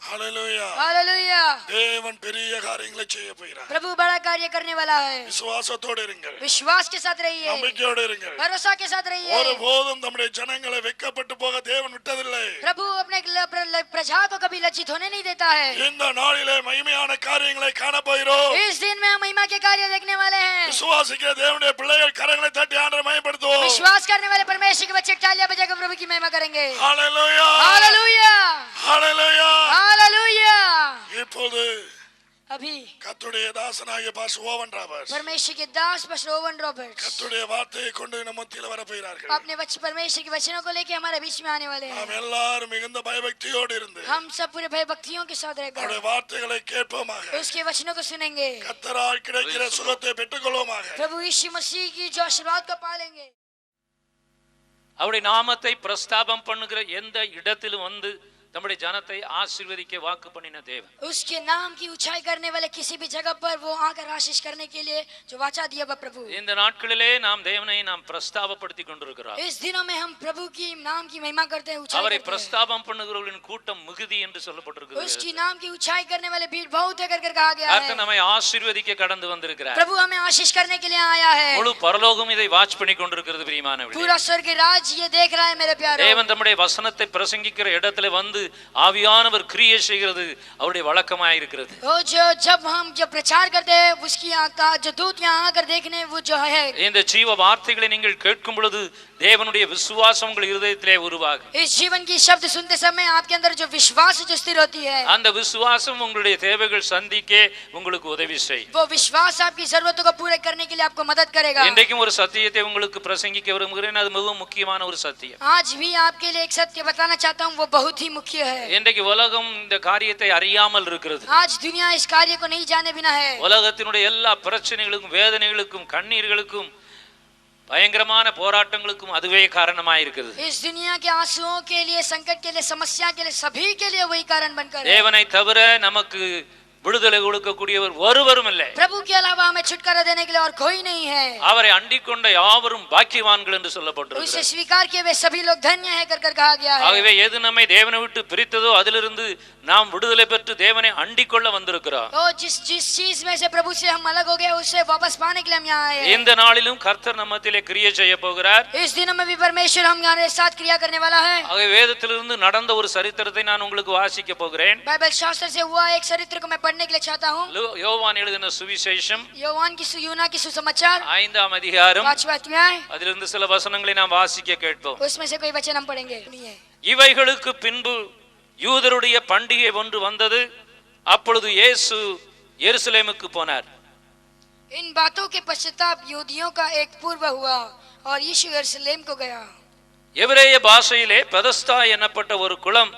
Hallelujah hallelujah. தேவன் பெரிய காரியங்களை செய்ய போகிறார். प्रभु बड़ा कार्य करने वाला है। விசுவாசத்தோடு இருங்கள். विश्वास के साथ रहिए। நம்பிக்கையோடு இருங்கள். भरोसा के साथ रहिए। ஒருபோதும் நம்முடைய ஜனங்களை வெட்கப்பட்டு போக தேவன் விட்டதில்லை. प्रभु अपने प्रजा को कभी लज्जित होने नहीं देता है। இந்த நாளிலே மகிமையான காரியங்களை காண போகிறோம். इस दिन में हम महिमा के कार्य देखने वाले हैं। விசுவாசிக்கிற தேவனுடைய பிள்ளைகள் கரங்களை தட்டி ஆண்டவரை மகிமைப்படுத்துவோம். विश्वास करने वाले परमेश्वर के बच्चे तालियां बजाकर प्रभु की महिमा करेंगे। Hallelujah hallelujah hallelujah hallelujah. இப்போது अभी கர்த்தருடைய தாசனாகிய பாஸ்டர் ஓவன் ராபர்ட்ஸ் परमेश्वर के दास पास्टर ओवन रॉबर्ट्स கர்த்தருடைய வார்த்தையை கொண்டு நம்ம மத்தியில வர போகிறார்கள். अपने परमेश्वर के वचनों को लेके हमारे बीच में आने वाले हैं। நாம் எல்லாரும் மிகுந்த பயபக்தியோடு இருந்து हम सब पूरे भय भक्तियों के साथ அவருடைய रहकर வார்த்தைகளை கேட்போமாக. उसके वचनों को सुनेंगे। கர்த்தரால் கிடைக்கிற சுகத்தை பெற்றுக்கொள்வோமாக. प्रभु यीशु मसीह की जो आशीर्वाद को पालेंगे। அவருடைய நாமத்தை பிரஸ்தாபம் பண்ணுகிற எந்த இடத்திலும் வந்து நம்முடைய ஜனத்தை ஆசீர்வதிக்க வாக்கு பண்ணின தேவன் उसके नाम की ऊंचाई करने वाले किसी भी जगह पर वो आकर आशीष करने के लिए जो वाचा दिया वह प्रभु। இந்த நாட்களிலே நாம் தேவனை நாம் பிரஸ்தாபப்படுத்தி கொண்டிருக்கிறோம். इस दिनों में हम प्रभु की नाम की महिमा करते हैं, ऊंचाई அவரை करते हैं। பிரஸ்தாபம் பண்ணுகிறவர்களின் கூட்டம் மிகுதி என்று சொல்லப்பட்டிருக்கிறது. उसकी नाम की ऊंचाई करने वाले भीड़ बहुत है कर कहा गया கர்த்தர் है। நம்மை ஆசீர்வதிக்க கடந்து வந்திருக்கிறார். प्रभु हमें आशीष करने के लिए आया है। முழு பரலோகம் இதை வாட்ச் பண்ணி கொண்டிருக்கிறது பிரியமானவர்களே. पूरा स्वर्ग राज ये देख रहा है मेरे प्यारे। தேவன் நம்முடைய வசனத்தை பிரசங்கிக்கிற இடத்துல வந்து ஆவியானவர் கிரியை செய்கிறது அவருடைய வழக்கமாய் இருக்கிறது. वो जो जब हम जो प्रचार करते हैं उसकी आका जो दूत यहाँ आकर देखने वो जो है இந்த ஜீவ வார்த்தைகளை நீங்கள் கேட்கும் பொழுது தேவனுடைய விசுவாசம் உங்கள் இருதயத்திலே உருவாகும். इस जीवन की शब्द सुनते समय आपके अंदर जो विश्वास जो स्थिर होती है அந்த விசுவாசம் உங்களுடைய தேவைகள் சந்திக்க உங்களுக்கு உதவி செய்யும். वो विश्वास आपकी जरूरतों को पूरे करने के लिए आपको मदद करेगा। இன்றைக்கும் ஒரு சத்தியத்தை உங்களுக்கு பிரசங்கிக்க விரும்புகிறேன். அது மிகவும் முக்கியமான ஒரு சத்தியம். आज भी आपके लिए एक सत्य बताना चाहता हूँ, वो बहुत ही मुख्य है। இன்றைக்கு உலகம் இந்த காரியத்தை அறியாமல் இருக்கிறது. आज दुनिया इस कार्य को नहीं जाने बिना है। உலகத்தினுடைய எல்லா பிரச்சனைகளுக்கும் வேதனைகளுக்கும் கண்ணீர்களுக்கும் பயங்கரமான போராட்டங்களுக்கும் அதுவே காரணமாய் இருக்கிறது. इस दुनिया के आंसुओं के लिए, संकट के लिए, समस्या के लिए, सभी के लिए वही कारण बनकर है। தேவனை தவிர நமக்கு விடுதலை கொடுக்கக்கூடியவர் ஒருவரும் இல்லை. प्रभु के अलावा हमें छुटकारा देने के लिए और कोई नहीं है। அவரை அண்டிக் கொண்ட யாவரும் பாக்கியவான்கள் என்று சொல்லப்பட்டிருக்கிறது. उसे स्वीकार किए वे सभी लोग धन्य है कर कहा गया है। ஆகவே எது நம்மை தேவனை விட்டு பிரித்ததோ அதிலிருந்து நாம் விடுதலை பெற்று தேவனை அண்டிக் கொள்ள வந்திருக்கிறோம். तो जिस चीज में से प्रभु से हम अलग हो गए उससे वापस पाने के लिए हम यहाँ आए हैं। இந்த நாளிலும் கர்த்தர் நம்மத்திலே கிரியை செய்ய போகிறார். इस दिन में भी परमेश्वर हमारे साथ क्रिया करने वाला है। ஆகவே வேதத்திலிருந்து நடந்த ஒரு சரித்திரத்தை நான் உங்களுக்கு வாசிக்க போகிறேன். बाइबल शास्त्र से हुआ एक चरित्र को मैं पढ़ने के लिए चाहता हूँ। யோவான் எழுதின சுவிசேஷம் யோவான் की यूना की सुसमाचार 5ஆம் அதிகாரம் 5वां अध्याय, அதிலிருந்து சில வசனங்களை நாம் வாசிக்க கேட்போம். उसमें से कोई वचन हम पढ़ेंगे। இவைகளுக்கு பின்பு யூதருடைய பண்டிகை ஒன்று வந்தது. அப்பொழுது இயேசு எருசலேமுக்கு போனார். इन बातों के पश्चाताप यहूदियों का एक पूर्व हुआ और यीशु यरूशलेम को गया। எபிரேய பாஷையிலே பெதஸ்தா எனப்பட்ட ஒரு குளம்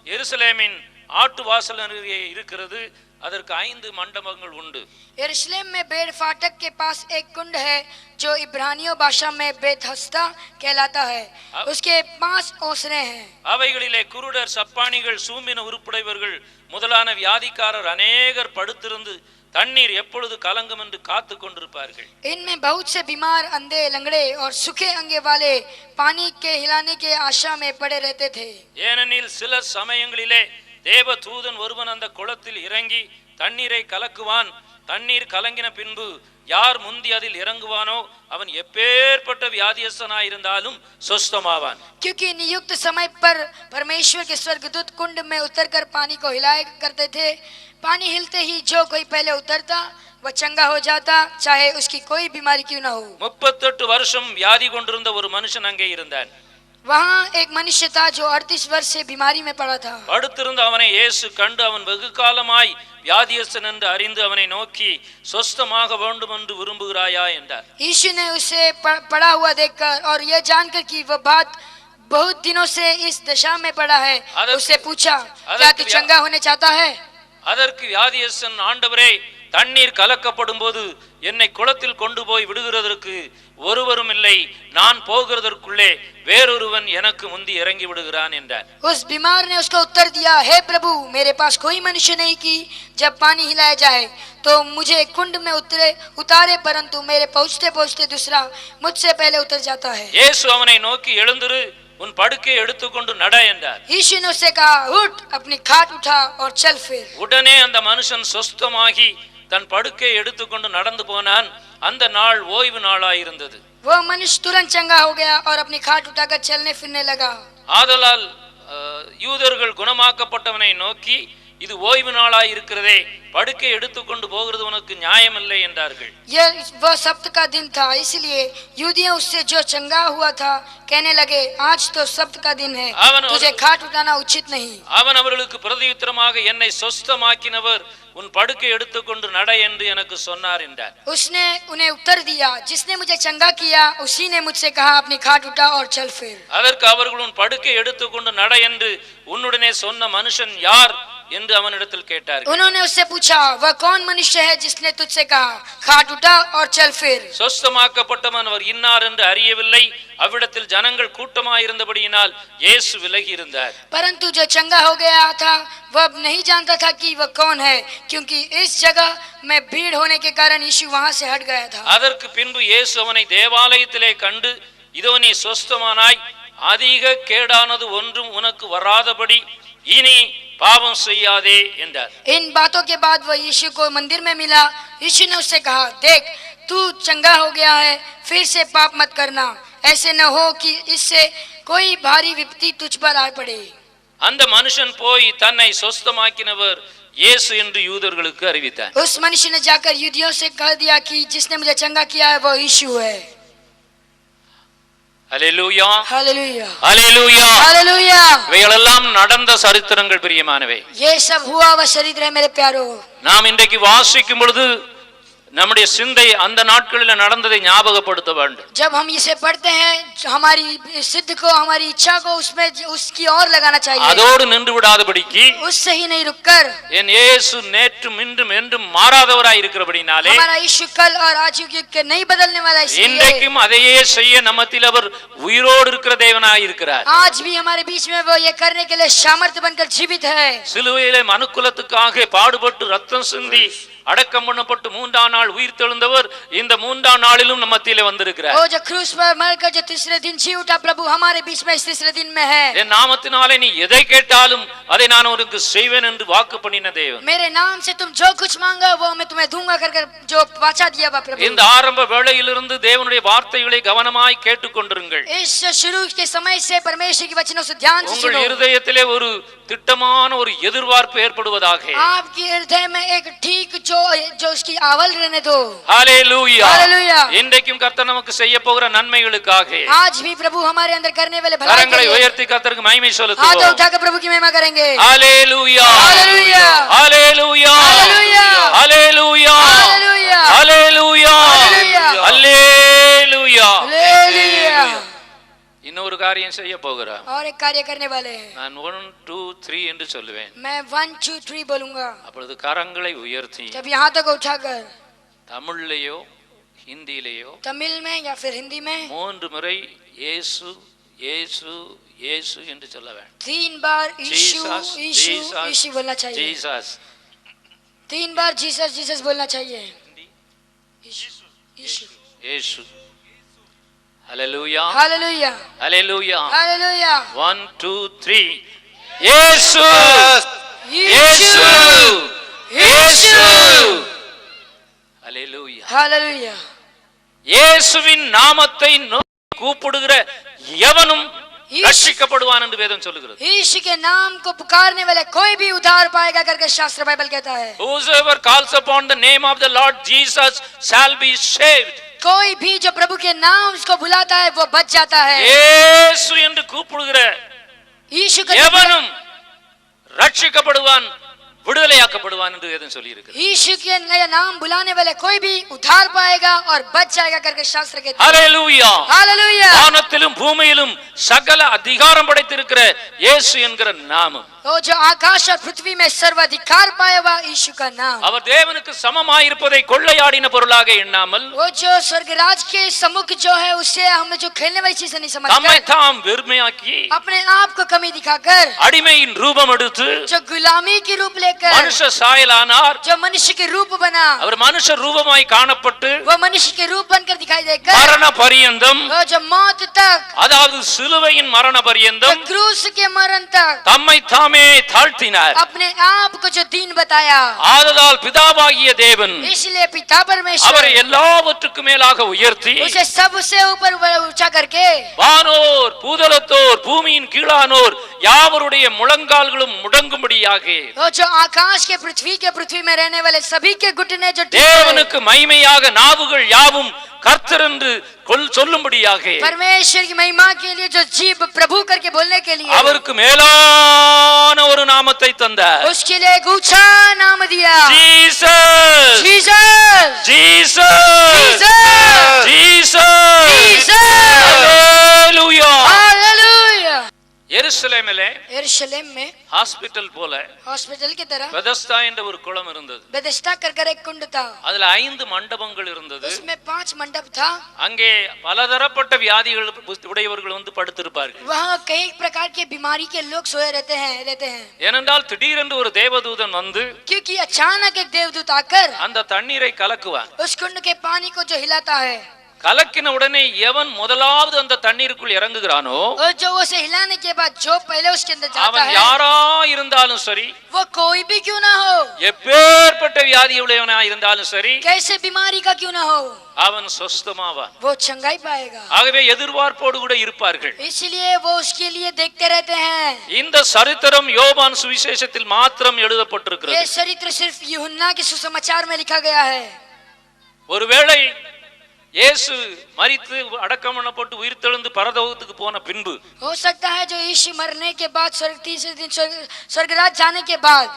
எருசலேமின் ஆட்டு வாசல் அருகே இருக்கிறது. அதற்கு 5 மண்டபங்கள் உண்டு. यरूशलेम में बेड़ फाटक के पास एक कुंड है जो इब्रानियों भाषा में बेतहस्दा कहलाता है। उसके 5 ओसरे हैं। அவைகளிலே குருடர், சப்பானிகள், சூம்பின உருப்புடையவர்கள் முதலான வியாதிக்காரர் அநேகர் படுத்திருந்து தண்ணீர் எப்பொழுது கலங்கும் என்று காத்து கொண்டிருப்பார்கள். इनमें बहुत से बीमार, अंधे, लंगड़े और सूखे अंगे वाले पानी के हिलाने के आशा में पड़े रहते थे। ஏனெனில் சில சமயங்களிலே தேவ தூதன் ஒருவன் அந்த குளத்தில் இறங்கி தண்ணீரை கலக்குவான். தண்ணீர் கலங்கின பின்பு யார் முந்தி அதில் இறங்குவானோ அவன் எப்பேற்பட்ட வியாதியஸ்தனாயிருந்தாலும் சொஸ்தமாவான். क्योंकि नियुक्त समय पर परमेश्वर के स्वर्गदूत कुंड में उतरकर पानी को हिलाया करते थे। पानी हिलते ही जो कोई पहले उतरता वह चंगा हो जाता, चाहे उसकी कोई बीमारी क्यों न हो। 38 வருஷம் வியாதி கொண்டிருந்த ஒரு மனுஷன் அங்கே இருந்தான். वहाँ एक मनुष्य था जो 38 वर्ष से बीमारी में पड़ा था। படுத்திருந்த அவனை இயேசு கண்டு அவன் வெகு காலமாய் வியாதியஸ்தன் என்று அறிந்து அவனை நோக்கி சொஸ்தமாக வேண்டும் என்று விரும்புகிறாயா என்றார். यीशु ने उसे पड़ा हुआ देखकर और यह जानकर कि वह बात बहुत दिनों से इस दशा में पड़ा है, उससे पूछा, क्या तू चंगा होने चाहता है? அதற்கு வியாதியஸ்தன், ஆண்டவரே, தண்ணீர் கலக்கப்படும் போது என்னை குளத்தில் கொண்டு போய் விடுகிறதற்கு ஒருவரும் இல்லை. நான் போகிறதற்குள்ளே வேறொருவன் எனக்கு முந்தி இறங்கி விடுகிறான் என்றார். उस बीमार ने उसको उत्तर दिया, हे प्रभु, मेरे पास कोई मनुष्य नहीं कि जब पानी हिलाया जाए तो मुझे कुंड में उतारे, परंतु मेरे पहुंचते पहुंचते दूसरा मुझसे पहले उतर जाता है। இயேசு அவனை நோக்கி, எழுந்திரு, உன் படுக்கையை எடுத்துக்கொண்டு நட என்றார். यीशु ने उससे कहा उठ अपनी खाट उठा और चल फिर. உடனே அந்த மனுஷன் சொஸ்தமாகி தன் படுக்கையை எடுத்துக்கொண்டு நடந்து போனான். அந்த நாள் ஓய்வு நாளாயிருந்தது. वो मनुष्य तुरंत चंगा हो गया और अपनी खाट उठाकर चलने फिरने लगा. ஆதலால் யூதர்கள் குணமாக்கப்பட்டவனை நோக்கி இது ஓய்வு நாளாய் இருக்கிறதே, படுக்கை எடுத்துக்கொண்டு போகிறது உனக்கு நியாயமில்லை என்றார்கள். यह वह सब्त का दिन था, इसलिए यूदियों उससे जो चंगा हुआ था कहने लगे आज तो सब्त का दिन है, तुझे खाट उठाना उचित नहीं. அவன் அவர்களுக்கு பிரதியுத்தரமாக என்னை சொஸ்தமாக்கினவர் உன் படுக்கை எடுத்துக்கொண்டு நட என்று எனக்கு சொன்னார் என்றார். उसने उन्हें उत्तर दिया जिसने मुझे चंगा किया उसी ने मुझसे कहा अपनी खाट उठा और चल फिर. அதற்கு அவர்கள் உன் படுக்கை எடுத்துக்கொண்டு நட என்று உன்னுடனே சொன்ன மனுஷன் யார் என்று அவனிடத்தில் கேட்டார்கள். उन्होंने उससे पूछा वह कौन मनुष्य है जिसने तुझसे कहा खाट उठा और चल फिर. சொஸ்தமாக்கப்பட்டவன் அவர் இன்னார் என்று அறியவில்லை. அவ்விடத்தில் ஜனங்கள் கூட்டமாயிருந்தபடியினால் இயேசு விலகி இருந்தார். परंतु जो चंगा हो गया था वह नहीं जानता था कि वह कौन है, क्योंकि इस जगह में भीड़ होने के कारण यीशु वहां से हट गया था. அதற்கு பின்பு இயேசு அவனை தேவாலயத்திலே கண்டு இதோ நீ சொஸ்தமானாய், அதிக கேடானது ஒன்றும் உனக்கு வராதபடி இனி பாவம் செய்யாதே என்றார். इन बातों के बाद वह यीशु को मंदिर में मिला. यीशु ने उससे कहा देख तू चंगा हो गया है, फिर से पाप मत करना, ऐसे न हो कि इससे कोई भारी विपत्ति तुझ पर आ पड़े. அந்த மனுஷன் போய் தன்னை சொஸ்தமாக்கினவர் இயேசு என்று யூதர்களுக்கு அறிவித்தார். उस मनुष्य ने जाकर यहूदियों से कह दिया कि जिसने मुझे चंगा किया है वो यीशु है. அல்லேலூயா, हालेलुया, அல்லேலூயா. हालेलुया. இவைகளெல்லாம் நடந்த சரித்திரங்கள் பிரியமானவை. ये सब हुआ वह चरित्र है मेरे प्यारो. நாம் இன்றைக்கு வாசிக்கும் பொழுது நம்முடைய சிந்தை அந்த நாட்களில் நடந்ததை ஞாபகப்படுத்த வேண்டும். जब हम इसे पढ़ते हैं हमारी सिद्ध को हमारी इच्छा को उसमें उसकी ओर लगाना चाहिए, அதோடு நின்று விடாதபடிக்கு उससे ही नहीं रुककर என் இயேசு நேற்றும் இன்றும் என்றும் மாறாதவராய் இருக்கிறபடினாலே हमारा यीशु कल और आज के नहीं बदलने वाला, इसलिए இன்றைக்கும் அதையே செய்ய நம்மத்தில் அவர் உயிரோடு இருக்கிற தேவனாய் இருக்கிறார். आज भी हमारे बीच में वो ये करने के लिए सामर्थ्य बनकर जीवित है. சிலுவையிலே மனுக்குலத்துக்காக பாடுபட்டு ரத்தம் சிந்தி அடக்கம் பண்ணப்பட்டு மூன்றாம் நாள் உயிர் தெழுந்தவர் இந்த மூன்றாம் நாளிலும் நம்ம மத்தியிலே வந்திருக்கிறார். वो जो क्रूस पर मरकर जो तीसरे दिन जी उठा प्रभु हमारे बीच में इस तीसरे दिन में है. என் நாமத்தினாலே நீ எதை கேட்டாலும் அதை நான் உனக்கு செய்வேன் என்று வாக்கு பண்ணின தேவன். मेरे नाम से तुम जो कुछ मांगा वो मैं तुम्हें दूंगा कर जो वाचा दिया बा प्रभु. இந்த ஆரம்ப வேளையிலிருந்து தேவனுடைய வார்த்தைகளை கவனமாய் கேட்டுக்கொண்டிருங்கள். इस शुरू के समय से परमेश्वर की वचनों से ध्यान से உங்கள் सुनो. இருதயத்திலே ஒரு திட்டமான ஒரு எதிர்பார்ப்பு ஏற்படுவதாக आपकी हृदय में एक ठीक जो उसकी आवल रहने दो. ஹalleluya. हालेलुया. இன்றைக்கும் கர்த்தர் நமக்கு செய்ய போகிற நன்மைகளுக்காக आज भी प्रभु हमारे अंदर करने वाले भलाई के கரங்களை लिए உயர்த்தி கர்த்தருக்கு மகிமை हाथ செலுத்துவோம். उठाकर प्रभु की महिमा करेंगे. ஹalleluya, हालेलुया, ஹalleluya, हालेलुया, ஹalleluya, हालेलुया, ஹalleluya, हालेलुया, ஹalleluya. हालेलुया. இன்னொரு காரியம் செய்ய போகிறார். और एक कार्य करने वाले हैं. நான் 1 2 3 என்று சொல்லுவேன். मैं 1 2 3 बोलूंगा. அப்பொழுது கரங்களை உயர்த்தி जब यहाँ तक उठाकर தமிழ்லையோ ஹிந்தியிலேயோ तमिल में या फिर हिंदी में 3 முறை இயேசு இயேசு இயேசு என்று சொல்ல வேண்டும். 3 बार यीशु जीसस, यीशु जीसस, यीशु बोलना चाहिए. जीसस. 3 बार जीसस जीसस बोलना चाहिए. यीशु यीशु இயேசு. ஹalleluya, हालेलुया, ஹalleluya. हालेलुया. 1 2 3 இயேசு यीशु இயேசு. ஹalleluya. हालेलुया. இயேசுவின் நாமத்தை நோக்கி கூப்பிடுகிற எவனும் ரட்சிக்கப்படுவான் என்று வேதம் சொல்லுகிறது. यीशु के नाम को पुकारने वाले कोई भी उद्धार पाएगा करके शास्त्र बाइबल कहता है. Whosoever calls upon the name of the Lord Jesus shall be saved. कोई भी जो प्रभु के नाम को बुलाता है वो बच जाता है. இயேசு என்று கூப்பிடுகிற यीशु का எவனும் ரட்சிக்கப்படுவான், விடுதலையாக்கப்படுவான் என்று வேதம் சொல்லி இருக்குது. यीशु के नया नाम बुलाने वाले कोई भी उद्धार पाएगा और बच जाएगा करके शास्त्र कहता है. ஹalleluya. हालेलुया. வானத்திலும் பூமியிலும் சகல அதிகாரம் படைத்திருக்கிற இயேசு என்கிற நாமம் वो जो आकाश और पृथ्वी में सर्वाधिकार पाया हुआ यीशु का नाम। அவர் தேவனுக்கு சமமாயிருப்பதை கொள்ளையாடின பொருளாக எண்ணாமல் वो जो स्वर्गराज के सम्मुख जो है उससे हमें जो खेलने वाली चीज नहीं தம்மை समझकर தாம் வெறுமையாக்கி अपने आप को कमी दिखाकर அடிமையின் ரூபம் எடுத்து जो गुलामी की रूप लेकर மனுஷ சாயலானார். जो मनुष्य के रूप बना அவர் மனுஷ ரூபமாய் காணப்பட்டு वो मनुष्य के रूप बनकर दिखाई देकर மரண பரியந்தம், वो जो मौत तक அதாவது சிலுவையின் மரண जो பரியந்தம் क्रूस के मरण तक தம்மை தாமே தாழ்த்தினார். अपने आप को जो दीन बताया, ஆதலால் பிதாவாகிய தேவன் इसलिए पिता परमेश्वर அவரை எல்லாவற்றுக்கும் மேலாக உயர்த்தி उसे सबसे ऊपर ऊंचा करके வானோர் பூதலத்தோர் பூமியின் கீழானோர் யாவருடைய முழங்கால்களும் முடங்கும்படியாக वो जो आकाश के पृथ्वी में रहने वाले सभी के घुटने जो टेक தேவனுக்கு மகிமையாக நாவுகள் யாவும் கர்த்தர் என்று சொல்லும்படியாக परमेश्वर की महिमा के लिए जो जीभ प्रभु करके बोलने के लिए அவருக்கு மேலான ஒரு நாமத்தை தந்தார். उसके लिए एक ऊंचा नाम दिया, Jesus Jesus Jesus Jesus Jesus. Hallelujah. Hallelujah. எருசலேமிலே यरूशलेम में ஹாஸ்பிடல் போல हॉस्पिटल की तरह பெதஸ்தா என்ற ஒரு குளம் இருந்தது. बेथेस्दा कर एक कुंड था, அதுல 5 மண்டபங்கள் இருந்தது. उसमें 5 मंडप था। அங்கே பலதரப்பட்ட வியாதிகள் உடையவர்கள் வந்து படுத்திருப்பார்கள். वहाँ कई प्रकार के बीमारी के लोग सोए रहते हैं ஏனென்றால் திடீரென்று ஒரு தேவதூதன் வந்து क्योंकि अचानक एक देवदूत आकर அந்த தண்ணீரை கலக்குவான். उस कुंड के पानी को जो हिलाता है, கலக்கின உடனே எவன் முதலாவது அந்த தண்ணீருக்குள் இறங்குகிறானோ और जो उसे हिलाने के बाद जो पहले उसके अंदर जाता அவன் है, யாரா இருந்தாலும் சரி, वो कोई भी क्यों ना हो, எப்பேற்பட்ட வியாதி உடையவனா இருந்தாலும் சரி, कैसे बीमारी का क्यों ना हो, அவன் சொஸ்தமாவான். वो चंगाई पाएगा। ஆகவே எதிர்பார்ப்போடு கூட இருப்பார்கள். इसलिए वो उसके लिए देखते रहते हैं। இந்த சரித்திரம் யோவான் சுவிசேஷத்தில் மாத்திரம் ये எழுதப்பட்டிருக்கிறது. चरित्र सिर्फ यूहन्ना के सुसमाचार में लिखा गया है। ஒருவேளை இயேசு மரித்து அடக்கம் பண்ணப்பட்டு உயிர்த்தெழுந்து பரலோகத்துக்கு போன பின்பு हो सकता है जो यीशु मरने के बाद तीसरे दिन स्वर्गराज जाने के बाद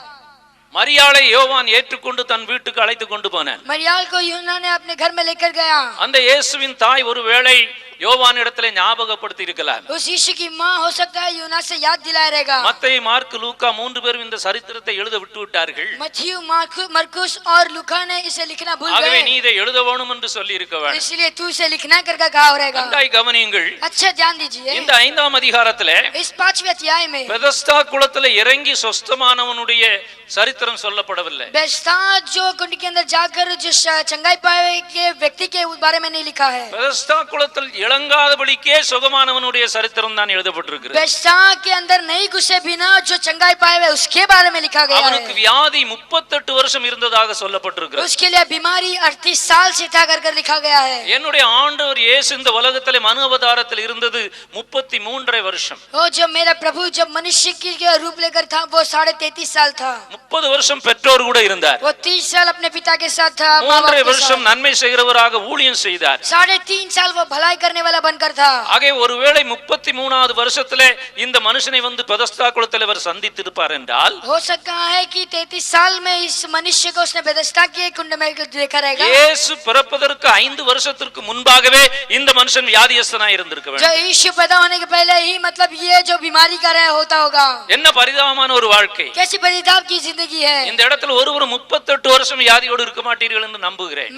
மரியாளை யோவான் ஏற்றுக்கொண்டு தன் வீட்டுக்கு அழைத்து கொண்டு போனான். मरियाल को यूहन्ना ने अपने घर में लेकर गया। அந்த இயேசுவின் தாய் ஒருவேளை யோவான் இடத்திலே ஞாபகப்படுத்தி இருக்கலாம். उस यीशु की माँ हो सकता है यूहन्ना से याद दिलाया रहेगा। மத்தேயு மார்க்கு லூக்கா 3 பேரும் இந்த சரித்திரத்தை எழுத விட்டு விட்டார்கள். मत्थयु मरकुस और लूका ने इसे लिखना भूल ஆகவே நீ गए, இதை எழுத வேணும் என்று சொல்லி இருக்க வேண்டும். इसलिए तू इसे लिखना करके कहा रहेगा। நன்றாய் கவனியுங்கள். अच्छा ध्यान दीजिए, இந்த 5ஆம் அதிகாரத்திலே इस 5वें अध्याय में பெதஸ்தா குளத்திலே இறங்கி சொஸ்தமானவனுடைய சரித்திரம் சொல்லப்படவில்லை. बेस्ता जो कुंड के अंदर जाकर जो चंगाई पाए के व्यक्ति के बारे में नहीं लिखा है। பெதஸ்தா குளத்தில் இளங்காதபடிக்கே சுகமானவனுடைய சரித்திரம் தான் எழுதப்பட்டிருக்கிறது. बेस्ता के अंदर नहीं घुसे बिना जो चंगाई पाए हुए उसके बारे में लिखा गया அவனுக்கு है। வியாதி 38 வருஷம் இருந்ததாக சொல்லப்பட்டிருக்கிறது. उसके लिए बीमारी 38 साल से था कर लिखा गया है। என்னுடைய ஆண்டவர் இயேசு இந்த உலகத்திலே மனு அவதாரத்தில் இருந்தது 33.5 வருஷம். वो जब मेरा प्रभु जब मनुष्य की रूप लेकर था वो 33.5 साल था। 30 வருஷம் பெற்றோர் கூட இருந்தார். वो 30 साल अपने पिता के साथ था, माँ बाप 3 के வருஷம் साथ। நன்மை செய்கிறவராக ஊழியம் செய்தார். 3.5 साल वो भलाई करने वाला बनकर था। ஆகவே ஒருவேளை 33வது வருஷத்திலே இந்த மனுஷனை வந்து பெதஸ்தா குளத்தில் அவர் சந்தித்திருப்பார் என்றால் हो सकता है कि 33 साल में इस मनुष्य को उसने बेथेस्दा के कुंड में देखा रहेगा। இயேசு பிறப்பதற்கு 5 வருஷத்திற்கு முன்பாகவே இந்த மனுஷன் வியாதியஸ்தனாய் இருந்திருக்க जो வேண்டும். यीशु पैदा होने के पहले ही मतलब ये जो बीमारी का रहा होता होगा। என்ன பரிதாபமான ஒரு வாழ்க்கை. कैसी परिताप की जिंदगी है। இந்த இடத்துல ஒருவர் 38 வருஷம் வியாதியோடு இருக்க மாட்டீர்கள் என்று நம்புகிறேன்.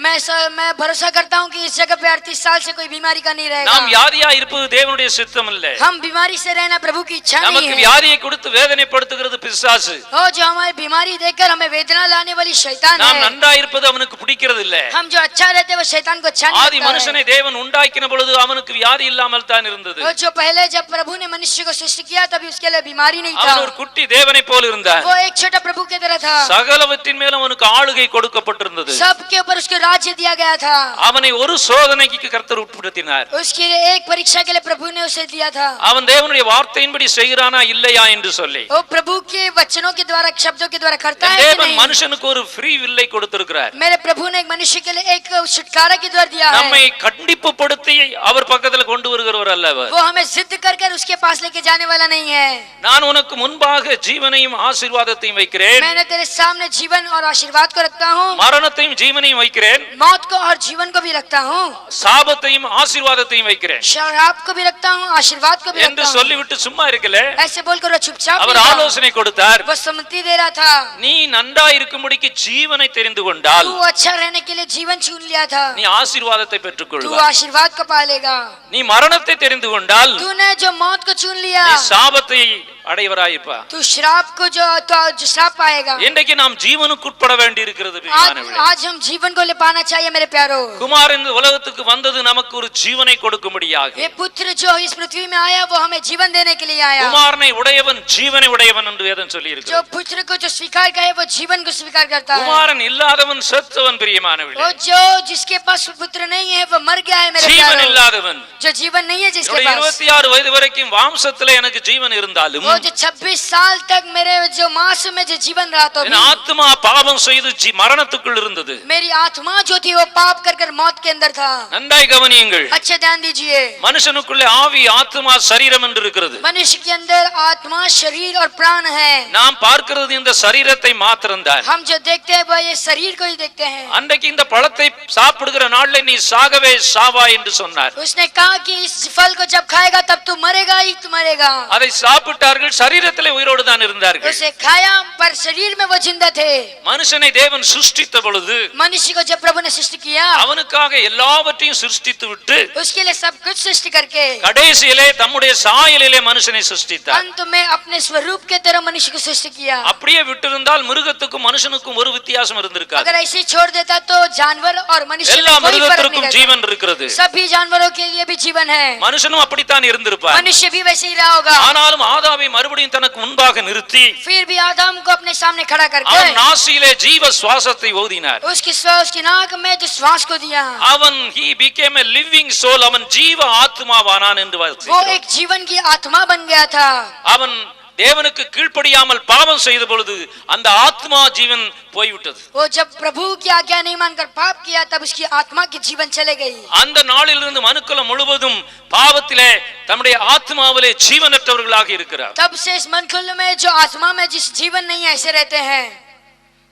मैं भरोसा करता हूँ कि इस जगह पे 38 साल से कोई बीमारी का नहीं रहेगा। நாம் வியாதியா இருப்பது தேவனுடைய சித்தம் இல்லை. हम बीमारी से रहना प्रभु की इच्छा नहीं நமக்கு है। வியாதியை கொடுத்து வேதனைப்படுத்துகிறது பிசாசு. ओ जो हमारी बीमारी देखकर हमें वेदना लाने वाली शैतान நாம் है। நன்றா இருப்பது அவனுக்கு பிடிக்கிறது இல்லை. हम जो अच्छा रहते हैं वो शैतान को अच्छा नहीं ஆதி लगता மனுஷனை है। தேவன் உண்டாக்கின பொழுது அவனுக்கு வியாதி இல்லாமல் தான் இருந்தது. वो जो पहले जब प्रभु ने मनुष्य को सृष्टि किया तभी उसके लिए बीमारी नहीं था। அவன் ஒரு குட்டி தேவனை போல இருந்தான். वो एक छोटा प्रभु की तरह था। சகலவற்றின் மேலும் அவனுக்கு ஆளுகை கொடுக்கப்பட்டிருந்தது. सबके ऊपर उसको राज्य दिया गया था। அவனை ஒரு சோதனைக்கு கர்த்தர் உட்படுத்தினார். उसके लिए एक परीक्षा के लिए प्रभु ने उसे दिया था। அவன் தேவனுடைய வார்த்தையின்படி செய்கிறானா இல்லையா என்று சொல்லி वो प्रभु के वचनों के द्वारा शब्दों के द्वारा करता है कि தேவன் नहीं। மனுஷனுக்கு ஒரு ஃப்ரீ வில்லை கொடுத்திருக்கிறார். मेरे प्रभु ने एक मनुष्य के लिए एक छुटकारा के द्वारा दिया நம்மை है। கண்டிப்புப்படுத்தி அவர் பக்கத்துல கொண்டு வருகிறவர் அல்லவர். वो हमें जिद कर उसके पास लेके जाने वाला नहीं है। நான் உனக்கு முன்பாக ஜீவனையும் ஆசீர்வாதத்தையும் வைக்கிறேன். मैंने तेरे सामने जीवन और आशीर्वाद को रखता हूँ, மரணத்தையும் ஜீவனையும் வைக்கிறேன், मौत को और जीवन को भी रखता हूँ, சாபத்தையும் ஆசீர்வாதத்தையும் வைக்கிறேன் शराब को भी रखता हूँ, आशीर्वाद को भी என்று रखता हूँ। சொல்லிவிட்டு சும்மா இருக்கல, ऐसे बोलकर वो चुपचाप அவர் नहीं था। ஆலோசனை கொடுத்தார். वो सम्मति दे रहा था। நீ நன்றா இருக்கும்படிக்கு ஜீவனை தெரிந்து கொண்டால் तू अच्छा रहने के लिए जीवन चुन लिया था, நீ ஆசீர்வாதத்தை तू பெற்றுக்கொள்வாய். आशीर्वाद को पालेगा। நீ மரணத்தை தெரிந்து கொண்டால் तूने जो मौत को चुन लिया, நீ சாபத்தை அடைவராயிருப்பா. तू श्राप को जो श्राप पाएगा। இன்றைக்கு நாம் ஜீவனுக்குட்பட வேண்டி இருக்கிறது. आज हम जीवन को ले पाना चाहिए मेरे प्यारो। குமாரன் இந்த உலகத்துக்கு வந்தது நமக்கு ஒரு ஜீவனை கொடுக்கும்படியாக. ये पुत्र जो इस पृथ्वी में आया वो हमें जीवन देने के लिए आया। குமாரனை உடையவன் ஜீவனை உடையவன் என்று வேதம் சொல்லி जो இருக்கிறது. पुत्र को जो स्वीकार करे वो जीवन को स्वीकार करता है। குமாரன் இல்லாதவன் செத்தவன் பிரியமானவர்களே. वो जो जिसके पास पुत्र नहीं है वो मर गया है मेरे ஜீவன் प्यारो। இல்லாதவன், जो जीवन नहीं है जिसके पास, 26 வயது வரைக்கும் வாம்சத்திலே எனக்கு ஜீவன் இருந்தாலும் वो जो 26 साल तक मेरे जो मांस में जो जीवन रहा तो என் ஆத்மா பாவம் செய்து மரணத்துக்குள் இருந்தது. मेरी आत्मा जो थी वो पाप कर कर मौत के अंदर था। நன்றாய் கவனியுங்கள். अच्छे ध्यान दीजिए। மனுஷனுக்குள்ளே ஆவி, ஆத்மா, சரீரம் என்று இருக்கிறது. मनुष्य के अंदर आत्मा, शरीर और प्राण है। நாம் பார்க்கிறது இந்த சரீரத்தை மாத்திரம்தான். हम जो देखते हैं वो ये शरीर को ही देखते हैं। அன்றைக்கு இந்த பழத்தை சாப்பிடுகிற நாள்ல நீ சாகவே சாவா என்று சொன்னார். उसने कहा कि इस फल को जब खाएगा तब तू मरेगा ही तू मरेगा। அதை சாப்பிட்டார்கள், சரீரத்திலே உயிரோடு தான் இருந்தார்கள். उसे खाया पर शरीर में वो जिंदा थे। மனுஷனை தேவன் சிருஷ்டித்த பொழுது मनुष्य को जब प्रभु ने सृष्टि किया, அவனுக்காக எல்லாவற்றையும் சிருஷ்டித்து விட்டு उसके लिए सब कुछ सृष्टि करके கடைசியிலே தம்முடைய சாயலிலே மனுஷனை சிருஷ்டித்தார். अंत में अपने स्वरूप के तरह मनुष्य को सृष्टि किया। அப்படியே விட்டிருந்தால் மிருகத்துக்கும் மனுஷனுக்கும் ஒரு வித்தியாசம் இருந்திருக்காது. अगर ऐसे छोड़ देता तो जानवर और मनुष्य எல்லா में कोई फर्क नहीं மிருகத்திற்கும் रहता। ஜீவன் இருக்கிறது. सभी जानवरों के लिए भी जीवन है। மனுஷனும் அப்படித்தான் இருந்திருப்பார். मनुष्य भी वैसे ही रहा होगा। ஆனாலும் ஆதாமை மறுபடியும் தனக்கு முன்பாக நிறுத்தி फिर भी आदम को अपने सामने खड़ा करके அவன் நாசியிலே ஜீவ சுவாசத்தை ஊதினார். उसकी नाक में जो श्वास को दिया, அவன் he became a living soul, அவன் ஜீவ ஆத்மாவானான் என்று वो வாசிக்கிறோம். एक जीवन की आत्मा बन गया था। அவன் தேவனுக்கு கீழ்ப்படியாமல் பாவம் செய்த பொழுது அந்த ஆத்மா ஜீவன் போய்விட்டது. वो जब प्रभु की आज्ञा नहीं मानकर पाप किया तब उसकी आत्मा की जीवन चले गई। அந்த நாளிலிருந்து மனுக்குலம் முழுவதும் பாவத்திலே தம்முடைய ஆத்மாவிலே ஜீவனற்றவர்களாக இருக்கிறார். तब से इस मनुकुल में जो आत्मा में जिस जीवन नहीं है ऐसे रहते हैं।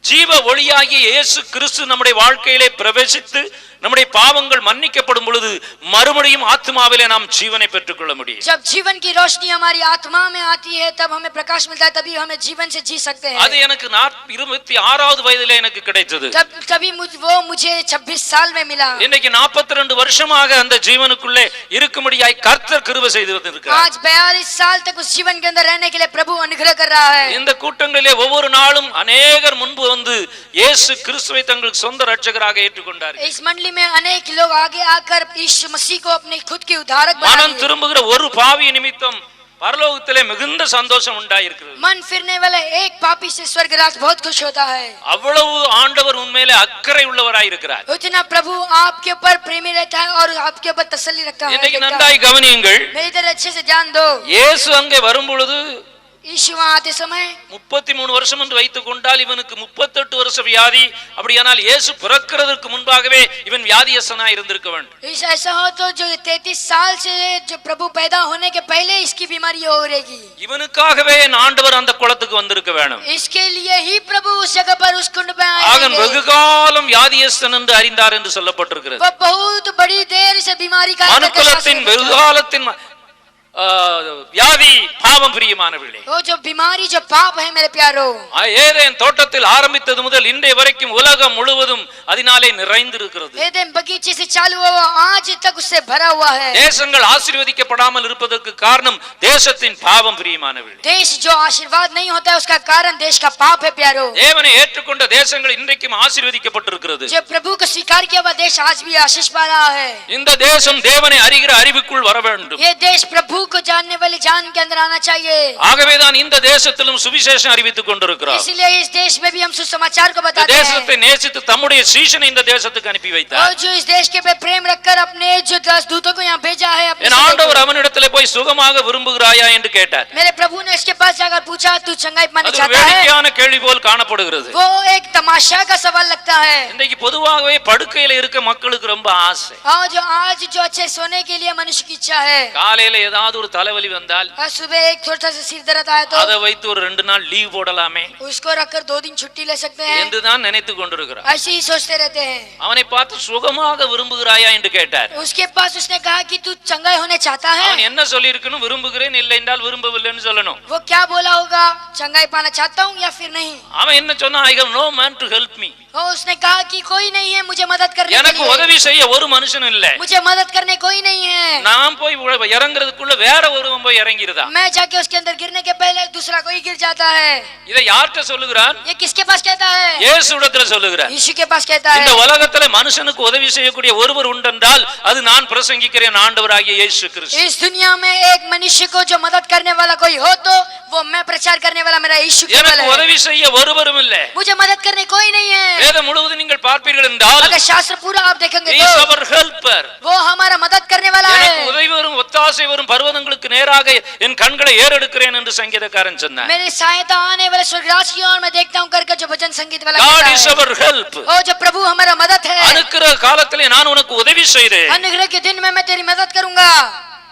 ஜீவ ஒளியாகிய இயேசு கிறிஸ்து நம்முடைய வாழ்க்கையிலே பிரவேசித்து நம்முடைய பாவங்கள் மன்னிக்கப்படும் பொழுது மறுபடியும் ஆத்மாவிலே நாம் ஜீவனை பெற்றுக்கொள்ள முடியும். जब जीवन की रोशनी हमारी आत्मा में आती है तब हमें प्रकाश मिलता है, तभी हमें जीवन से जी सकते हैं। அது எனக்கு 26வது வயதிலே எனக்கு கிடைத்தது. तभी वो मुझे 26 साल में मिला। இன்னைக்கு 42 வருஷமாக அந்த ஜீவனுக்குள்ளே இருக்கும்படியாய் கர்த்தர் கிருபை செய்து வந்திருக்கிறார். आज 42 साल तक उस जीवन के अंदर रहने के लिए प्रभु अनुग्रह कर रहा है। இந்த கூட்டங்களிலே ஒவ்வொரு நாளும் अनेகர் முன்பு வந்து இயேசு கிறிஸ்துவை தங்கள் சொந்த இரட்சகராக ஏற்றுக்கொண்டார்கள். इस मंडली में अनेक लोग आगे आकर यीशु मसीह को अपने खुद के उद्धारक बना மனம் लिए। திரும்புகிற ஒரு பாவி நிமித்தம் பரலோகத்திலே மிகுந்த சந்தோஷம் உண்டாயிருக்கிறது. मन फिरने वाला एक पापी से स्वर्गराज बहुत खुश होता है। அவ்வளவு ஆண்டவர் உண்மையிலே अக்கறை உள்ளவராய் இருக்கிறார். उतना प्रभु आपके ऊपर प्रेमी रहता है और आपके ऊपर तसल्ली रखता है। இன்னைக்கு நன்றாய் கவனியுங்கள். मेरी तरह अच्छे से ध्यान दो। இயேசு அங்கே வரும் பொழுது यीशु वहां आते समय 33 வருஷம் என்று வைத்துக் கொண்டால் இவனுக்கு 38 வருஷ வியாதி. அப்படியானால் இயேசு பிறக்கிறதற்கு முன்பாகவே இவன் வியாதியஸ்தனாய் இருந்திருக்க வேண்டும். ऐसा हो तो जो 33 साल से जो प्रभु पैदा होने के पहले इसकी बीमारी हो रहेगी। இவனுக்காகவே என் ஆண்டவர் அந்த குளத்துக்கு வந்திருக்க வேண்டும். इसके लिए ही प्रभु उस जगह पर उस कुंड में ஆகன் आए। வெகுகாலம் வியாதியஸ்தன் என்று அறிந்தார் என்று சொல்லப்பட்டிருக்கிறது. वो बहुत बड़ी देर से बीमारी का மனுக்குலத்தின் வெகுகாலத்தின் வியாதி பாவம் பிரியமானவர்களே. वो जो बीमारी जो पाप है मेरे प्यारो, ஏதேன் தோட்டத்தில் ஆரம்பித்தது முதல் இன்றைய வரைக்கும் உலகம் முழுவதும் அதனாலே நிறைந்திருக்கிறது. एदेन बगीचे से चालू हुआ आज तक उससे भरा हुआ है। தேசங்கள் ஆசீர்வதிக்கப்படாமல் இருப்பதற்கு காரணம் தேசத்தின் பாவம் பிரியமானவர்களே. देश जो आशीर्वाद नहीं होता है उसका कारण देश का पाप है प्यारो। தேவனை ஏற்றுக்கொண்ட தேசங்கள் இன்றைக்கும் ஆசீர்வதிக்கப்பட்டிருக்கிறது. जो प्रभु को स्वीकार किया हुआ देश आज भी आशीष पा रहा है। இந்த தேசம் தேவனை அறிகிற அறிவுக்குள் வர வேண்டும். ये देश प्रभु को जानने वाले जान के अंदर आना चाहिए। ஆகவேதான் இந்த தேசத்திலும் சுவிசேஷம் அறிவித்துக் கொண்டிருக்கிறோம். इसलिए इस देश में भी हम सुसमाचार को बताते हैं। தேசத்தை நேசித்து தம்முடைய சீஷனை இந்த தேசத்துக்கு அனுப்பி வைத்தார். और जो इस देश के पे प्रेम रखकर अपने जो 10 दूतों को यहाँ भेजा है अपने என் ஆண்டவர் அவனிடத்திலே போய் சுகமாக விரும்புகிறாயா என்று கேட்டார். मेरे प्रभु ने इसके पास जाकर पूछा तू चंगाई पाना அது चाहता है? வேடிக்கையான கேள்வி போல் காணப்படுகிறது. वो एक तमाशा का सवाल लगता है। இன்றைக்கு பொதுவாகவே படுக்கையில இருக்க மக்களுக்கு ரொம்ப ஆசை. और जो आज जो अच्छे सोने के लिए मनुष्य की इच्छा है, காலையில ஏதாவது ஏதாவது ஒரு தலைவலி வந்தால் और सुबह एक थोड़ा सा सिर दर्द आया तो அதை வைத்து ஒரு 2 நாள் லீவ் போடலாமே उसको रखकर 2 दिन छुट्टी ले सकते हैं, என்று தான் நினைத்து கொண்டிருக்கிறார். ऐसे ही सोचते रहते हैं। அவனை பார்த்து சுகமாக விரும்புகிறாயா என்று கேட்டார். उसके पास उसने कहा कि तू चंगा होने चाहता அவன் है? என்ன சொல்லி இருக்கணும்? விரும்புகிறேன், இல்லை என்றால் விரும்பவில்லைன்னு சொல்லணும். वो क्या बोला होगा? चंगाई पाना चाहता हूँ या फिर नहीं? அவன் என்ன சொன்னா? I have no man to help me. और उसने कहा कि कोई नहीं है मुझे मदद करने के எனக்கு लिए, உதவி செய்ய ஒரு மனுஷனும் இல்ல. मुझे मदद करने कोई नहीं है। நான் போய் இறங்குறதுக்குள்ள வேற ஒருவன் போய் இறங்கிருதா. मैं जाके उसके अंदर गिरने के पहले दूसरा कोई गिर जाता है। இதை யார்கிட்ட சொல்லுகிறான்? ये किसके पास कहता है? இயேசுவிடத்துல சொல்லுகிறான். यीशु के पास कहता இந்த है। உலகத்துல மனுஷனுக்கு உதவி செய்யக்கூடிய ஒருவர் உண்டென்றால் அது நான் பிரசங்கிக்கிறேன், ஆண்டவராகிய இயேசு கிறிஸ்து. इस दुनिया में एक मनुष्य को जो मदद करने वाला कोई हो तो वो मैं प्रचार करने वाला मेरा यीशु केवल எனக்கு है। உதவி செய்ய ஒருவரும் இல்ல. मुझे मदद करने कोई नहीं है। வேதம் முழுவதும் நீங்கள் பார்ப்பீர்கள் என்றால் अगर शास्त्र पूरा आप देखेंगे he is तो our helper. वो हमारा मदद करने वाला எனக்கு है। உதவி வரும் ஒத்தாசை வரும் பர்வதங்களுக்கு நேராக என் கண்களை ஏறெடுக்கிறேன் என்று சங்கீதக்காரன் சொன்னார். मेरी सहायता आने वाले स्वर्गराज की ओर मैं देखता हूं करके जो भजन संगीत वाला God कहता is है। our help. ओ जो प्रभु हमारा मदद है, அனுக்கிரக காலத்திலே நான் உனக்கு உதவி செய்தேன். अनुग्रह के दिन में मैं तेरी मदद करूंगा।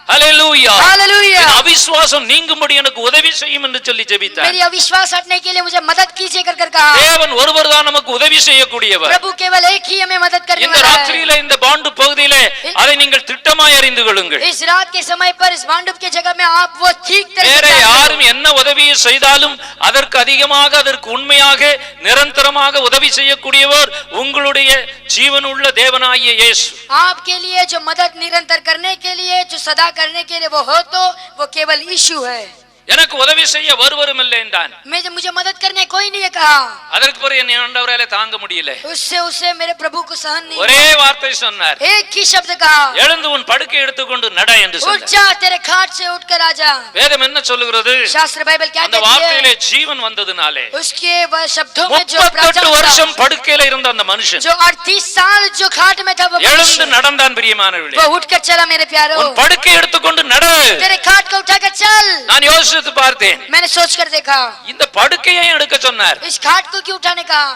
ஹல்லேலூயா. हालेलुया। என் அவிசுவாசம் நீங்கும்படி எனக்கு உதவி செய்யும் என்று சொல்லி ஜெபித்தார். मेरी अविश्वास हटने के लिए मुझे मदद कीजिए कर कर कहा। தேவன் ஒருவர் தான் நமக்கு உதவி செய்யக்கூடியவர். प्रभु केवल एक ही हमें मदद करने இந்த वाला है। ராத்திரியில இந்த பாண்டு பகுதியிலே அதை நீங்கள் திட்டமாய் அறிந்து கொள்ளுங்கள். इस रात के समय पर इस मांडव के जगह में आप वो ठीक तरह வேற से யாரும் என்ன உதவியை செய்தாலும் அதற்கு அதிகமாக அதற்கு உண்மையாக நிரந்தரமாக உதவி செய்யக்கூடியவர் உங்களுடைய ஜீவனுள்ள தேவனாகிய இயேசு. आपके लिए जो मदद निरंतर करने के लिए जो सदा करने के लिए वो हो तो वो केवल यीशु है। எனக்கு உதவி செய்ய ஒருவரும் இல்லை என்றான். मुझे मदद करने कोई नहीं है कहा। அதற்கு பிறகு என் ஆண்டவராலே தாங்க முடியல. उससे मेरे प्रभु को सहन नहीं ஒரே வார்த்தை சொன்னார். एक ही शब्द कहा, எழுந்து உன் படுக்கை எடுத்துக்கொண்டு நட என்று उठ சொன்னார். जा तेरे खाट से उठकर आ जा। வேதம் என்ன சொல்லுகிறது? शास्त्र बाइबल क्या அந்த कहती வார்த்தையிலே है? ஜீவன் வந்ததுனாலே उसके शब्दों में जो 38 வருஷம் படுக்கையில இருந்த அந்த மனுஷன் जो 38 साल जो खाट में था वो எழுந்து நடந்தான். பிரியமானவர்களே, वो उठकर चला मेरे प्यारो। உன் படுக்கை எடுத்துக்கொண்டு நட. तेरे खाट को उठाकर चल। நான் யோசித்து பார்த்தேன். मैंने सोचकर देखा இந்த படுக்கையை எடுக்க சொன்னார். इस खाट को क्यों उठाने कहा?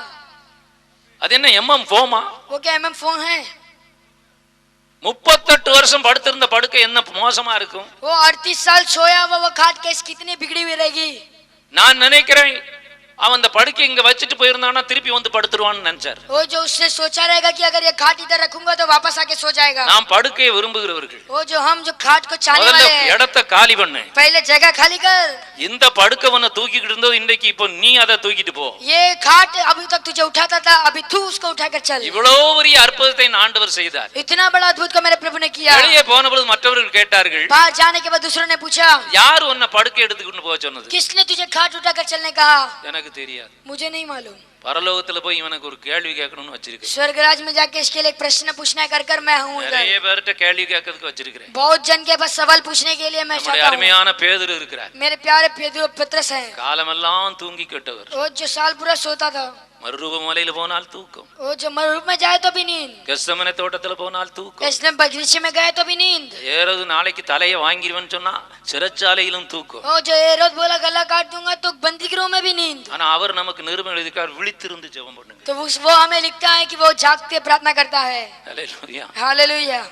அது என்ன MM போமா? वो क्या MM फोन है? 38 வருஷம் படுத்திருந்த படுக்கை என்ன மோசமா இருக்கும்? वो 38 साल सोया हुआ वो खाट कैसे कितनी बिगड़ी हुई रहेगी। நான் நினைக்கிறேன் அவன் அந்த படுக்கை இங்க வச்சிட்டு போயிருந்தானா திருப்பி வந்து படுத்துருவான்னு நினைச்சார். वो जो उसने सोचा रहेगा कि अगर ये खाट इधर रखूंगा तो वापस आके सो जाएगा। நாம் படுக்கையை விரும்புகிறவர்கள் वो जो हम जो खाट को चाहने முதல்ல वाले हैं, இடத்தை காலி பண்ணு. पहले जगह खाली कर। இந்த படுக்கைவனை தூக்கிட்டு இருந்தது இன்றைக்கு இப்போ நீ அதை தூக்கிட்டு போ. ये खाट अभी तक तुझे उठाता था, अभी तू उसको उठाकर चल। இவ்வளவு பெரிய அற்புதத்தை ஆண்டவர் செய்தார். इतना बड़ा अद्भुत को मेरे प्रभु ने किया। வெளியே போன பொழுது மற்றவர்கள் கேட்டார்கள், बाहर जाने के बाद दूसरों ने पूछा, யார் உன்னை படுக்கை எடுத்துக்கிட்டு போக சொன்னது? किसने तुझे खाट उठाकर चलने कहा? எனக்கு தெரியாது. मुझे नहीं मालूम। பரலோகத்துல போய் இவனுக்கு ஒரு கேள்வி கேட்கணும்னு வச்சிருக்கேன். स्वर्गराज में जाके इसके लिए एक प्रश्न पूछना कर कर मैं हूँ நிறைய उधर। பேர்ட்ட கேள்வி கேட்கறதுக்கு வச்சிருக்கிறேன். बहुत जन के पास सवाल पूछने के लिए मैं நம்முடைய चाहता हूँ। அருமையான பேதுரு இருக்கிறார். मेरे प्यारे पत्रस हैं, காலமெல்லாம் தூங்கி கெட்டவர். वो जो साल पूरा सोता था। மறுரூப மலையில போனால் தூக்கம், वो जो मरुभ में जाए तो भी नींद, கெத்செமனே தோட்டத்துல போனால் தூக்கம், इसने बगीचे में गए तो भी नींद, ஏறது நாளைக்கு தலையை வாங்கிடுவேன்னு சொன்னா சிறைச்சாலையிலும் தூக்கம். वो जो एरोद बोला गला काट दूंगा तो बंदी गृह में भी नींद। ஆனா அவர் நமக்கு நிருபம் எழுதிக்கார், விழித்திருந்து ஜெபம் பண்ணுங்க. तो वो हमें लिखता है कि वो जागते प्रार्थना करता है। ஹல்லேலூயா. हालेलुया।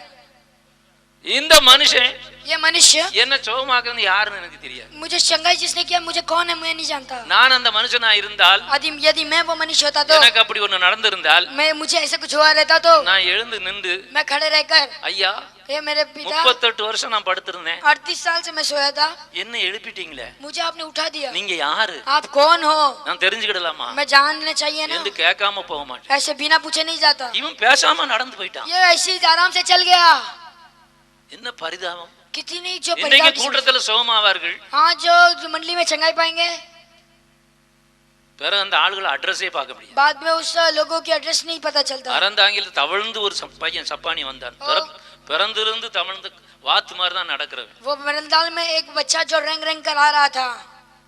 இந்த மனுஷன் ये मनुष्य என்ன சுகமாக்குறது யாருன்னு எனக்கு தெரியாது. मुझे शंगाई जिसने किया मुझे कौन है मैं नहीं जानता। நான் அந்த மனுஷனா இருந்தால், यदि मैं वो मनुष्य होता तो, எனக்கு அப்படி ஒண்ணு நடந்திருந்தால், मैं मुझे ऐसा कुछ हुआ रहता तो நான் எழுந்து நின்று, मैं खड़े रहकर, ஐயா ये मेरे पिता 38 வருஷம் நான் படுத்திருந்தேன், 38 साल से मैं सोया था, என்ன எழுப்பிட்டீங்களே, मुझे आपने उठा दिया, நீங்க யாரு, आप कौन हो? நான் தெரிஞ்சுக்கிடலாமா मैं जानना चाहिए ना। என்று கேட்காம போக மாட்டேன். ऐसे बिना पूछे नहीं जाता। இவன் பேசாம நடந்து போயிட்டான். ये ऐसे ही आराम से चल गया। என்ன பரிதாபம். कितनी जो இன்றைக்கு परिताप- கூட்டத்துல சுகமாவார்கள், हाँ जो मंडली में चंगाई पाएंगे, பிறகு அந்த ஆளுகளை அட்ரஸே பார்க்க முடியாது. बाद में उस लोगों की एड्रेस नहीं पता चलता। அறந்தாங்கில தவழ்ந்து ஒரு பையன் சப்பானி வந்தான். பிறந்திருந்து தவழ்ந்து வாத்து மாதிரி தான் நடக்கிறது. वो मरंदाल में एक बच्चा जो रंग रंग कर आ रहा था।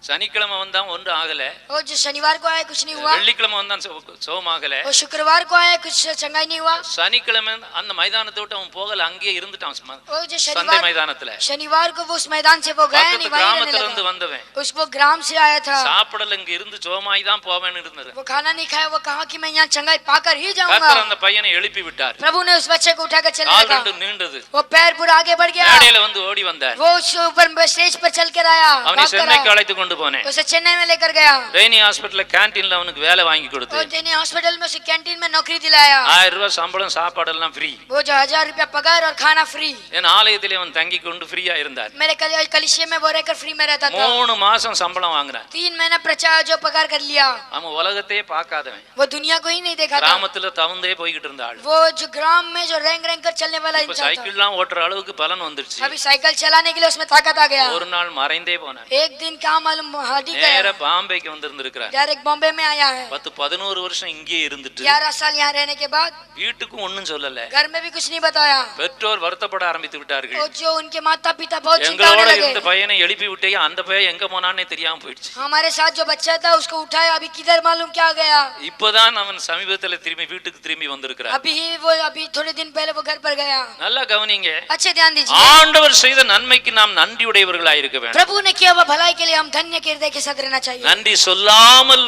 சனிக்கிழமை வந்தான் ஒன்று ஆகல, वो जो शनिवार को आया कुछ नहीं हुआ, வெள்ளிக்கிழமை வந்தான் சோமாகல, वो शुक्रवार को आया कुछ चंगाई नहीं हुआ, சனிக்கிழமை அந்த மைதானத்தை விட்டு அவன் போகல, அங்கேயே இருந்துட்டான் वो जो சந்தை மைதானத்துல. शनिवार को वो उस मैदान से वो गया नहीं, பக்கத்து वहीं रहने கிராமத்துல இருந்து लगा। வந்தவன் उसको ग्राम से आया था, சாப்பிடல, இங்க இருந்து சோமாய் தான் போவேன்னு இருந்தது. वो खाना नहीं खाया, वो कहा कि मैं यहाँ चंगाई पाकर ही जाऊंगा। கர்த்தர் அந்த பையனை எழுப்பி விட்டார். प्रभु ने उस बच्चे को उठाकर चलने கால் लगा, ரெண்டு நீண்டது, वो पैर पूरा आगे बढ़ गया, மேடையில வந்து ஓடி வந்தார். वो उस ऊपर स्टेज पर चल कर आया, அவனை சென்னைக்கு அழைத்து கொண்டு போனேன். उसे चेन्नई में लेकर गया, ரெய்னி ஹாஸ்பிடல்ல கேண்டீன்ல அவனுக்கு வேலை வாங்கி கொடுத்து और चेन्नई हॉस्पिटल में उसे कैंटीन में नौकरी दिलाया, 1000 ரூபாய் சம்பளம், சாப்பாடு எல்லாம் ஃப்ரீ. वो जो 1000 रुपया पगार और खाना फ्री। என் ஆலயத்திலே அவன் தங்கி கொண்டு ஃப்ரீயா இருந்தார். मेरे कलिसिया में वो रहकर फ्री में रहता था। 3 மாசம் சம்பளம் வாங்குறான். 3 महीना प्रचार जो पगार कर लिया, அவன் உலகத்தையே பார்க்காதவன், वो दुनिया को ही नहीं देखा था, கிராமத்துல தவந்தே போய்கிட்டு இருந்தாள். वो जो ग्राम में जो रैंक रैंक कर चलने वाला இப்ப इंसान था, சைக்கிள்லாம் ஓட்டுற அளவுக்கு பலன் வந்துருச்சு. अभी साइकिल चलाने के लिए उसमें ताकत आ गया। ஒரு நாள் மறைந்தே போனார். एक दिन क्या मालूम हटी நேர गया, பாம்பேக்கு வந்திருந்திருக்கிறார். डायरेक्ट बॉम्बे में आया है। 10-11 வருஷம் இங்கே இருந்துட்டு 11 साल यहाँ रहने के बाद வீட்டுக்கும் ஒண்ணும் சொல்லல. घर में भी कुछ नहीं बताया, பெற்றோர் வருத்தப்பட ஆரம்பித்து விட்டார்கள். वो जो उनके माता पिता बहुत चिंता எங்களோட होने இருந்த लगे। பையனை எழுப்பி விட்டே, அந்த பையன் எங்க போனானே தெரியாம போயிடுச்சு. हमारे साथ जो बच्चा था उसको उठाया, अभी किधर मालूम क्या गया। இப்பதான் அவன் சமீபத்துல வீட்டுக்கு திரும்பி வந்திருக்கிறார். अभी थोड़े दिन पहले वो घर पर गया। நல்லா கவனிங்க, अच्छे ध्यान दीजिए, ஆண்டவர் செய்த நன்மைக்கு நாம் நன்றியுடையவர்களாய் இருக்க வேண்டும். प्रभु ने किया हुआ भलाई के लिए हम धन्य के हृदय के साथ रहना चाहिए। நன்றி சொல்லாமல்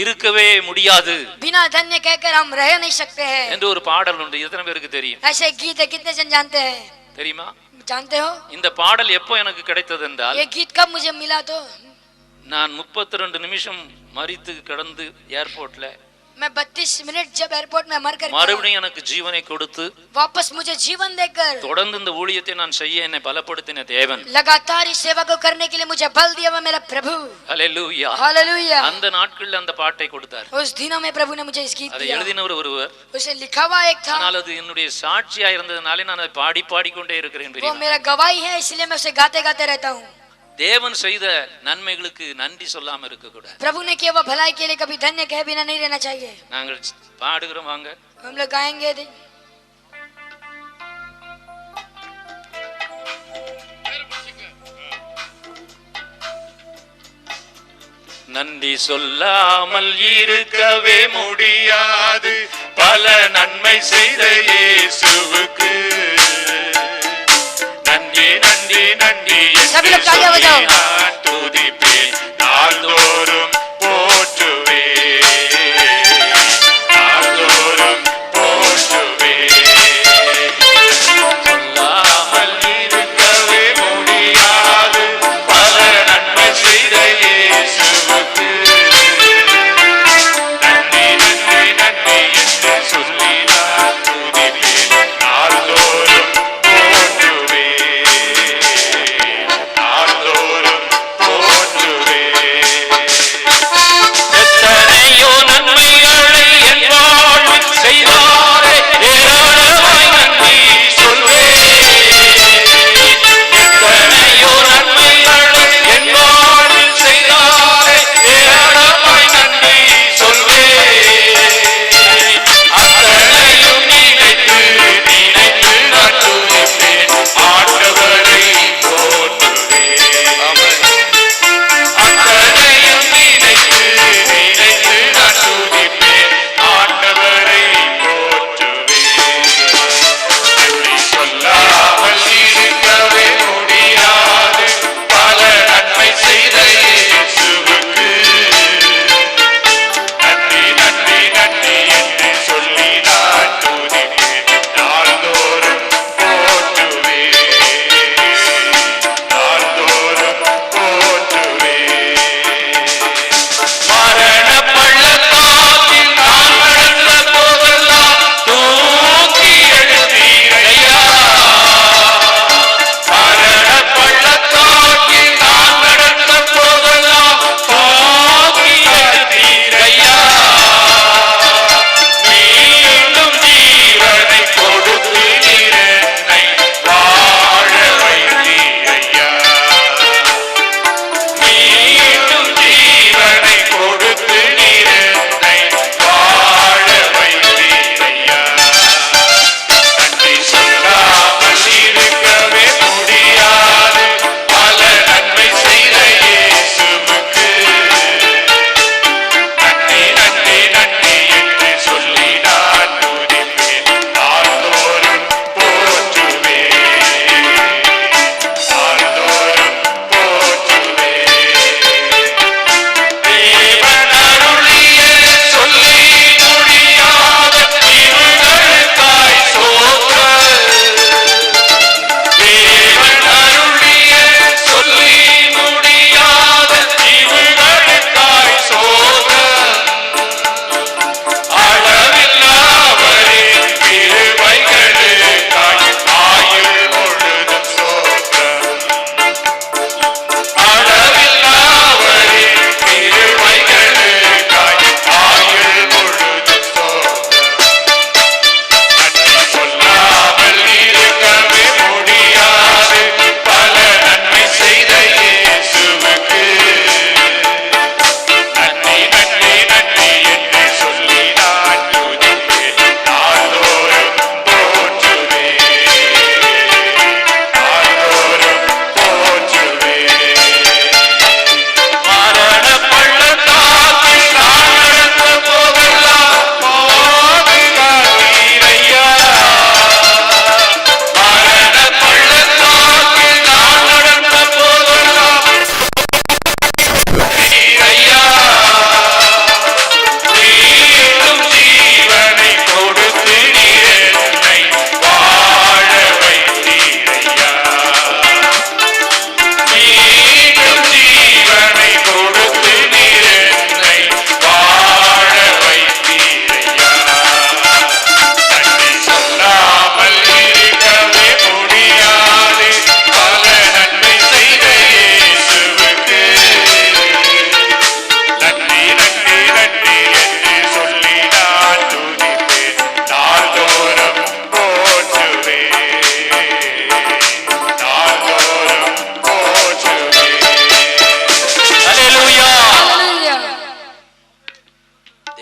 இருக்கவே முடியாது बिना धन्य कहकर हम रह नहीं सकते हैं, என்று ஒரு பாடல் உண்டு. எத்தனை பேருக்கு தெரியும்? ऐसे गीत है, कितने जन जानते हैं? தெரியுமா? जानते हो? இந்த பாடல் எப்போ எனக்கு கிடைத்தது என்றால், ये गीत कब मुझे मिला तो நான் 32 நிமிஷம் மரித்து கிடந்து ஏர்போர்ட்ல, मैं 32 मिनट जब एयरपोर्ट में मर कर மறுபடியும் எனக்கு ஜீவனை கொடுத்து वापस मुझे जीवन देकर தொடர்ந்து இந்த ஊழியத்தை நான் செய்ய என்னை பலப்படுத்தின தேவன், लगातार इस सेवा को करने के लिए मुझे बल दिया हुआ मेरा प्रभु। ஹல்லேலூயா. हालेलुया। அந்த நாட்கள்ல அந்த பாட்டை கொடுத்தார். उस दिनों में प्रभु ने मुझे इस गीत அதை दिया, எழுதினவர் ஒருவர். उसे लिखा हुआ एक था, ஆனால் அது என்னுடைய சாட்சியா இருந்ததனாலே நான் அதை பாடிக்கொண்டே இருக்கிறேன். वो मेरा गवाही है, इसलिए मैं उसे गाते गाते रहता हूँ। தேவன் செய்த நன்மைகளுக்கு நன்றி சொல்லாம இருக்க கூடாது. प्रभु ने किया हुआ भलाई के लिए कभी धन्य कहे बिना नहीं रहना चाहिए। நாங்கள் பாடுகிறோம், வாங்க हम लोग गाएंगे। நன்றி சொல்லாமல் இருக்கவே முடியாது, பல நன்மை செய்த இயேசுவுக்கு நன்றி நன்றி நன்றி सभी लोग तालियां बजाओ। நான் துதிப்பேன், நாள்தோறும் போற்றுவேன், நாள்தோறும் போற்றுவேன். சொல்லாமல் இருக்கவே முடியாது, பல நன்மை செய்த இயேசுவுக்கு நன்றி நன்றி நன்றி என்று சொல்லி நான் துதிப்பேன், நாள்தோறும் போற்றுவேன், நாள்தோறும் போற்றுவேன்.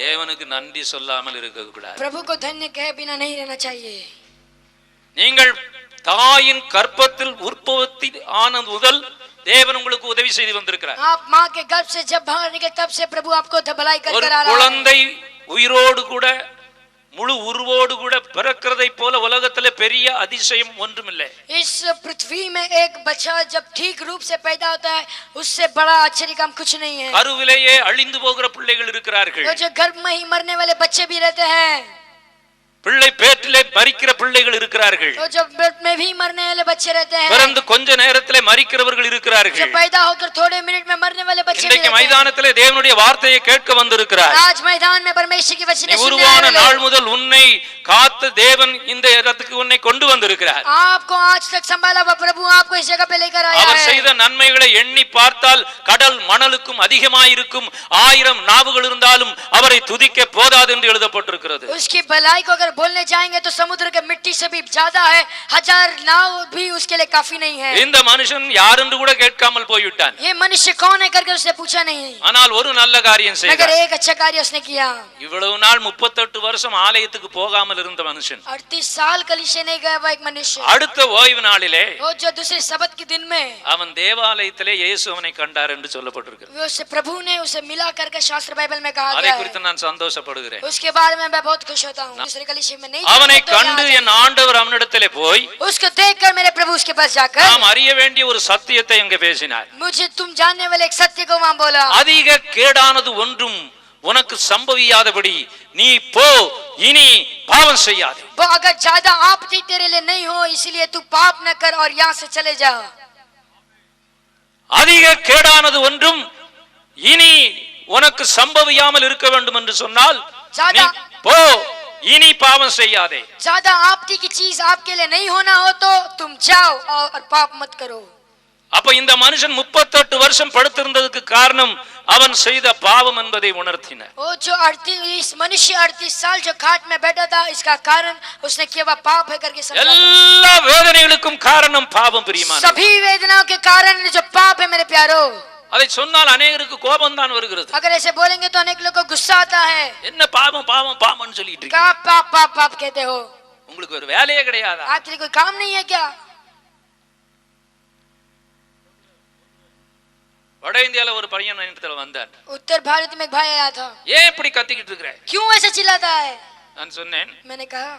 தேவனுக்கு நன்றி சொல்லாமல் இருக்க கூடாது. प्रभु को धन्य कहे बिना नहीं रहना चाहिए. நீங்கள் தாயின் கர்ப்பத்தில் உற்பத்தி ஆனது முதல் தேவன் உங்களுக்கு உதவி செய்து வந்திருக்கிறார். आप माँ के गर्भ से जब बाहर निकले तब से प्रभु आपको भलाई कर कर आ रहा है. குழந்தை உயிரோடு கூட முழு உருவோடு கூட பிறக்கிறதை போல உலகத்திலே பெரிய அதிசயம் ஒன்றுமில்லை. इस पृथ्वी में एक बच्चा जब ठीक रूप से पैदा होता है उससे बड़ा आश्चर्य काम कुछ नहीं है. கருவிலேயே அழிந்து போகிற பிள்ளைகள் இருக்கிறார்கள். जो गर्भ में ही मरने वाले बच्चे भी रहते हैं. பிள்ளை பேற்றிலே மரிக்கிற பிள்ளைகள் இருக்கிறார்கள். तो जब पेट में भी मरने वाले बच्चे रहते हैं. பிறந்து கொஞ்ச நேரத்திலே மரிக்கிறவர்கள் இருக்கிறார்கள். जब पैदा होकर थोड़े मिनट में मरने वाले बच्चे भी रहते இன்றைக்கு हैं. மைதானத்திலே தேவனுடைய வார்த்தையை கேட்க வந்திருக்கிறார். आज मैदान में परमेश्वर की वचन सुनने உருவான वाले நாள் முதல் உன்னை காத்து தேவன் இந்த இடத்துக்கு உன்னை கொண்டு வந்திருக்கிறார். आपको आज तक संभाला हुआ प्रभु आपको इस जगह पे लेकर आया அவர் है. செய்த நன்மைகளை எண்ணி பார்த்தால் கடல் மணலுக்கும் அதிகமாயிருக்கும். 1000 நாவுகள் இருந்தாலும் அவரை துதிக்க போதாது என்று எழுதப்பட்டிருக்கிறது. उसकी भलाई को अगर बोलने जाएंगे तो समुद्र के मिट्टी से भी ज्यादा है. 1000 नाव भी उसके लिए काफी नहीं है. இந்த மனுஷன் யார் என்று கூட கேட்காமல் போய்விட்டான். ये मनुष्य कौन है करके उसने पूछा नहीं. ஆனால் ஒரு நல்ல காரியம் मगर செய்தார். एक अच्छा कार्य उसने किया. இவ்வளவு நாள் 38 வருஷம் ஆலயத்துக்கு போகாமல் இருந்த மனுஷன் 38 साल कलीसिया नहीं गया हुआ एक मनुष्य. அடுத்த ஓய்வு நாளிலே वो जो दूसरे सबत के दिन में அவன் தேவாலயத்திலே இயேசு அவனை கண்டார் என்று சொல்லப்பட்டிருக்கிறது. वो उसे प्रभु ने उसे मिला करके शास्त्र बाइबल में कहा அதை गया குறித்து है. நான் சந்தோஷப்படுகிறேன். उसके बारे में मैं बहुत खुश होता हूँ. दूसरे कलीसिया में नहीं அவனை जाते तो கண்டு यहाँ என் ஆண்டவர் அவனிடத்திலே போய் उसको देखकर मेरे प्रभु उसके पास जाकर நாம் அறிய வேண்டிய ஒரு சத்தியத்தை அங்கே பேசினார். मुझे तुम जानने वाले एक सत्य को वहां बोला. அதிக கேடானது ஒன்றும் உனக்கு சம்பவியாதபடி நீ போ, இனி பாவம் செய்யாதே. वो अगर ज्यादा आपत्ति तेरे लिए नहीं हो इसलिए तू पाप न कर और यहाँ से चले जा. அதிக கேடானது ஒன்றும் இனி உனக்கு சம்பவியாமல் இருக்க வேண்டும் என்று சொன்னால் நீ போ, இனி பாவம் செய்யாதே. ज्यादा आपत्ति की चीज आपके लिए नहीं होना हो तो तुम जाओ और पाप मत करो. அப்ப இந்த மனுஷன் 38 வருஷம் படுத்திருந்ததுக்கு காரணம் அவன் செய்த பாவம் என்பதை உணர்த்தினார். वो जो 38 मनुष्य 38 साल जो खाट में बैठा था इसका कारण उसने किया हुआ पाप है करके समझा. எல்லா வேதனைகளுக்கும் காரணம் பாவம் பிரியமானவர்களே. सभी वेदनाओं के कारण जो पाप है मेरे प्यारो. அதை சொன்னால் अनेகருக்கு கோபம் தான் வருகிறது. अगर ऐसे बोलेंगे तो अनेक लोगों को गुस्सा आता है. என்ன பாவம் பாவம் பாவம்னு சொல்லிட்டு இருக்கீங்க? क्या पाप पाप पाप कहते हो? உங்களுக்கு ஒரு வேலையே கிடையாதா? आपके लिए कोई काम नहीं है क्या? வட இந்தியால ஒரு பையன் இடத்துல வந்தான். उत्तर भारत में एक भाई आया था. ஏன் இப்படி கத்திக்கிட்டு இருக்கற? क्यों ऐसे चिल्लाता है? நான் சொன்னேன், मैंने कहा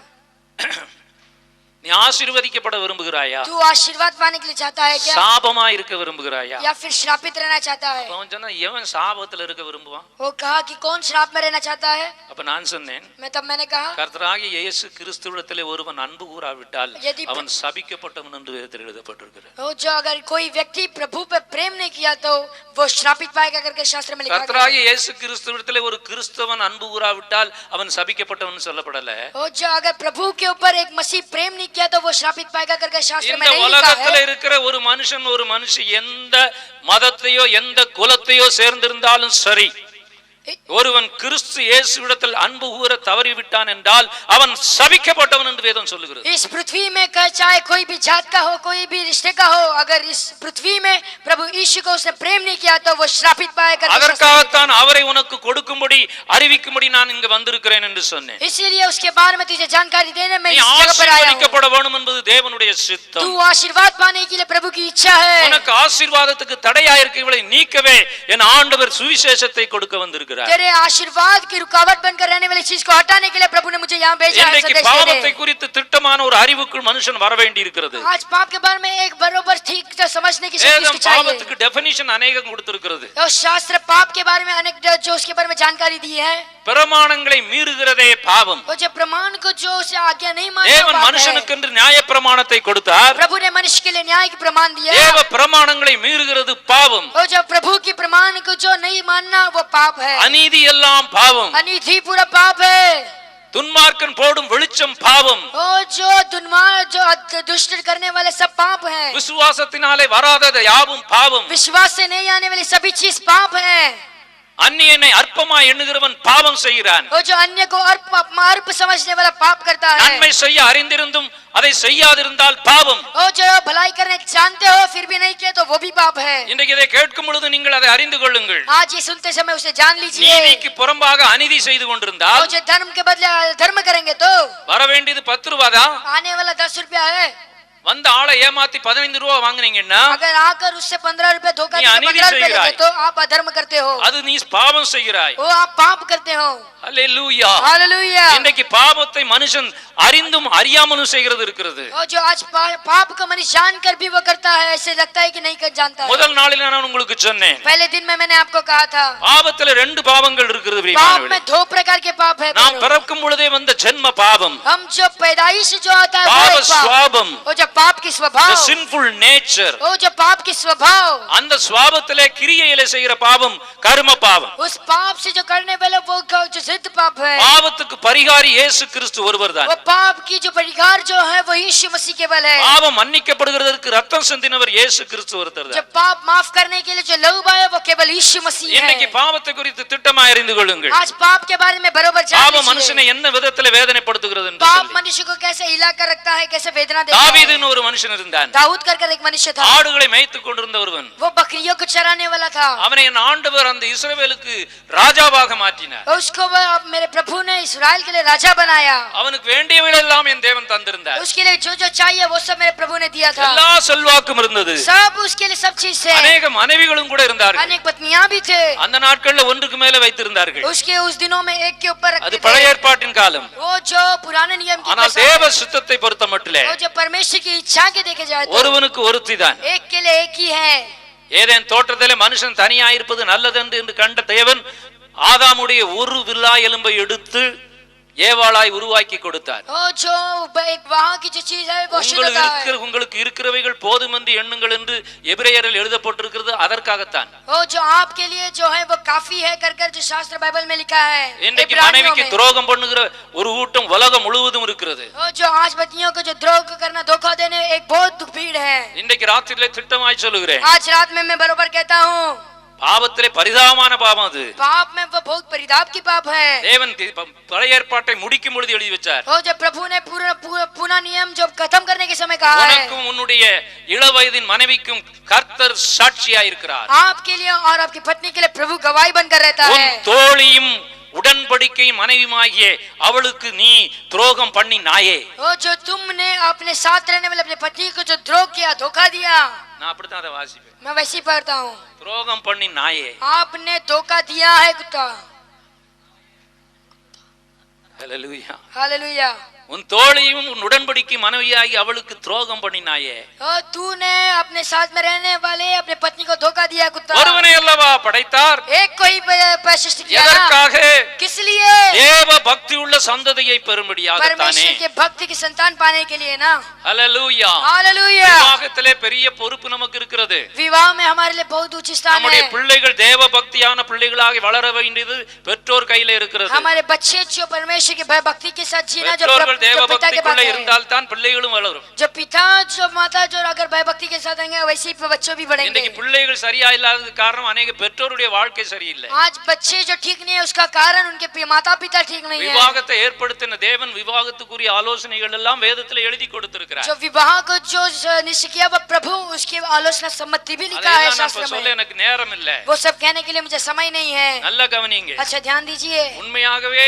நீ ஆசீர்வதிக்கப்பட விரும்புகிறாயா? तू आशीर्वाद पाने के लिए चाहता है क्या? சாபமா இருக்க விரும்புகிறாயா? या फिर श्रापित रहना चाहता है? அவன் சொன்னா எவன் சாபத்துல இருக்க விரும்புவான்? वो कहा कि कौन श्राप में रहना चाहता है? அப்ப நான் சொன்னேன், मैंने कहा கர்த்தராகிய இயேசு கிறிஸ்துவிடத்திலே ஒருவன் அன்பு கூறாவிட்டால் यदि அவன் சபிக்கப்பட்டவன் என்று வேதத்தில் எழுதப்பட்டிருக்கிறது. वो जो अगर कोई व्यक्ति प्रभु पे प्रेम नहीं किया तो वो श्रापित पाएगा करके शास्त्र में लिखा गया है. கர்த்தராகிய இயேசு கிறிஸ்துவிடத்திலே ஒரு கிறிஸ்தவன் அன்பு கூறாவிட்டால் அவன் சபிக்கப்பட்டவன் சொல்லப்படல. वो जो अगर प्रभु के ऊपर एक मसीह प्रेम नहीं किया तो वो श्रापित पाएगा करके शास्त्र में இந்த नहीं लिखा உலகத்துல है. இருக்கிற ஒரு மனுஷன் ஒரு மனுஷி எந்த மதத்தையோ எந்த குலத்தையோ சேர்ந்திருந்தாலும் சரி, ஒருவன் கிறிஸ்து இயேசுவிடத்தில் அன்பு கூற தவறிவிட்டான் என்றால் அவன் சபிக்கப்பட்டவன் என்று வேதம் சொல்லுகிறது. इस पृथ्वी में चाहे कोई भी जात का हो कोई भी रिश्ते का हो, अगर इस पृथ्वी में प्रभु यीशु को उसने प्रेम नहीं किया तो वो श्रापित पाएगा. அதற்காகத்தான் அவரை உனக்கு கொடுக்கும்படி அறிவிக்கும்படி நான் இங்கு வந்திருக்கிறேன் என்று சொன்னேன். इसीलिए उसके बारे में तुझे जानकारी देने में நீ इस जगह पर आया हूं. ஆசீர்வதிக்கப்பட வேண்டும் என்பது தேவனுடைய சித்தம். तू आशीर्वाद पाने के लिए प्रभु की इच्छा है. உனக்கு ஆசீர்வாதத்துக்கு தடையா இருக்கிறவளை நீக்கவே என் ஆண்டவர் சுவிசேஷத்தை கொடுக்க வந்திருக்கிறார். तेरे आशीर्वाद की रुकावट बनकर रहने वाली चीज को हटाने के लिए प्रभु ने मुझे यहाँ भेजा है. இன்றைக்கு பாவத்தை குறித்து திட்டமான ஒரு அறிவுக்குள் மனுஷன் வர வேண்டி இருக்கிறது. आज पाप के बारे में एक बरोबर ठीक से समझने की शक्ति வேதம் चाहिए. பாவத்துக்கு டெஃபினிஷன் अनेகம் கொடுத்திருக்கிறது. और शास्त्र पाप के बारे में अनेक जो उसके बारे में जानकारी दी है. பிரமாணங்களை மீறுகிறதே பாவம். वो जो प्रमाण को जो उसे आज्ञा नहीं मानता தேவன் மனுஷனுக்கு என்று நியாய பிரமாணத்தை கொடுத்தார். प्रभु ने मनुष्य के लिए न्याय की प्रमाण दिया. தேவ பிரமாணங்களை மீறுகிறது பாவம். वो जो प्रभु की प्रमाण को जो नहीं मानना वो पाप है. அநீதி எல்லாம் பாவம். अनिधि पूरा पाप है. துன்மார்க்கன் போடும் வெளிச்சம் பாவம். वो जो दुर्मार्ग जो दुष्ट करने वाले सब पाप है. விசுவாசத்தினாலே வராதது யாவும் பாவம். विश्वास से नहीं आने वाली सभी चीज पाप है. அந்நியனை அற்பமாய் எண்ணுகிறவன் பாவம் செய்கிறான். वो जो अन्य को अर्प समझने वाला पाप करता है. நன்மை செய்ய அறிந்திருந்தும் அதை செய்யாதிருந்தால் பாவம். और जो भलाई करने जानते हो फिर भी नहीं किए तो वो भी पाप है. இன்றைக்கு இதை கேட்கும் பொழுது நீங்கள் அதை அறிந்து கொள்ளுங்கள். आज ये सुनते समय उसे जान लीजिए. நீதிக்கு புறம்பாக அநீதி செய்து கொண்டிருந்தால், और जो धर्म के बदले धर्म करेंगे तो வர வேண்டியது 10 ரூபாய் தான், आने वाला 10 रुपया है. வந்த ஆளை ஏமாத்தி 15 ரூபாய் வாங்குனீங்கன்னா अगर आकर उससे 15 रुपए धोखा நீ देके अनिधि 15 रुपए செய்கிறாய். लेते तो आप अधर्म करते हो. அது நீ பாவம் செய்கிறாய். वो आप पाप करते हो. அல்லேலூயா. हालेलुया. இன்றைக்கு பாவத்தை மனுஷன் அறிந்தும் அறியாமலும் செய்கிறது இருக்கிறது. और जो आज पाप को मनुष्य जानकर भी वो करता है, ऐसे लगता है कि नहीं कर जानता है. முதல் நாளில் நான் உங்களுக்கு சொன்னேன், पहले दिन में मैंने आपको कहा था பாவத்துல 2 பாவங்கள் இருக்கிறது पाप பிரியமானவர்களே. में 2 प्रकार के पाप है. நாம் பிறக்கும் பொழுதே வந்த ஜென்ம பாவம், हम जो पैदाइश जो आता है वो பாவ एक पाप. சுவாபம், वो जो पाप की the स्वभाव, sinful nature, वो जो पाप की स्वभाव, அந்த சுவாபத்திலே கிரியையிலே செய்கிற பாவம் கர்ம பாவம். उस पाप से जो करने वाले वो जो जिद पाप है. பாவத்துக்கு பரிகாரி இயேசு கிறிஸ்து ஒருவர்தான். वो पाप की जो परिहार जो है वो यीशु मसीह केवल है. பாவம் மன்னிக்கப்படுகிறதற்கு ரத்தம் சிந்தினவர் இயேசு கிறிஸ்து जो ஒருத்தர்தான். पाप माफ करने के लिए जो लहू बहाया वो केवल यीशु मसीह இன்னைக்கு है. பாவத்தை குறித்து திட்டமாய் அறிந்து கொள்ளுங்கள். आज पाप के बारे में बरोबर जान பாவம் लीजिए. மனுஷனை என்ன விதத்திலே வேதனைப்படுத்துகிறது என்று पाप சொல்லி. मनुष्य को कैसे हिला कर रखता है, कैसे वेदना देता है. தாவீதுன்னு ஒரு மனுஷன் இருந்தான். दाऊद कर एक मनुष्य था. ஆடுகளை மேய்த்துக் கொண்டிருந்த ஒருவன். वो बकरियों को चराने वाला था. அவனை என் ஆண்டவர் அந்த இஸ்ரவேலுக்கு ராஜாவாக மாற்றினார். उसको मेरे प्रभु ने इस्राएल के लिए राजा बनाया. அவனுக்கு வேண்டியவைகளெல்லாம் என் தேவன் தந்திருந்தார். उसके लिए जो जो चाहिए वो सब मेरे प्रभु ने दिया था. எல்லா செல்வாக்கும் இருந்தது. सब उसके लिए सब चीज थे. அநேக மனைவிகளும் கூட இருந்தார்கள். अनेक पत्नियां भी थे. அந்த நாட்கள்ல ஒன்றுக்கு மேல வைத்திருந்தார்கள். उसके उस दिनों में एक के ऊपर அது रखते பழைய थे. ஏற்பாட்டின் காலம். वो जो पुराने नियम की ஆனால் कसम தேவ है. சித்தத்தை பொறுத்த மட்டிலே वो जो परमेश्वर की इच्छा के देखे जाए तो ஒருவனுக்கு ஒருத்திதான். एक के लिए एक ही है. ஏதேன் தோட்டத்திலே மனுஷன் தனியாயிருப்பது நல்லதென்று என்று கண்ட தேவன் ஆதாமுடைய ஒரு வில்லா எலும்பை எடுத்து ஏவாளாய் உருவாக்கி கொடுத்தார். वो जो एक वहां की जो चीज है वो शुद्धता है. உங்களுக்கு இருக்கிறவைகள் போதுமென்று எண்ணுங்கள் என்று எபிரேயரில் எழுதப்பட்டிருக்கிறது. அதற்காகத்தான் वो जो आपके लिए जो है वो काफी है कर जो शास्त्र बाइबल में लिखा है. இன்றைக்கு इब्रानियों மனைவிக்கு में. துரோகம் பண்ணுகிற ஒரு கூட்டம் உலகம் முழுவதும் இருக்கிறது. वो जो आज पत्नियों को जो द्रोह करना, धोखा देने एक बहुत भीड़ है. இன்றைக்கு ராத்திரியிலே திட்டமாய் சொல்லுகிறேன், आज रात में मैं बरोबर कहता हूँ பாவத்திலே பரிதாபமான பாவம் அது. पाप में वो बहुत परिताप की पाप है. தேவன் பழைய ஏற்பாட்டை முடிக்கும் பொழுது எழுதி வச்சார், वो जब प्रभु ने पूरा नियम जो खत्म करने के समय कहा है, உனக்கும் உன்னுடைய இளவயதின் மனைவிக்கும் கர்த்தர் சாட்சியாய் இருக்கிறார். आपके लिए और आपकी पत्नी के लिए प्रभु गवाही बनकर रहता உன் है. தோழியும் உடன்படிக்கை மனைவியுமாகிய அவளுக்கு நீ துரோகம் பண்ணி நாயே. वो जो तुमने अपने साथ रहने वाले अपने पति को जो द्रोह किया, धोखा दिया, நான் அப்படித்தான் அதை வாசிப்பேன். मैं वैसे ही पढ़ता हूँ. துரோகம் பண்ணி நாயே. आपने धोखा दिया है कुत्ता. ஹல்லேலூயா. हालेलुया. உன் தோழியும் உன் உடன்படிக்கை மனைவியாகி அவளுக்கு துரோகம் பண்ணினாயே. तूने अपने साथ में रहने वाले अपने पत्नी को धोखा दिया कुत्ता. ஒருவனை அல்லவா படைத்தார். एक को ही सृष्टि किया ना. எதற்காக? किस लिए? தேவ பக்தி உள்ள சந்ததியை பெறும்படியாகத்தானே. परमेश्वर के भक्ति की संतान पाने के लिए ना. ஹல்லேலூயா. हालेलुया. விவாகத்திலே பெரிய பொறுப்பு நமக்கு இருக்கிறது. विवाह में हमारे लिए बहुत उच्च स्थान நம்முடைய है. பிள்ளைகள் தேவ பக்தியான பிள்ளைகளாக வளர வேண்டியது பெற்றோர் கையில இருக்கிறது. हमारे बच्चे जो परमेश्वर की भक्ति के साथ जीना, जो பெற்றோர்கள் தேவ पिता के பக்திக்குள்ள पास है. இருந்தால் தான் பிள்ளைகளும் வளரும். जो पिता जो माता जो अगर भय भक्ति के साथ रहेंगे वैसे ही बच्चों भी बढ़ेंगे. இன்னைக்கு பிள்ளைகள் சரியா இல்லாததுக்கு காரணம் अनेक பெற்றோருடைய வாழ்க்கை சரியில்லை. आज बच्चे जो ठीक नहीं है उसका कारण उनके माता पिता ठीक नहीं है. விவாகத்தை ஏற்படுத்தின தேவன் விவாகத்துக்குரிய ஆலோசனைகள் எல்லாம் வேதத்தில் எழுதி கொடுத்திருக்கிறார். जो विवाह को जो निश्चय किया वो प्रभु उसकी आलोचना सम्मति भी लिखा है शास्त्र சொல்ல में. எனக்கு நேரம் இல்ல. वो सब कहने के लिए मुझे समय नहीं है. நல்ல கவனிங்க. अच्छा ध्यान दीजिए. உண்மையாகவே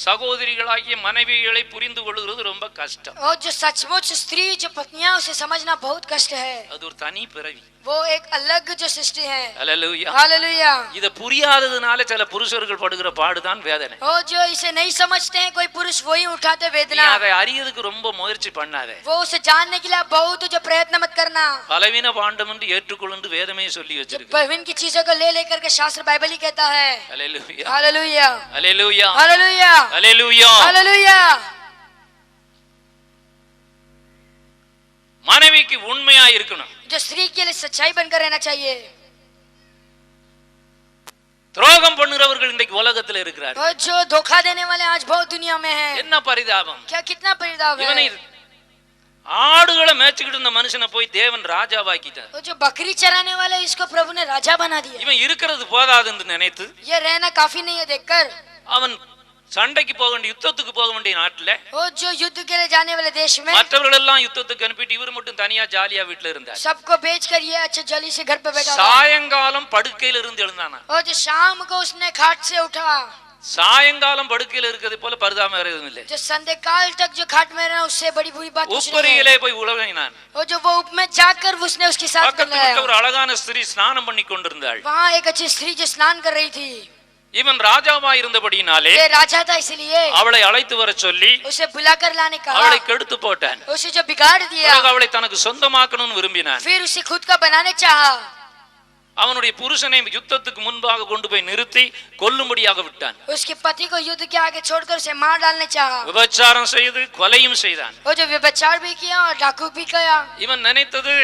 சகோதரிகளாகிய மனைவிகளை புரிந்து கொள்கிறது ரொம்ப கஷ்டம். और जो सचमुच स्त्री जो पत्नियां उसे समझना बहुत कष्ट है. அது ஒரு தனி பிறவி. वो एक अलग जो सृष्टि है. ஹல்லேலூயா. हालेलुया. இத புரியாததுனால சில புருஷர்கள் படுகிற பாடுதான் வேதனை. वो जो इसे नहीं समझते हैं कोई पुरुष वही उठाते நீ वेदना. அதை அறியதுக்கு ரொம்ப முயற்சி பண்ணாதே. वो उसे जानने के लिए आप बहुत जो प्रयत्न मत करना. பலவீன பாண்டம் என்று ஏற்றுக்கொண்டு வேதமே சொல்லி வச்சிருக்கு. बहन की चीजों को ले लेकर के शास्त्र बाइबल ही कहता है. ஹல்லேலூயா. हालेलुया. ஹல்லேலூயா. हालेलुया. ஹல்லேலூயா. हालेलुया. மனைவிக்கு உண்மையா இருக்கணும். जो स्त्री के लिए सच्चाई बनकर रहना चाहिए. துரோகம் பண்ணுறவர்கள் இன்றைக்கு உலகத்துல இருக்கிறார். और जो धोखा देने वाले आज बहुत दुनिया में हैं. என்ன பரிதாபம். क्या कितना परिताप है. இவனை ஆடுகளை மேய்ச்சிக்கிட்டு இருந்த மனுஷனை போய் தேவன் ராஜாவாக்கிட்டார். वो जो बकरी चराने वाले इसको प्रभु ने राजा बना दिया. இவன் இருக்கிறது போதாது என்று நினைத்து ये रहना काफी नहीं है देखकर அவன் சண்டைக்கு போக வேண்டிய யுத்தத்துக்கு போக வேண்டிய நாட்டுல वो जो युद्ध के लिए जाने वाले देश में மற்றவர்கள் எல்லாம் யுத்தத்துக்கு அனுப்பிட்டு இவர் மட்டும் தனியா ஜாலியா வீட்டுல இருந்தார். सबको बेच कर ये अच्छे जली से घर पे बैठा हुआ है। சாயங்காலம் படுக்கையில இருந்து எழுந்தானா. और जो शाम को उसने खाट से उठा, சாயங்காலம் படுக்கையில இருக்கிறது போல பரிதாபம் வேற எதுவும் இல்லை. जो संध्या काल तक जो खाट में रहा उससे बड़ी बुरी बात कुछ नहीं है। உப்பரியிலே போய் உழவினான். और जो वो उप में जाकर उसने उसके साथ பக்கத்துல मिलाया, ஒரு அழகான ஸ்திரீ ஸ்நானம் பண்ணி கொண்டிருந்தாள். वहाँ एक अच्छी स्त्री जो स्नान कर रही थी, இவன் ராஜாவா இருந்தபடியினாலே ये राजा था इसलिए அவளை அழைத்து வர சொல்லி उसे बुलाकर लाने कहा, அவளை கெடுத்து போட்டான். उसे जो बिगाड़ दिया, பிறகு அவளை தனக்கு சொந்தமாக்கணும்னு விரும்பினான். फिर उसे खुद का बनाने चाहा, அவனுடைய புருஷனை யுத்தத்துக்கு முன்பாக கொண்டு போய் நிறுத்தி கொல்லும்படியாக விட்டான். उसके पति को युद्ध के आगे छोड़कर उसे मार डालने चाहा, விபச்சாரம் செய்து கொலையும் செய்தான். वो जो व्यभिचार भी किया और डाकू भी किया। இவன் நினைத்தது,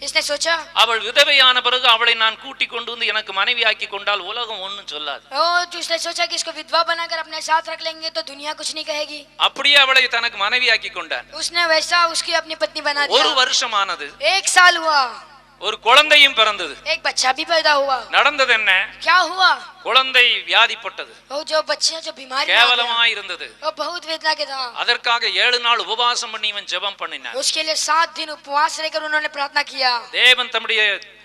इसने सोचा, அவள் விதவையான பிறகு அவளை நான் கூட்டி கொண்டு வந்து எனக்கு மனைவியாக்கி கொண்டால் உலகம் ஒண்ணும் சொல்லாது. जो उसने सोचा कि इसको विधवा बनाकर अपने साथ रख लेंगे तो दुनिया कुछ नहीं कहेगी। அப்படியே அவளை தனக்கு மனைவியாக்கி கொண்டான். उसने वैसा उसकी अपनी पत्नी बना ஒரு दिया। வருஷமானது. 1 साल हुआ, ஒரு குழந்தையும் பிறந்தது. एक बच्चा भी पैदा हुआ। நடந்தது என்ன? क्या हुआ? குழந்தை வியாதிப்பட்டது. वो जो बच्चा जो बीमारी में आ गया, கேவலமாய் இருந்தது. वो बहुत वेदना के था। அதற்காக 7 நாள் உபவாசம் பண்ணி இவன் ஜெபம் பண்ணினான். उसके लिए 7 दिन उपवास रहकर उन्होंने प्रार्थना किया। தேவன் தம்முடைய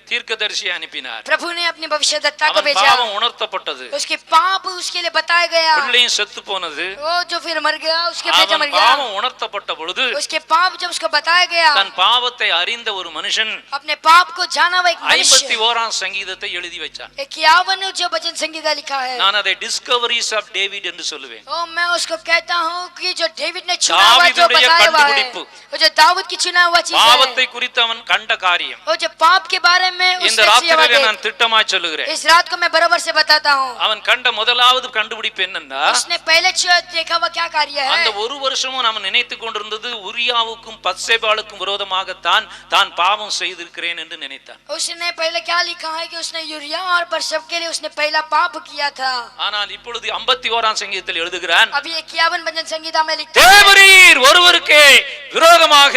தீர்க்கதரிசியை அனுப்பினார். प्रभु ने अपने भविष्यद्वक्ता को அவன் भेजा। பாவம் உணர்த்தப்பட்டது. उसके पाप उसके लिए बताया गया। பிள்ளையும் செத்து போனது. वो जो फिर मर गया, उसके बेटा அவன் मर गया। பாவம் உணர்த்தப்பட்ட பொழுது उसके पाप जब उसको बताया गया, தன் பாவத்தை அறிந்த ஒரு மனுஷன் अपने पाप को जाना हुआ एक मनुष्य 51ஆம் சங்கீதத்தை எழுதி வச்சான். 51 जो भजन संगीता लिखा है, நான் அதை டிஸ்கவரிஸ் ஆஃப் டேவிட் என்று சொல்லுவேன். ओ मैं उसको कहता हूँ कि जो डेविड ने चुना हुआ जो दाऊद बताया हुआ है, கண்டுபிடிப்பு. वो जो दाऊद की चुना हुआ चीज है, பாவத்தை குறித்து அவன் கண்ட காரியம். वो जो पाप के बारे में இந்த उसने ராத்திரியிலே सिया நான் திட்டமாய் சொல்லுகிறேன். इस रात को मैं बराबर से बताता हूँ। அவன் கண்ட முதலாவது கண்டுபிடிப்பு என்னன்னா, उसने पहले देखा हुआ क्या कार्य அந்த है, ஒரு வருஷமும் நாம நினைத்துக் கொண்டிருந்தது உரியாவுக்கும் பத்சேபாளுக்கும் விரோதமாகத்தான் தான் பாவம் செய்திருக்கிறேன் என்று நினைத்தான். उसने पहले क्या लिखा है कि उसने यूरिया और बरसब के लिए उसने पहला पाप किया था। ஆனால் இப்பொழுது 51ஆம் சங்கீதத்தில் எழுதுகிறான், अभी 51 भजन संगीता में लिखा है, தேவரீர் ஒருவருக்கே விரோதமாக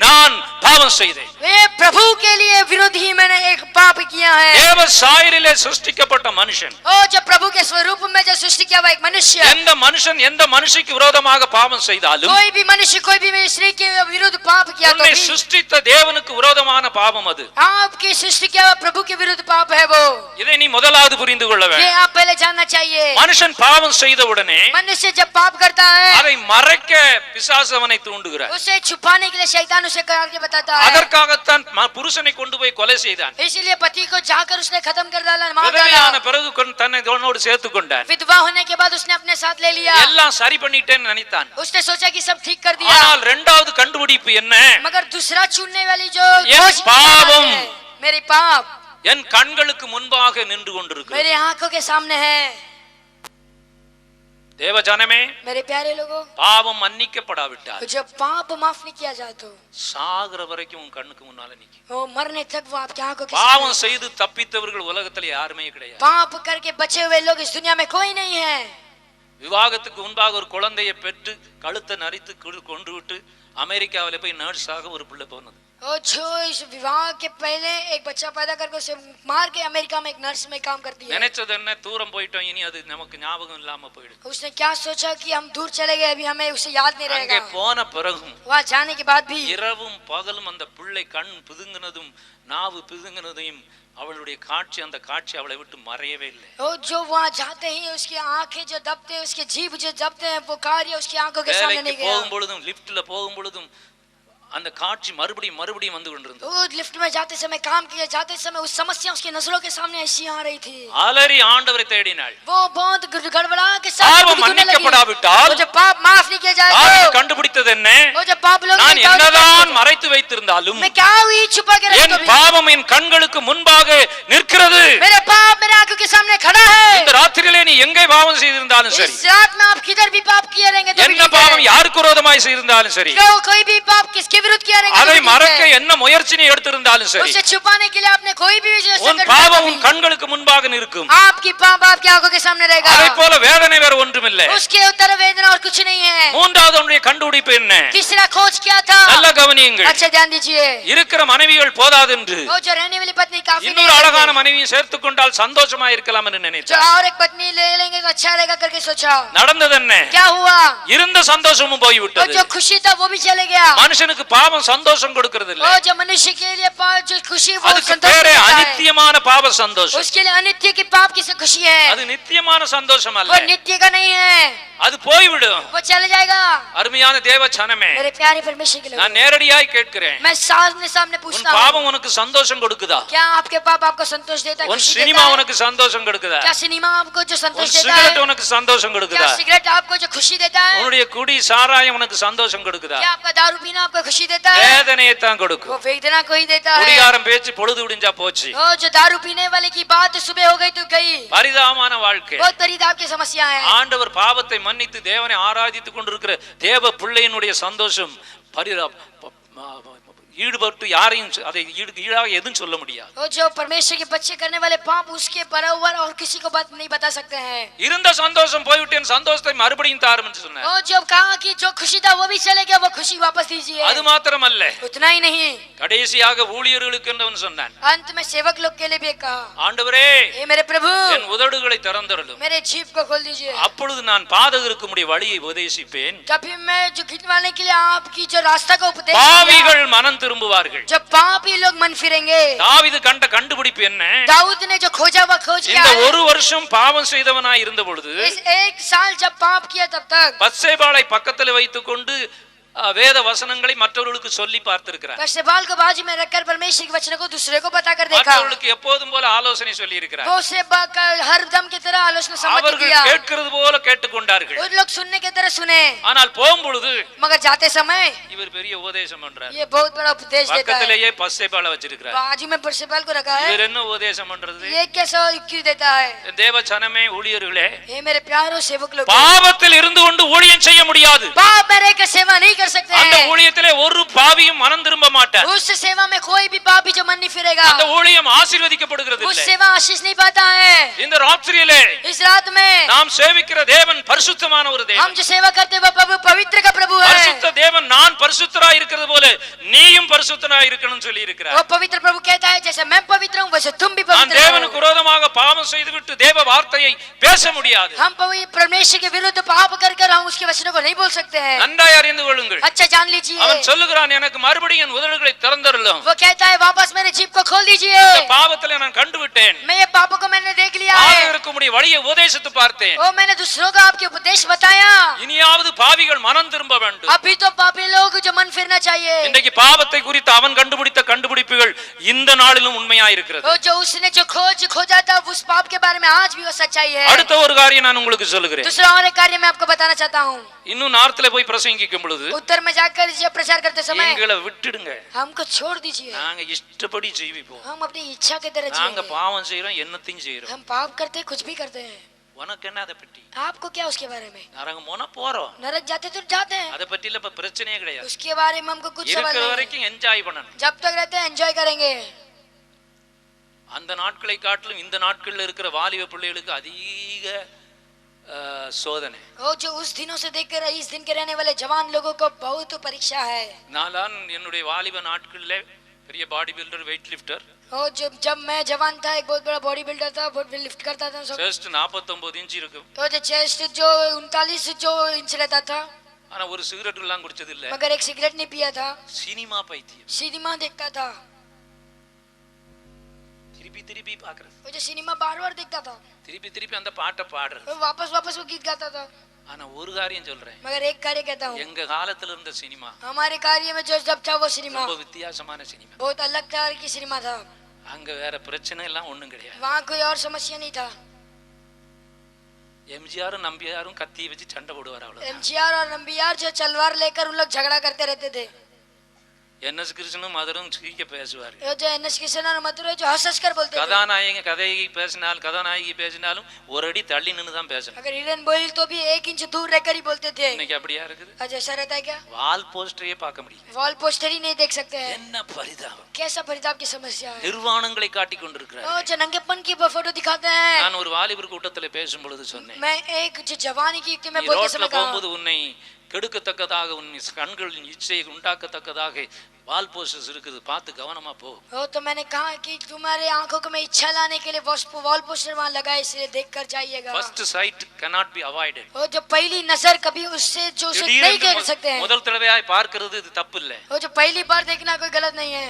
நான் பாவம் செய்தேன். वे प्रभु के लिए विरोधी मैंने एक पाप किया है। தேவ சாயலிலே சிருஷ்டிக்கப்பட்ட மனுஷன், ओ जो प्रभु के स्वरूप में जो सृष्टि किया हुआ एक मनुष्य, எந்த மனுஷன் எந்த மனுஷிக்கு விரோதமாக பாவம் செய்தாலும் कोई भी मनुष्य कोई भी स्त्री के विरुद्ध पाप किया तो உன்னை भी சிருஷ்டித்த தேவனுக்கு விரோதமான பாவம் அது. आपकी सृष्टि किया हुआ प्रभु के विरुद्ध पाप है वो। இதை நீ முதலாவது புரிந்து கொள்ள ये வேண்டும். आप पहले जानना चाहिए। மனுஷன் பாவம் செய்த உடனே मनुष्य जब पाप करता है, அதை மறைக்க பிசாசு அவனை தூண்டுகிறார். उसे छुपाने के लिए शैतान उसे करके बताता है। அதற்காகத்தான் புருஷனை கொண்டு போய் கொலை செய்தான். इसलिए पति को जाकर उसने खत्म कर डाला, मार डाला। விதவையான பிறகு தன்னை தன்னோடு சேர்த்து கொண்டான். विधवा होने के बाद उसने अपने साथ ले लिया। எல்லாம் சரி பண்ணிட்டேன்னு நினைத்தான். उसने सोचा कि सब ठीक कर दिया। ஆனால் இரண்டாவது கண்டுபிடிப்பு என்ன? मगर दूसरा चुनने वाली जो ये घोषणा पापम। है, मेरे पाप என் கண்களுக்கு முன்பாக நின்று கொண்டிருக்கிறது. मेरे आंखों के सामने है। தேவஜனமே, मेरे प्यारे लोगों, பாவம் மன்னிக்கப்படாவிட்டால் जब पाप माफ नहीं किया जाए तो சாகிற வரைக்கும் உன் கண்ணுக்கு முன்னால நிக்கும். वो मरने तक वो आपकी आंखों के பாவம் सामने। செய்து தப்பித்தவர்கள் உலகத்துல யாருமே கிடையாது. पाप करके बचे हुए लोग इस दुनिया में कोई नहीं है। விவாகத்துக்கு முன்பாக ஒரு குழந்தையை பெற்று கழுத்தை நரித்து கொண்டு விட்டு அமெரிக்காவில போய் நர்ஸாக ஒரு பிள்ளை போனது. और जो इस विवाह के पहले एक बच्चा पैदा करके उसे मार के अमेरिका में एक नर्स में काम करती है। நினைச்சது என்ன? தூரம் போயிட்டோம், இனி அது நமக்கு ஞாபகம் இல்லாம போயிடும். उसने क्या सोचा कि हम दूर चले गए, अभी हमें उसे याद नहीं அங்கே रहेगा। போன பிறகும் वहाँ जाने के बाद भी இரவும் பகலும் அந்த பிள்ளை கண் பிதுங்கினதும் நாவு பிதுங்கினதையும் அவளுடைய காட்சி, அந்த காட்சி அவளை விட்டு மறையவே இல்லை. और जो वहाँ जाते ही उसकी आंखें जो दबते हैं, उसके जीभ जो दबते हैं, वो कार्य उसकी आंखों के सामने नहीं गया। போகும் பொழுதும் லிப்ட்ல போகும் பொழுதும் அந்த காட்சி மறுபடியும் வந்து கொண்டிருந்தது. वो लिफ्ट में जाते समय, काम किए जाते समय उस समस्या उसकी नजरों के सामने ऐसी आ रही थी। அலறி ஆண்டவரை தேடினாள். वो बहुत गड़बड़ा के साथ பாவம் மன்னிக்கப்படாவிட்டால் वो जब पाप माफ नहीं किया जाए தாவீது तो கண்டுபிடித்தது என்ன? वो जब पाप लोग நான் என்னதான் மறைத்து வைத்திருந்தாலும் मैं क्या हुई छुपा के என் பாவம் என் கண்களுக்கு முன்பாக நிற்கிறது. मेरे पाप मेरे आंखों के सामने खड़ा है। இந்த ராத்திரியிலே நீ எங்கே பாவம் செய்திருந்தாலும் சரி, इस रात में आप किधर भी पाप किए रहेंगे तो என்ன பாவம் யாருக்கு விரோதமாய் செய்திருந்தாலும் சரி, कोई भी पाप किसके विरुद्ध किया रहेंगे அதை மறைக்க என்ன முயற்சி நீ எடுத்திருந்தாலும் சரி, उसे छुपाने के लिए आपने कोई भी உன் பாவம் உன் கண்களுக்கு முன்பாக நிற்கும். आपकी पाप आपकी आंखों के सामने रहेगा। அதை போல வேதனை வேற ஒன்றுமில்லை. उसके उत्तर वेदना और कुछ नहीं है। மூன்றாவது அவனுடைய கண்டுபிடிப்பு என்ன? तीसरा खोज क्या था? நல்ல கவனியுங்கள். अच्छा ध्यान दीजिए, இருக்கிற மனைவிகள் போதாது என்று वो जो रहने वाली पत्नी काफी नहीं இன்னொரு है, அழகான மனைவியை சேர்த்துக் கொண்டால் சந்தோஷமா இருக்கலாம் என்று जो நினைத்தார். और एक पत्नी ले लेंगे तो अच्छा रहेगा करके सोचा। நடந்தது என்ன? क्या हुआ? இருந்த சந்தோஷமும் वो போய்விட்டது. जो खुशी था वो भी चले गया। மனுஷனுக்கு பாவம் சந்தோஷம் கொடுக்கிறது वो இல்லை. जो मनुष्य के लिए जो खुशी वो அதுக்கு संतोष பேரே देता है, அநித்தியமான பாவ சந்தோஷம். उसके लिए अनित्य की पाप की खुशी है, அது நித்தியமான சந்தோஷம் அல்ல. वो नित्य का नहीं है, அது போய்விடும். वो चले जाएगा। அருமையான தேவ ஜனமே, मेरे प्यारे परमेश्वर के நான் लोग, நேரடியாய் கேட்கிறேன், मैं सामने सामने உன் पूछता हूँ, பாவம் உனக்கு சந்தோஷம் கொடுக்குதா? क्या आपके पाप आपको संतोष देता है, உன் खुशी சினிமா देता है? உனக்கு சந்தோஷம் கொடுக்குதா? क्या सिनेमा आपको जो உன் संतोष देता சிகரெட் है? உனக்கு சந்தோஷம் क्या கொடுக்குதா? सिगरेट आपको जो खुशी देता है? உன்னுடைய குடி சாராயம் உனக்கு சந்தோஷம் கொடுக்குதா? क्या आपका दारू पीना आपको खुशी देता है? வேதனையை தான் वो கொடுக்கும். वेदना को ही देता है। குடிகாரம் பேச்சு பொழுது விடிஞ்சா போச்சு. वो जो दारू पीने वाले की बात सुबह हो गई तो गई, பரிதாபமான வாழ்க்கை. बहुत परिताप की समस्या है। ஆண்டவர் பாவத்தை மன்னித்து தேவனை ஆராதித்துக் கொண்டிருக்கிற தேவ பிள்ளையினுடைய சந்தோஷம் ஈடுபட்டு யாரையும் அதை ஈடாக எதுவும் சொல்ல முடியாது. वो जो परमेश्वर के बच्चे करने वाले पाप उसके बराबर और किसी को बात नहीं बता सकते हैं। இருந்த சந்தோஷம் போய்விட்டேன், சந்தோஷத்தை மறுபடியும் தாரும் என்று சொன்னார். वो जो कहा कि जो खुशी था वो भी चले गया, वो खुशी वापस दीजिए। அது மாத்திரமல்ல, उतना ही नहीं, கடைசியாக ஊழியர்களுக்கு என்றவன் சொன்னான், अंत में सेवक लोग के लिए भी कहा, ஆண்டவரே हे मेरे प्रभु, என் உதடுகளை திறந்தருளும், मेरे जीभ को खोल दीजिए, அப்பொழுது நான் பாதகருக்கு முடிய வழியை உபதேசிப்பேன். तभी मैं जो गिनवाने के लिए आपकी जो रास्ता का उपदेश பாவிகள் மனம் திரும்புவார்கள். जब पापी लोग मन फिरेंगे। தாவீது கண்ட கண்டுபிடிப்பு என்ன? दाऊद ने जो खोजा वह खोज किया இந்த है। ஒரு வருஷம் பாவம் செய்தவனாய் இருந்த பொழுது इस एक साल जब पाप किया तब तक பத்சேபாளை பக்கத்தில் வைத்துக் கொண்டு வேத வசனங்களை மற்றவர்களுக்கு சொல்லி பார்த்திருக்கிறார். बशेबाल को बाजू में रखकर परमेश्वर के वचन को दूसरे को बता कर देखा। மற்றவர்களுக்கு எப்போதும் போல ஆலோசனை சொல்லி இருக்கிறார். वो सेबा का हर दम की तरह आलोचना सम्मति அவர்கள் किया। கேட்கிறது போல கேட்டுக்கொண்டார்கள். और लोग सुनने की तरह सुने, ஆனால் போகும் பொழுது मगर जाते समय இவர் பெரிய உபதேசம் பண்றார். ये बहुत बड़ा उपदेश देता है। பக்கத்திலேயே பத்சேபாளை வச்சிருக்கிறார். बाजू में बशेबाल को रखा है, இவர் என்ன உபதேசம் பண்றது? ये कैसा क्यों देता है? தேவ ஜனமே, ஊழியர்களே, ये मेरे प्यारो सेवक लोग, பாவத்தில் இருந்து கொண்டு ஊழியம் செய்ய முடியாது. पाप में रहकर सेवा नहीं कर सकते அந்த हैं। ஊழியத்திலே ஒரு பாவியும் மனம் திரும்ப மாட்டார். उस सेवा में कोई भी पापी जो मन नहीं फिरेगा, அந்த ஊழியம் ஆசீர்வதிக்கப்படுகிறது उस இல்லை. सेवा आशीष नहीं पाता है। இந்த ராத்திரியிலே इस रात में நாம் சேவிக்கிற தேவன் பரிசுத்தமான ஒரு हम தேவன். जो सेवा करते हैं वो प्रभु पवित्र का प्रभु है। பரிசுத்த தேவன் நான் பரிசுத்தராய் இருக்கிறது போல நீயும் பரிசுத்தராய் இருக்கணும்னு சொல்லி இருக்கிறார். वो पवित्र प्रभु कहता है जैसे मैं पवित्र हूँ वैसे तुम भी நான் पवित्र தேவனுக்கு हो। விரோதமாக பாவம் செய்துவிட்டு தேவ வார்த்தையை பேச முடியாது. हम परमेश्वर के विरुद्ध पाप कर हम उसके वचनों को नहीं बोल सकते हैं। நன்றாய் அறிந்து கொள்ளுங்கள். अच्छा जान लीजिए, அவன் சொல்லுகிறான், எனக்கு மறுபடியும் என் உதடுகளை திறந்தருளும். वो कहता है वापस मेरे जीभ को खोल दीजिए। இந்த பாவத்திலே நான் கண்டுவிட்டேன். मैं ये पापों को मैंने देख लिया है। பாவத்திற்கு முடிய வழியை உபதேசித்து பார்த்தேன். वो मैंने दूसरों को आपके उपदेश बताया। இனியாவது பாவிகள் மனம் திரும்ப வேண்டும். अभी तो पापी लोग जो मन फिरना चाहिए। இன்றைக்கு பாவத்தை குறித்து அவன் கண்டுபிடித்த கண்டுபிடிப்புகள் இந்த நாளிலும் உண்மையா இருக்கிறது. वो जो उसने जो खोजा था उस पाप के बारे में आज भी वो सच्चाई है। அடுத்த ஒரு காரியம் நான் உங்களுக்கு சொல்லுகிறேன். दूसरा और एक कार्य मैं आपको बताना चाहता हूँ। இன்னும் நார்த்ல போய் பிரசங்கிக்கும் பொழுது उत्तर में जाकर जब प्रचार करते समय எங்களை விட்டுடுங்க, हमको छोड़ दीजिए, நாங்க இஷ்டப்படி ஜீவிப்போம். हम अपनी इच्छा की तरह நாங்க जिएंगे। பாவம் செய்யறோம், என்னத்தையும் செய்யறோம். हम पाप करते हैं, कुछ भी करते हैं। உனக்கு என்ன அதை பற்றி? आपको क्या उसके बारे में? நரகம் போனா போறோம், नरक जाते तो जाते हैं, அதை பற்றி இல்ல. இப்ப பிரச்சனையே கிடையாது. उसके बारे में हमको कुछ सवाल இருக்கிற नहीं है। வரைக்கும் என்ஜாய் பண்ணணும். जब तक रहते हैं एंजॉय करेंगे। அந்த நாட்களை காட்டிலும் இந்த நாட்கள்ல இருக்கிற வாலிப பிள்ளைகளுக்கு அதிக சோதனை. वो जो उस दिनों से देखकर इस दिन के रहने वाले जवान लोगों को बहुत परीक्षा है। நான் என்னுடைய வாலிப நாட்கள்ல பெரிய பாடி பில்டர், வெயிட் லிஃப்டர். और जब मैं जवान था एक बहुत बड़ा बॉडी बिल्डर था, बहुत लिफ्ट करता था सब। செஸ்ட் 49 இன்ச் இருக்கும். तो जो चेस्ट जो 39 जो इंच रहता था, ஆனா ஒரு சிகரெட் எல்லாம் குடிச்சது இல்ல. मगर एक सिगरेट नहीं पिया था। சினிமா பைத்தியம். सिनेमा देखता था, திருப்பி திருப்பி பாக்குறது. वो जो सिनेमा बार बार देखता था, திருப்பி திருப்பி அந்த பாட்டை பாடுறது. वो वापस वो गीत गाता था। ஆனா ஒரு காரியம் சொல்றேன், मगर एक कार्य कहता हूँ, எங்க காலத்துல இருந்த சினிமா हमारे कार्य में जो जब था वो सिनेमा ரொம்ப வித்தியாசமான சினிமா. बहुत अलग तरह की सिनेमा था। அங்க வேற பிரச்சனை எல்லாம் ஒண்ணும் கிடையாது. वहाँ कोई और समस्या नहीं था। எம்ஜிஆரும் நம்பியாரும் கத்தியை வச்சு சண்டை போடுவார், அவ்வளவு. एमजीआर और नंबियार जो तलवार लेकर उन लोग झगड़ा करते रहते थे। என்எஸ் கிருஷ்ணனும் மதுரும் சீக்க பேசுவார். ये जो एनएस किशन और मधुर जो हंस हंस कर बोलते थे. கதாநாயகி பேசினாலும் ஒரு அடி தள்ளி நின்னு தான் பேசணும். अगर हीरोइन बोली तो भी 1 इंच दूर रहकर ही बोलते थे. இன்னைக்கு அப்படியே இருக்குது. आज ऐसा रहता है क्या? வால் போஸ்டரையே பார்க்க முடியல. वॉल पोस्टर ही नहीं देख सकते हैं. என்ன பரிதாபம். कैसा परिताप की समस्या है. நிர்வாணங்களை காட்டிக் கொண்டிருக்கிறார். ओ जो नंगेपन की फोटो दिखाते हैं. நான் ஒரு வாலிபர் கூட்டத்திலே பேசும் பொழுது சொன்னேன். मैं एक जो जवानी की युक्ति में बोलते समय कहा. போகும்போது உன்னை கெடுக்கத்தக்கதாக உன் கண்களின் இச்சையை உண்டாக்கத்தக்கதாக வால் போஸ்டர்ஸ் இருக்குது, பார்த்து கவனமா போ. ओ तो मैंने कहा कि तुम्हारे आंखों को मैं इच्छा लाने के लिए वॉल पोस्टर वहां लगा है, इसलिए देखकर जाइएगा. First sight cannot be avoided. वो जो पहली नजर कभी उससे जो उसे नहीं कर सकते हैं. முதல் தடவையாய் பார்க்கிறது இது தப்பு இல்ல. वो जो पहली बार देखना कोई गलत नहीं है.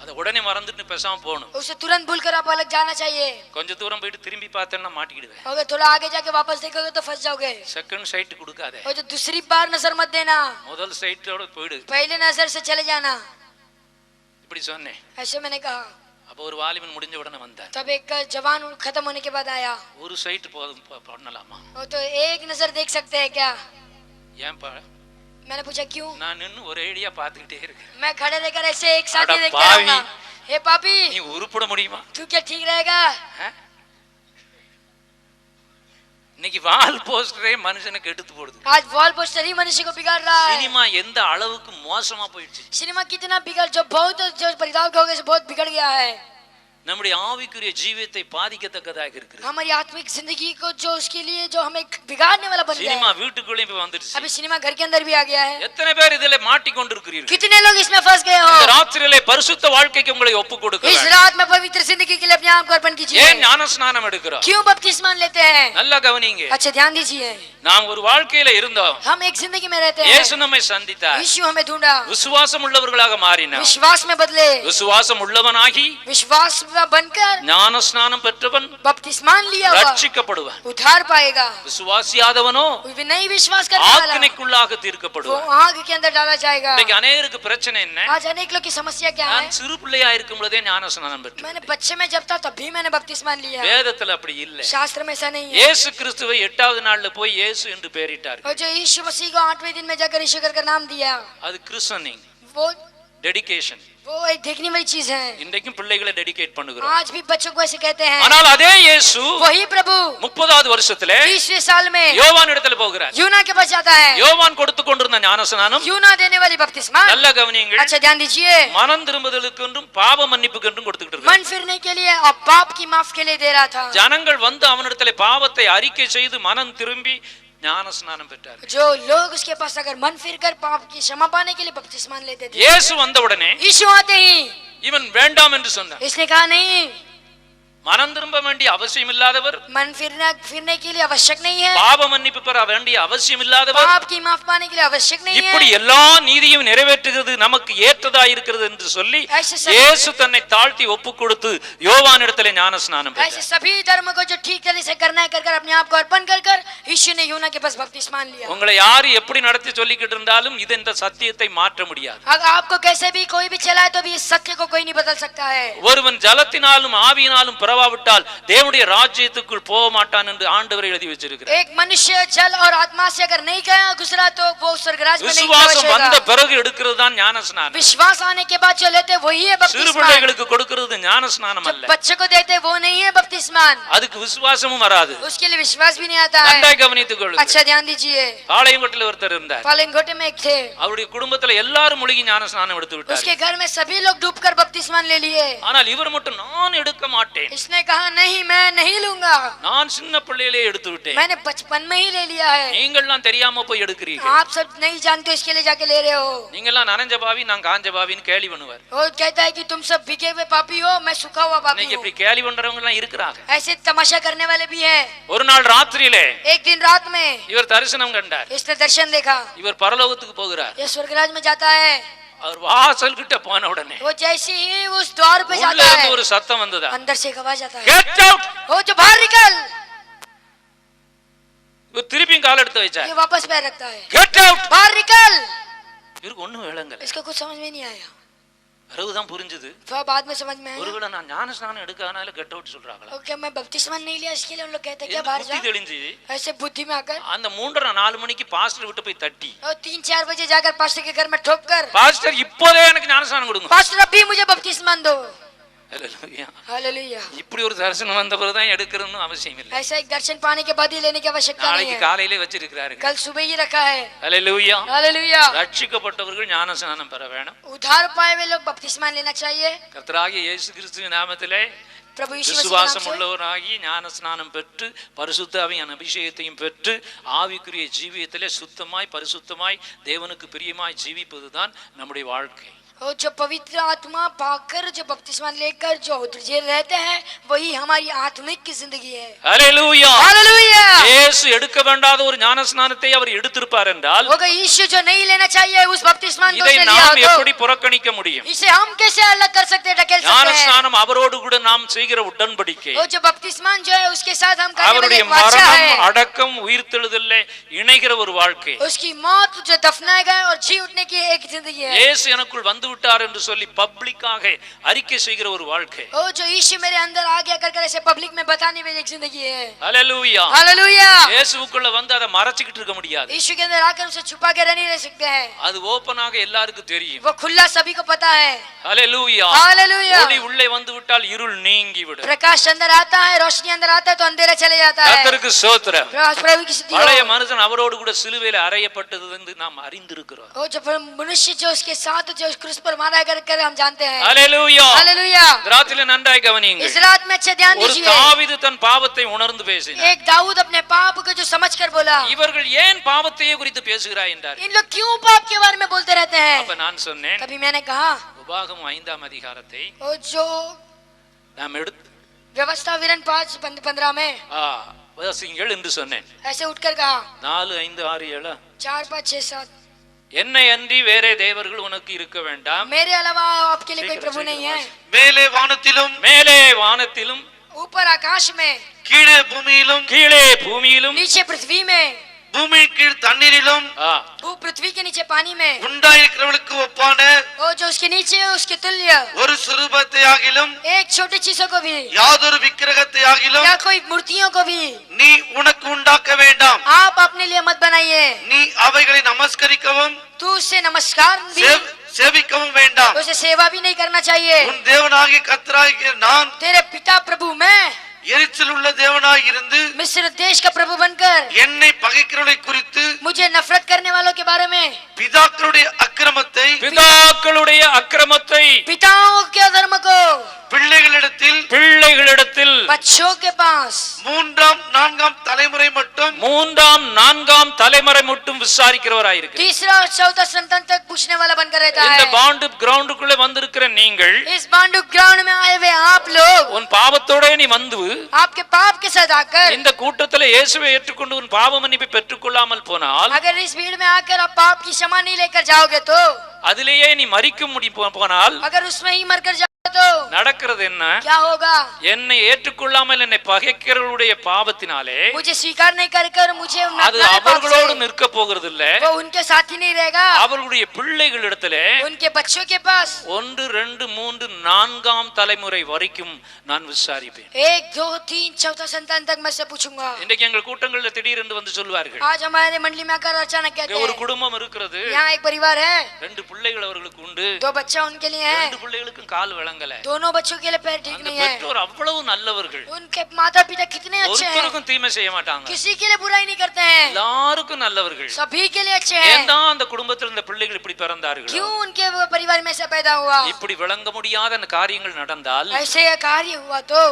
அத உடனே மறந்துட்டு பேசாம போணும். उसे तुरंत भूलकर आप अलग जाना चाहिए. கொஞ்ச தூரம் போயிட்டு திரும்பி பார்த்தேன்னா மாட்டிக்கிடுவே. अगर थोड़ा आगे जाके वापस देखोगे तो फंस जाओगे. செகண்ட் சைட் கொடுக்காதே. वो जो दूसरी बार नजर मत देना. முதல் சைட்டோட போய்டு. पहले नजर से चले जाना. இப்படி சொன்னேன். ऐसे मैंने कहा. அப்ப ஒரு வாலிபன் முடிஞ்ச உடனே வந்தார். तब एक जवान खत्म होने के बाद आया. ஒரு சைட் பண்ணலாமா? वो तो एक नजर देख सकते हैं क्या? ஏன் பா? मैंने पूछा क्यों? நான் இன்னும் ஒரே ஐடியா பார்த்துக்கிட்டே இருக்கேன். मैं खड़े रहकर ऐसे एक साथ ही अरे देखता रहूंगा. हे पापी, நீ உருப்பட முடியுமா? तू क्या ठीक रहेगा? இன்னைக்கு வால் போஸ்டரே மனுஷனை கெடுத்து போடுது. आज वॉल पोस्टर ही मनुष्य को बिगाड़ रहा है. சினிமா எந்த அளவுக்கு மோசமா போயிடுச்சு. सिनेमा कितना बिगड़ जो परिताप हो गया, बहुत बिगड़ गया है. நம்முடைய ஆவிக்குரிய ஜீவியத்தை பாதிக்கத்தக்கதாக இருக்குது. हमारी आत्मिक जिंदगी को जो उसके लिए जो हमें बिगाड़ने वाला बन गया है. சினிமா வீட்டுக்குள்ளே போய் வந்துருச்சு. अभी सिनेमा घर के अंदर भी आ गया है. எத்தனை பேர் இதிலே மாட்டிக்கொண்டிருக்கிறீர்கள்? कितने लोग इसमें फंस गए हो? இந்த ராத்திரியிலே பரிசுத்த வாழ்க்கைக்கு உங்களை ஒப்புக்கொடுக்கிறேன். इस रात में पवित्र जिंदगी के लिए अपने आप को अर्पण कीजिए. ஏன் ஞானஸ்நானம் எடுக்கிறோம்? क्यों बपतिस्मा लेते हैं? நல்லா கவனிங்க. अच्छा ध्यान दीजिए. நாம் ஒரு வாழ்க்கையில இருந்தோம். हम एक जिंदगी में रहते हैं. இயேசு நம்மை சந்தித்தார். यीशु हमें ढूंढा. விசுவாசம் உள்ளவர்களாக மாறினார். विश्वास में बदले. விசுவாசம் உள்ளவனாகி विश्वास में बनकर ஞானஸ்நானம் பெற்றவன் बपतिस्मान लिया हुआ ரட்சிக்கப்படுவான். उद्धार पाएगा. விசுவாசியாதவனோ नहीं विश्वास करने वाला ஆக்கினைக்குள்ளாக वो தீர்க்கப்படுவான். आग के अंदर डाला जाएगा. இன்னைக்கு अनेகருக்கு பிரச்சனை என்ன? आज अनेक लोग की समस्या क्या है? நான் சிறு பிள்ளையா இருக்கும் பொழுதே ஞானஸ்நானம் பெற்றேன். मैंने बच्चे में जब था तभी मैंने बपतिस्मान लिया. வேதத்துல அப்படி இல்ல. शास्त्र में ऐसा नहीं है. இயேசு கிறிஸ்துவை 8வது நாள்ல போய் இயேசு என்று பெயரிட்டார். और जो यीशु मसीह को 8वें दिन में जाकर यीशु कर नाम दिया, அது கிறிஸ்டனிங், वो டெடிகேஷன். वो एक देखने वाली चीज है. இன்றைக்கும் பிள்ளைகளை டெடிகேட் பண்ணுகிறோம். आज भी बच्चों को ऐसे कहते हैं. ஆனால் அதே இயேசு वही प्रभु 30வது வருஷத்திலே 30वें साल में யோவான் இடத்துல போகிறார். यूना के पास जाता है. யோவான் கொடுத்து கொண்டிருந்த ஞானஸ்நானம் यूना देने वाली बपतिस्मा. நல்ல கவனியுங்கள். अच्छा ध्यान दीजिए. மனம் திரும்புதலுக்கென்றும் பாவ மன்னிப்புக்கென்றும் கொடுத்துக்கிட்டு இருக்கார். मन फिरने के लिए और पाप की माफ के लिए दे रहा था. ஜனங்கள் வந்து அவனிடத்திலே பாவத்தை அறிக்கை செய்து மனம் திரும்பி ஞானஸ்நானம் பெற்றார். जो लोग उसके पास अगर मन फिरकर पाप की क्षमा पाने के लिए बपतिस्मा लेते थे. இயேசு வந்த உடனே यीशु आते ही இவன் வேண்டாம் என்று சொன்னார். इसने कहा नहीं. மனம் திரும்ப வேண்டிய அவசியம் இல்லாதவர், मन फिरने के लिए आवश्यक नहीं है. பாவ மன்னிப்பு பெற வேண்டிய அவசியம் இல்லாதவர், पाप की माफ पाने के लिए आवश्यक नहीं है. இப்படி எல்லா நீதியும் நிறைவேற்றுகிறது நமக்கு ஏற்றதா இருக்கிறது என்று சொல்லி இயேசு தன்னை தாழ்த்தி ஒப்புக் கொடுத்து யோவானிடத்திலே ஞானஸ்நானம் ऐसे பெற்றார். सभी धर्म को जो ठीक तरह से करना है कर अपने आप को अर्पण कर यीशु ने यूना के पास बपतिस्मा लिया. உங்களை யாரு எப்படி நடத்தி சொல்லிக்கிட்டு இருந்தாலும் இது இந்த சத்தியத்தை மாற்ற முடியாது. अगर आपको कैसे भी कोई भी चलाए तो भी इस सत्य को कोई नहीं बदल सकता है. ஒருவன் ஜலத்தினாலும் ஆவியினாலும் பிறவாவிட்டால் தேவனுடைய ராஜ்யத்துக்குள் போக மாட்டான் என்று ஆண்டவர் எழுதி வச்சிருக்கிறார். एक मनुष्य जल और आत्मा से अगर नहीं गया गुजरा तो वो स्वर्गराज में नहीं விசுவாசம் வந்த पहुंचेगा. பிறகு எடுக்கிறது தான் ஞானஸ்நானம். विश्वास आने के बाद जो लेते वही है சிறு बपतिस्मा. பிள்ளைகளுக்கு கொடுக்கிறது ஞானஸ்நானம் அல்ல. बच्चे को देते वो नहीं है बपतिस्मा. அதுக்கு விசுவாசமும் வராது. उसके लिए विश्वास भी नहीं आता है. நன்றாய் கவனித்துக் கொள்ளுங்கள். अच्छा ध्यान दीजिए. பாளையங்கோட்டையில் ஒருத்தர் இருந்தார். पालनकोटे में एक थे. அவருடைய குடும்பத்துல எல்லாரும் முழுகி ஞானஸ்நானம் எடுத்து விட்டார். उसके घर में सभी लोग डूबकर बपतिस्मा ले लिए. ஆனால் இவர் மட்டும் நான் எடுக்க மாட்டேன், इसने कहा नहीं मैं नहीं लूंगा. நான் சின்ன பிள்ளையிலே எடுத்து விட்டேன். मैंने बचपन में ही ले लिया है. நீங்கள்லாம் தெரியாம போய் எடுக்கிறீர்கள். आप सब नहीं जानते इसके लिए जाके ले रहे हो. நீங்கள்லாம் நனைஞ்ச பாவி நான் காஞ்ச பாவின்னு கேலி பண்ணுவார். वो कहता है कि तुम सब भीगे हुए पापी हो मैं सूखा हुआ पापी இன்னைக்கு हूँ. இப்படி கேலி பண்றவங்க எல்லாம் இருக்கிறாங்க. ऐसे तमाशा करने वाले भी हैं. ஒரு நாள் ராத்திரியிலே एक दिन रात में இவர் தரிசனம் கண்டார். इसने दर्शन देखा. இவர் பரலோகத்துக்கு போகிறார். ये स्वर्गराज में जाता है. அவர் வாசல் கிட்ட போன உடனே वो जैसे ही उस द्वार पे உள்ள जाता இருந்து है ஒரு சத்தம் வந்ததா, अंदर से एक आवाज आता है கெட் அவுட். वो जो बाहर निकल. இவர் திருப்பியும் கால் எடுத்து வச்சார். ये वापस पैर रखता है. Get out. बाहर निकल. இவருக்கு ஒண்ணும் விளங்கல. इसको कुछ समझ में नहीं आया. பிறகுதான் புரிஞ்சது फिर बाद में समझ में आया ஒருவேளை நான் ஞான ஸ்நானம் எடுக்காதனால கெட் அவுட் சொல்றாங்களா ओके मैं बपतिस्मा नहीं लिया इसके लिए उन लोग कहते हैं क्या बाहर जा தெளிஞ்சு ऐसे बुद्धि में आकर அந்த 3:30-4 மணிக்கு பாஸ்டர் விட்டு போய் தட்டி और 3-4 बजे जाकर पास्टर के घर में ठोक कर பாஸ்டர் இப்போதே எனக்கு ஞான ஸ்நானம் கொடுங்க पास्टर अभी मुझे बपतिस्मा दो ஹalleluya हालेलुया இப்படி ஒரு தரிசனம் வந்த பிறகு தான் எடுக்கணும்னு அவசியம் இல்லை ऐसा एक दर्शन पाने के बाद ही लेने की आवश्यकता नहीं நாளைக்கு है காலையிலே வச்சிருக்காரு कल सुबह ही रखा है ஹalleluya हालेलुया ரட்சிக்கப்பட்டவர்கள் ஞான ஸ்நானம் பெற வேணும் उद्धार पाए हुए लोग बपतिस्मा लेना चाहिए கர்த்தராகிய இயேசு கிறிஸ்துவின் நாமத்திலே प्रभु यीशु मसीह के விசுவாசம் नाम से உள்ளவராகி ஞான ஸ்நானம் பெற்று பரிசுத்த ஆவியின் அபிஷேகத்தையும் பெற்று ஆவிக்குரிய ஜீவியத்திலே சுத்தமாய் பரிசுத்தமாய் தேவனுக்கு பிரியமாய் ஜீவிப்பதுதான் நம்முடைய வாழ்க்கை और जो पवित्र आत्मा पाकर जो बपतिस्मा लेकर जो उतरजे रहते हैं वही हमारी आत्मिक की जिंदगी है ஹalleluya हालेलुया இயேசு எடுக்க வேண்டாத ஒரு ஞான ஸ்நானத்தை அவர் எடுத்திருப்பார் என்றால் होगा यीशु जो नहीं लेना चाहिए उस बपतिस्मा को இதை से लिया நாம் हो எப்படி புறக்கணிக்க முடியும் इसे हम कैसे अलग कर सकते हैं ढकेल ஞான सकते हैं ஸ்நானம் அவரோடு கூட நாம் செய்கிற உடன்படிக்கை वो जो बपतिस्मा जो है उसके साथ हम करने वाले அவருடைய एक वाचा மரணம் है அடக்கம் உயிர்த்தெழுதலே இணைகிற ஒரு வாழ்க்கை उसकी मौत जो दफनाए गए और जी उठने की एक जिंदगी है இயேசு எனக்குள் வந்து விட்டார் என்று சொல்லி பப்ளிக்காக அறிக்கை செய்கிற ஒரு வாழ்க்கை ओ जो यीशु मेरे अंदर आ गया कर ऐसे पब्लिक में बताने वाली एक जिंदगी है ஹalleluya हालेलुया இயேசுவுக்குள்ள வந்து அதை மறைச்சிட்டு இருக்க முடியாது यीशु के अंदर आकर उसे छुपा के नहीं रह सकते हैं அது ஓபனாக எல்லாருக்கும் தெரியும் वो खुला सभी को पता है ஹalleluya हालेलुया ஒளி உள்ளே வந்து விட்டால் இருள் நீங்கி விடும் प्रकाश अंदर आता है रोशनी अंदर आता है तो अंधेरा चले जाता है கர்த்தருக்கு ஸ்தோத்திரம் प्रभु की स्तुति பழைய हो மனுஷன் அவரோடு கூட சிலுவையில் அறையப்பட்டது என்று நாம் அறிந்திருக்கிறோம் ओ जो मनुष्य जो उसके साथ जो क्रूस पर मारा कर हम जानते हैं ஹalleluya हालेलुया ராத்திரில நன்றாய் கவனியுங்கள் इस रात में अच्छे ध्यान ஒரு दीजिए தாவீது தன் பாவத்தை உணர்ந்து பேசினார் एक दाऊद अपने पाप को जो समझ कर बोला இவர்கள் ஏன் பாவத்தையே குறித்து பேசுகிறாய் என்றார் इन लोग क्यों पाप के बारे में बोलते रहते हैं அப்ப நான் சொன்னேன் तभी मैंने कहा உபாகமம் 5ஆம் அதிகாரத்தை वो जो நாம் எடுத்து व्यवस्था विवरण 5:15 में வாசிங்கள் என்று சொன்னேன் ऐसे उठकर कहा 4 5 6 7 4 5 6 7 என்னை அன்றி வேறே தேவர்கள் உனக்கு இருக்க வேண்டாம் मेरे अलावा आपके लिए कोई प्रभु नहीं है மேலே வானத்திலும் மேலே வானத்திலும் ऊपर आकाश में கீழே பூமியிலும் கீழே பூமியிலும் नीचे पृथ्वी में பூமி கீழ் தண்ணீரிலும் वो पृथ्वी के नीचे पानी में உண்டாயிருக்கிறவளுக்கு ஒப்பான वो जो उसके नीचे है उसके तुल्य ஒரு சுரூபத்தை ஆகிலும் एक छोटी चीजों को भी யாதொரு விக்கிரகத்தை ஆகிலும் या कोई मूर्तियों को भी நீ உனக்கு உண்டாக்க வேண்டாம் आप अपने लिए मत बनाइए நீ அவைகளை நமஸ்கரிக்கவும் तू उससे नमस्कार भी சேவிக்கவும் வேண்டாம் उसे सेवा भी नहीं करना चाहिए உன் தேவனாகிய கர்த்தராகிய நான் तेरे पिता प्रभु मैं எரிச்சல் உள்ள தேவனாய் இருந்து मिस्र देश का प्रभु बनकर என்னை பகைக்கிறவளை குறித்து मुझे नफरत करने वालों के बारे में பிதாக்களுடைய அக்கிரமத்தை பிதாக்களுடைய அக்கிரமத்தை पिताओं के अधर्म को பிள்ளைகளிடத்தில் बच्चों के पास 3ஆம் 4ஆம் தலைமுறை மட்டும் 3ஆம் 4ஆம் தலைமுறை மட்டும் விசாரிக்கிறவராயிருக்கு तीसरा और चौथा संतान तक पूछने वाला बनकर रहता இந்த है பாண்டு கிரவுண்டுக்குள்ள வந்திருக்கிற நீங்கள் इस बांडू ग्राउंड में आए हुए आप लोग உன் பாவத்தோட நீ வந்து आपके पाप के साथ आकर இந்த கூட்டத்துல இயேசுவை ஏற்றுக்கொண்டு உன் பாவ மன்னிப்பை பெற்றுக்கொள்ளாமல் போனால் अगर इस भीड़ में आकर आप पाप की क्षमा नहीं लेकर जाओगे तो அதிலேயே நீ மரிக்க போனால் अगर उसमें ही मरकर जाओगे तो நடக்கிறது என்ன क्या होगा என்னை ஏற்றுக்கொள்ளாமல் என்னை பகைக்கிறவருடைய பாவத்தினாலே मुझे स्वीकार नहीं कर मुझे அது அவர்களோடு நிற்க போகிறது இல்ல वो उनके साथ ही नहीं रहेगा அவர்களுடைய பிள்ளைகளிடத்திலே उनके बच्चों के पास 1 2 3 4ஆம் தலைமுறை வரைக்கும் நான் விசாரிப்பேன் 1 2 3 चौथा संतान तक मैं से पूछूंगा இன்னைக்கு எங்கள் கூட்டங்கள்ல திடீரென்று வந்து சொல்வார்கள் आज हमारे मंडली में आकर अचानक कहते ஒரு हैं குடும்பம் இருக்கிறது यहाँ एक परिवार है 2 பிள்ளைகள் அவர்களுக்கு உண்டு 2 बच्चा उनके लिए है 2 பிள்ளைகளுக்கும் கால் விளங்கல दोनों बच्चों के लिए पैर ठीक அந்த नहीं है பெற்றோர் அவ்வளவு நல்லவர்கள் उनके माता पिता कितने अच्छे हैं ஒருத்தருக்கும் தீமை செய்ய மாட்டாங்க किसी के लिए बुराई नहीं करते हैं எல்லாருக்கும் நல்லவர்கள் सभी के लिए अच्छे हैं ஏன் அந்த குடும்பத்தில் இந்த பிள்ளைகள் இப்படி பிறந்தார்கள் क्यों उनके परिवार में ऐसा पैदा हुआ இப்படி விளங்க முடியாத காரியங்கள் நடந்தால் ऐसे कार्य हुआ तो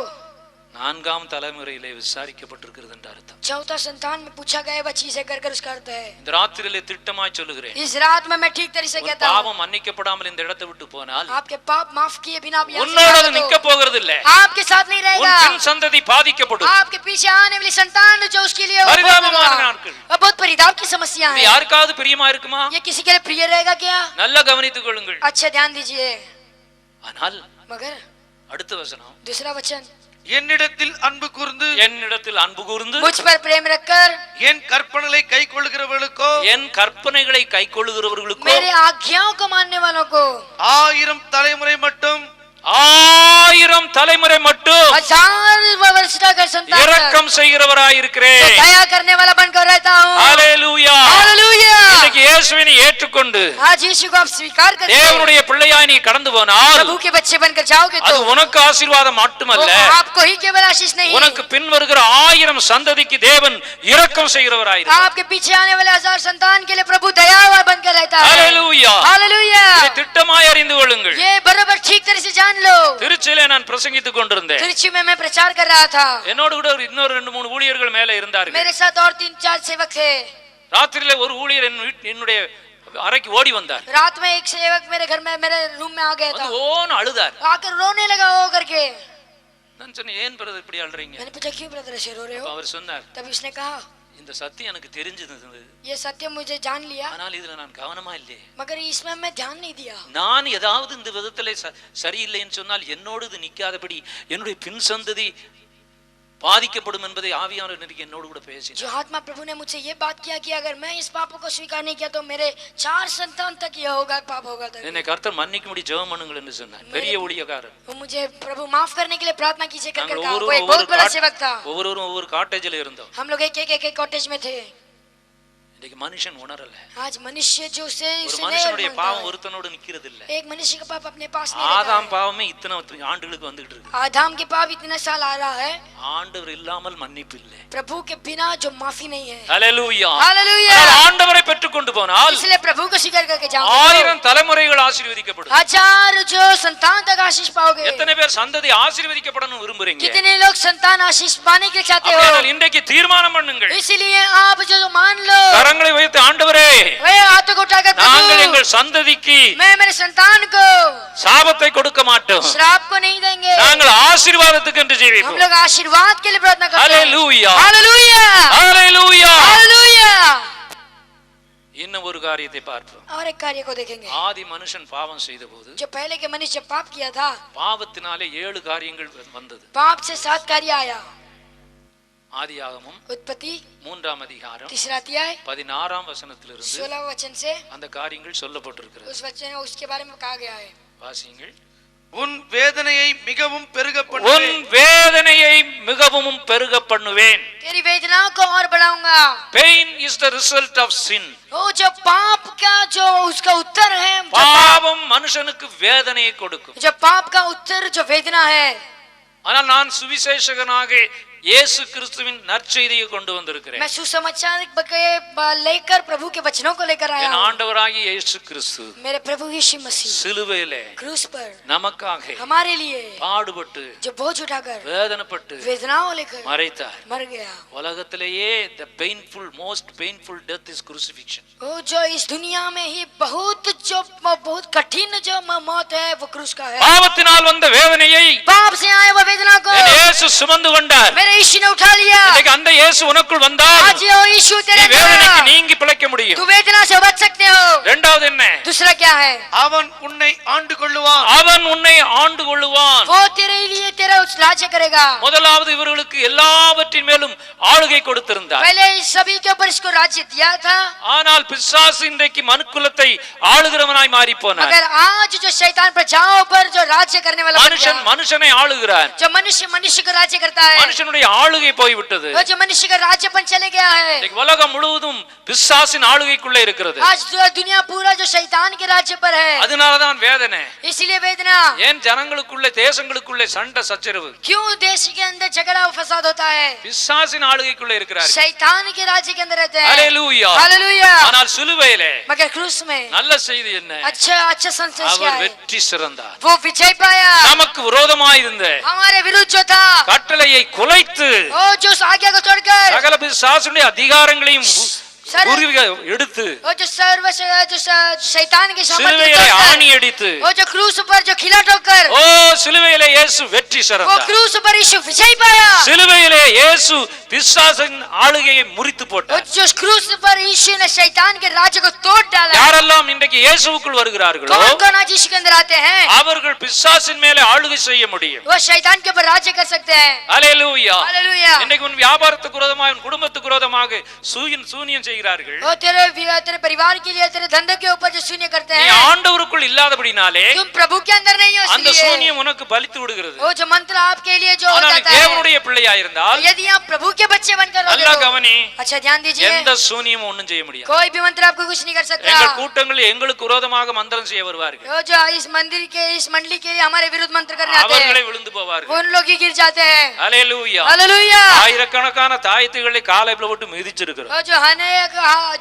4ஆம் தலைமுறையிலே விசாரிக்கப்பட்டிருக்கிறது என்று அர்த்தம் चौथा संतान में पूछा गया वह चीजें कर उसका अर्थ है இந்த ராத்திரியிலே திட்டமாய் சொல்லுகிறேன் इस रात में मैं ठीक तरीके से कहता हूँ பாவம் மன்னிக்கப்படாமல் இந்த இடத்தை விட்டு போனால் आपके पाप माफ किए बिना आप यहाँ से உன்னோட जाओगे நிக்க तो போகிறது இல்ல आपके साथ नहीं உன் रहेगा பின் சந்ததி பாதிக்கப்படும் आपके पीछे आने वाली संतान जो उसके लिए वो परितापமான நாட்கள். बहुत परिताप की समस्या இது है யாருக்காவது பிரியமா இருக்குமா ये किसी के लिए प्रिय रहेगा क्या நல்லா கவனித்துக் கொள்ளுங்கள் अच्छा ध्यान दीजिए ஆனால் मगर அடுத்த வசனம் दूसरा वचन என்னிடத்தில் அன்பு கூர்ந்து என்னிடத்தில் அன்பு கூர்ந்து मुझ पर प्रेम रखकर என் கற்பனைகளை கைக்கொள்ளுகிறவர்களுக்கோ என் கற்பனைகளை கைக்கொள்ளுகிறவர்களுக்கோ मेरे आज्ञाओं को मानने वालों को 1000 தலைமுறை மட்டும் 1000 தலைமுறை மட்டும் 1000 वर्ष तक संतान இரக்கம் செய்கிறவராயிருக்கிறேன். दया करने वाला बनकर रहता हूँ. ஹalleluya. हालेलुया. இன்னைக்கு இயேசுவை நீ ஏற்றுக்கொண்டு आज यीशु को आप स्वीकार करते हैं. தேவனுடைய பிள்ளையாய் நீ கடந்து போனால் प्रभु के बच्चे बनकर जाओगे அது तो உனக்கு ஆசீர்வாதம் மட்டுமல்ல, वो आपको ही केवल आशीष नहीं, உனக்கு பின் வருகிற 1000 சந்ததிக்கு தேவன் இரக்கம் செய்கிறவராயிருக்கிறார். आपके पीछे आने वाले 1000 संतान के लिए प्रभु दयावान बनकर रहता है. ஹalleluya. हालेलुया. இதை திட்டமாய் அறிந்து கொள்ளுங்கள். ये बराबर ठीक तरह से जान लो. திருச்சியிலே நான் பிரசங்கித்துக் கொண்டிருந்தேன். तिरुचि में मैं प्रचार कर रहा था. என்னோடு கூட இன்னொரு 2-3 ஊழியர்கள் மேலே இருந்தார்கள். मेरे साथ और 3-4 सेवक थे. ராத்திரியிலே ஒரு ஊழியர் என்னுடைய அறைக்கு ஓடி வந்தார். रात में एक सेवक मेरे घर में मेरे रूम में आ गया था. வந்து ஓன்னு அழுதார். आकर रोने लगा वो करके. நான் சொன்னேன், ஏன் பிரதர் இப்படி அழுறீங்க? मैंने पूछा क्यों ब्रदर ऐसे रो रहे हो? அவர் சொன்னார், तब उसने कहा இந்த சத்தியம் எனக்கு தெரிஞ்சது, ये सत्य मुझे जान लिया ஆனால் இதுல நான் கவனமா இல்லையே. मगर इसमें मैं ध्यान नहीं दिया. நான் ஏதாவது இந்த விதத்திலே சரியில்லைன்னு சொன்னால் என்னோடு இது நிக்காதபடி என்னுடைய பின் சந்ததி பாதிக்கப்படும் என்பதை ஆவியானவர் எனக்கு என்னோடு கூட பேசினார். जो आत्मा प्रभु ने मुझसे ये बात किया कि अगर मैं इस पापों को स्वीकार नहीं किया तो मेरे 4 संतान तक ये होगा, पाप होगा. என்னை கர்த்தர் மன்னிக்கும்படி ஜெபம் பண்ணுங்கள் என்று சொன்னார். பெரிய ஊழியக்காரர். वो मुझे प्रभु माफ करने के लिए प्रार्थना कीजिए कर நாங்கள் कहा. वो एक बहुत बड़ा सेवक था. ஒவ்வொருவரும் ஒவ்வொரு காட்டேஜில் இருந்தோம். हम लोग एक कॉटेज में थे. இன்னைக்கு மனுஷன் உணரல. आज मनुष्य जो से ஒரு மனுஷனுடைய பாவம் ஒருத்தனோடு நிக்கிறது இல்ல. एक मनुष्य का पाप अपने पास नहीं रहता. ஆதாம் பாவமே இத்தனை ஆண்டுகளுக்கு வந்துட்டு இருக்கு. आदम के पाप इतने साल आ रहा है. ஆண்டவர் இல்லாமல் மன்னிப்பு இல்லை. प्रभु के बिना जो माफी नहीं है. ஹalleluya. हालेलुया. ஆண்டவரை பெற்றுக் கொண்டு போனால் इसलिए प्रभु को स्वीकार करके जाओ. 1000 தலைமுறைகள் ஆசீர்வதிக்கப்படும். 1000 जो संतान तक आशीष पाओगे. எத்தனை பேர் சந்ததி ஆசீர்வதிக்கப்படணும் விரும்புறீங்க? कितने लोग संतान आशीष पाने के चाहते हो? அப்படியானால் இன்றைக்கு தீர்மானம் பண்ணுங்கள். इसलिए आप जो मान लो. கரங்களை வைத்து ஆண்டவரே, वे हाथों को उठाकर நாங்கள் प्रभु, எங்கள் சந்ததிக்கு मैं मेरे संतान को சாபத்தை கொடுக்க மாட்டோம். श्राप को नहीं देंगे. நாங்கள் ஆசீர்வாதத்துக்கு என்று हम ஜீவிப்போம். लोग आशीर्वाद के लिए प्रार्थना करते हैं. ஹalleluya. हालेलुया. ஹalleluya. हालेलुया. இன்னும் ஒரு காரியத்தை பார்ப்போம். और एक कार्य को देखेंगे. ஆதி மனுஷன் பாவம் செய்தபோது जो पहले के मनुष्य जब पाप किया था, பாவத்தினாலே 7 காரியங்கள் வந்தது. पाप से 7 कार्य आया. ஆதியாகமம் उत्पत्ति 3ஆம் அதிகாரம் 3 अध्याय 16ஆம் வசனத்திலிருந்து 16 वचन से அந்த காரியங்கள் சொல்லப்பட்டிருக்கிறது. उस वचन उसके बारे में कहा गया है. வாசியுங்கள். உன் வேதனையை மிகவும் பெருக உன் பண்ணுவேன். வேதனையை மிகவும் பெருக பண்ணுவேன். तेरी वेदनाओं को और बढ़ाऊंगा. Pain is the result of sin. वो जो पाप का जो उसका उत्तर है, பாவம் மனுஷனுக்கு வேதனையை கொடுக்கும். जो पाप का उत्तर जो वेदना है. ஆனால் நான் சுவிசேஷகனாக இயேசு கிறிஸ்துவின் நற்செய்தியை கொண்டு வந்திருக்கிறேன். मैं सुसमाचार लेकर प्रभु के वचनों को लेकर आया என் हूं. ஆண்டவராகிய இயேசு கிறிஸ்து मेरे प्रभु यीशु मसीह சிலுவையிலே क्रूस पर நமக்காக हमारे लिए பாடுபட்டு जो बोझ उठाकर வேதனைப்பட்டு वेदनाओं लेकर மரித்தார். मर गया. உலகத்திலேயே the painful most painful death is crucifixion. वो जो इस दुनिया में ही बहुत कठिन जो मौत है वो क्रूस का है. பாவத்தினால் வந்த வேதனையை पाप से आए वो वेदना को என் இயேசு சுமந்து கொண்டார். मेरे यीशु ने उठा लिया. இன்னைக்கு அந்த இயேசு உனக்குள் வந்தால் आज ये यीशु நீ तेरे வேதனைக்கு अंदर, நீங்கி பிழைக்க முடியும். तू वेदना से बच सकते हो. இரண்டாவது என்ன? दूसरा क्या है? அவன் உன்னை ஆண்டு கொள்ளுவான். அவன் உன்னை ஆண்டு கொள்ளுவான். वो तेरे लिए तेरा राज्य करेगा. முதலாவது இவர்களுக்கு எல்லாவற்றின் மேலும் ஆளுகை கொடுத்திருந்தார். पहले सभी के ऊपर इसको राज्य दिया था. ஆனால் பிசாசு இன்றைக்கு மனுக்குலத்தை ஆளுகிறவனாய் மாறி போனார். मगर आज जो शैतान प्रजाओं पर जो राज्य करने वाला बन மனுஷன் गया, மனுஷனை ஆளுகிறான். जो मनुष्य को राज्य करता है, மனுஷனுடைய ஆளுகை போய்விட்டது. वो जो मनुष्य का राज्यपन चले गया है. இன்னைக்கு உலகம் முழுவதும் பிசாசின் ஆளுகைக்குள்ளே இருக்கிறது. आज दुनिया पूरा जो शैतान के राज्य पर है. அதனாலதான் வேதனை. इसीलिए वेदना. ஏன் ஜனங்களுக்குள்ளே தேசங்களுக்குள்ளே சண்டை சச்சரவு? क्यों देश के अंदर झगड़ा फसाद होता है? பிசாசின் ஆளுகைக்குள்ளே இருக்கிறார். शैतान के राज्य के अंदर रहते हैं. ஹalleluya. हालेलुया. ஆனால் சிலுவையிலே मगर क्रूस में நல்ல செய்தி என்ன? अच्छा संदेश क्या அவர் है? வெற்றி சிறந்தார். वो विजय पाया. நமக்கு விரோதமாய் இருந்த हमारे विरुद्ध जो था, கட்டளையை குலைத்து वो जो उस आज्ञा को तोड़कर சகல பிசாசுடைய அதிகாரங்களையும் குருவியை எடுத்து वो जो शैतान के सामर्थ्य சிலுவையிலே ஆணி அடித்து वो जो क्रूस पर जो खिला ठोकर ஓ சிலுவையிலே இயேசு வெற்றி वो சிறந்தார். क्रूस पर यीशु विजय पाया சிலுவையிலே இயேசு பிசாசின் ஆளுகையை முறித்து वो போட்டார். जो क्रूस पर यीशु ने शैतान के राज्य को तोड़ डाला யாரெல்லாம் இன்றைக்கு இயேசுவுக்குள் வருகிறார்களோ कौन कौन आज यीशु के अंदर आते हैं அவர்கள் பிசாசின் மேலே ஆளுகை செய்ய முடியும். वो शैतान के ऊपर राज्य कर सकते हैं அல்லேலூயா. हालेलुया இன்றைக்கு உன் வியாபாரத்துக்கு விரோதமாக உன் குடும்பத்துக்கு விரோதமாக சூனியம் செய்கிறார்கள். वो तेरे परिवार के लिए तेरे धंधे के ऊपर जो शून्य करते நீ हैं ஆண்டவருக்குள் இல்லாதபடினாலே तुम प्रभु के अंदर नहीं हो அந்த इसलिए சூனியம் உனக்கு பலித்து விடுகிறது. वो जो मंत्र आपके लिए जो हो ஆனால் நீ जाता है தேவனுடைய பிள்ளையாயிருந்தால் यदि आप प्रभु के बच्चे बनकर रहोगे நல்லா तो கவனி, अच्छा ध्यान दीजिए எந்த சூனியமும் ஒண்ணும் செய்ய முடியாது. कोई भी मंत्र आपको कुछ नहीं कर सकता எங்கள் கூட்டங்களில் எங்களுக்கு விரோதமாக மந்திரம் செய்ய வருவார்கள். वो जो इस मंदिर के इस मंडली के लिए हमारे विरुद्ध मंत्र करने आते அவர்களே हैं விழுந்து போவார்கள். उन लोग ही गिर जाते हैं அல்லேலூயா. हालेलुया ஆயிரக்கணக்கான தாயத்துகளை காலையில போட்டு மிதிச்சிருக்கிறோம். वो जो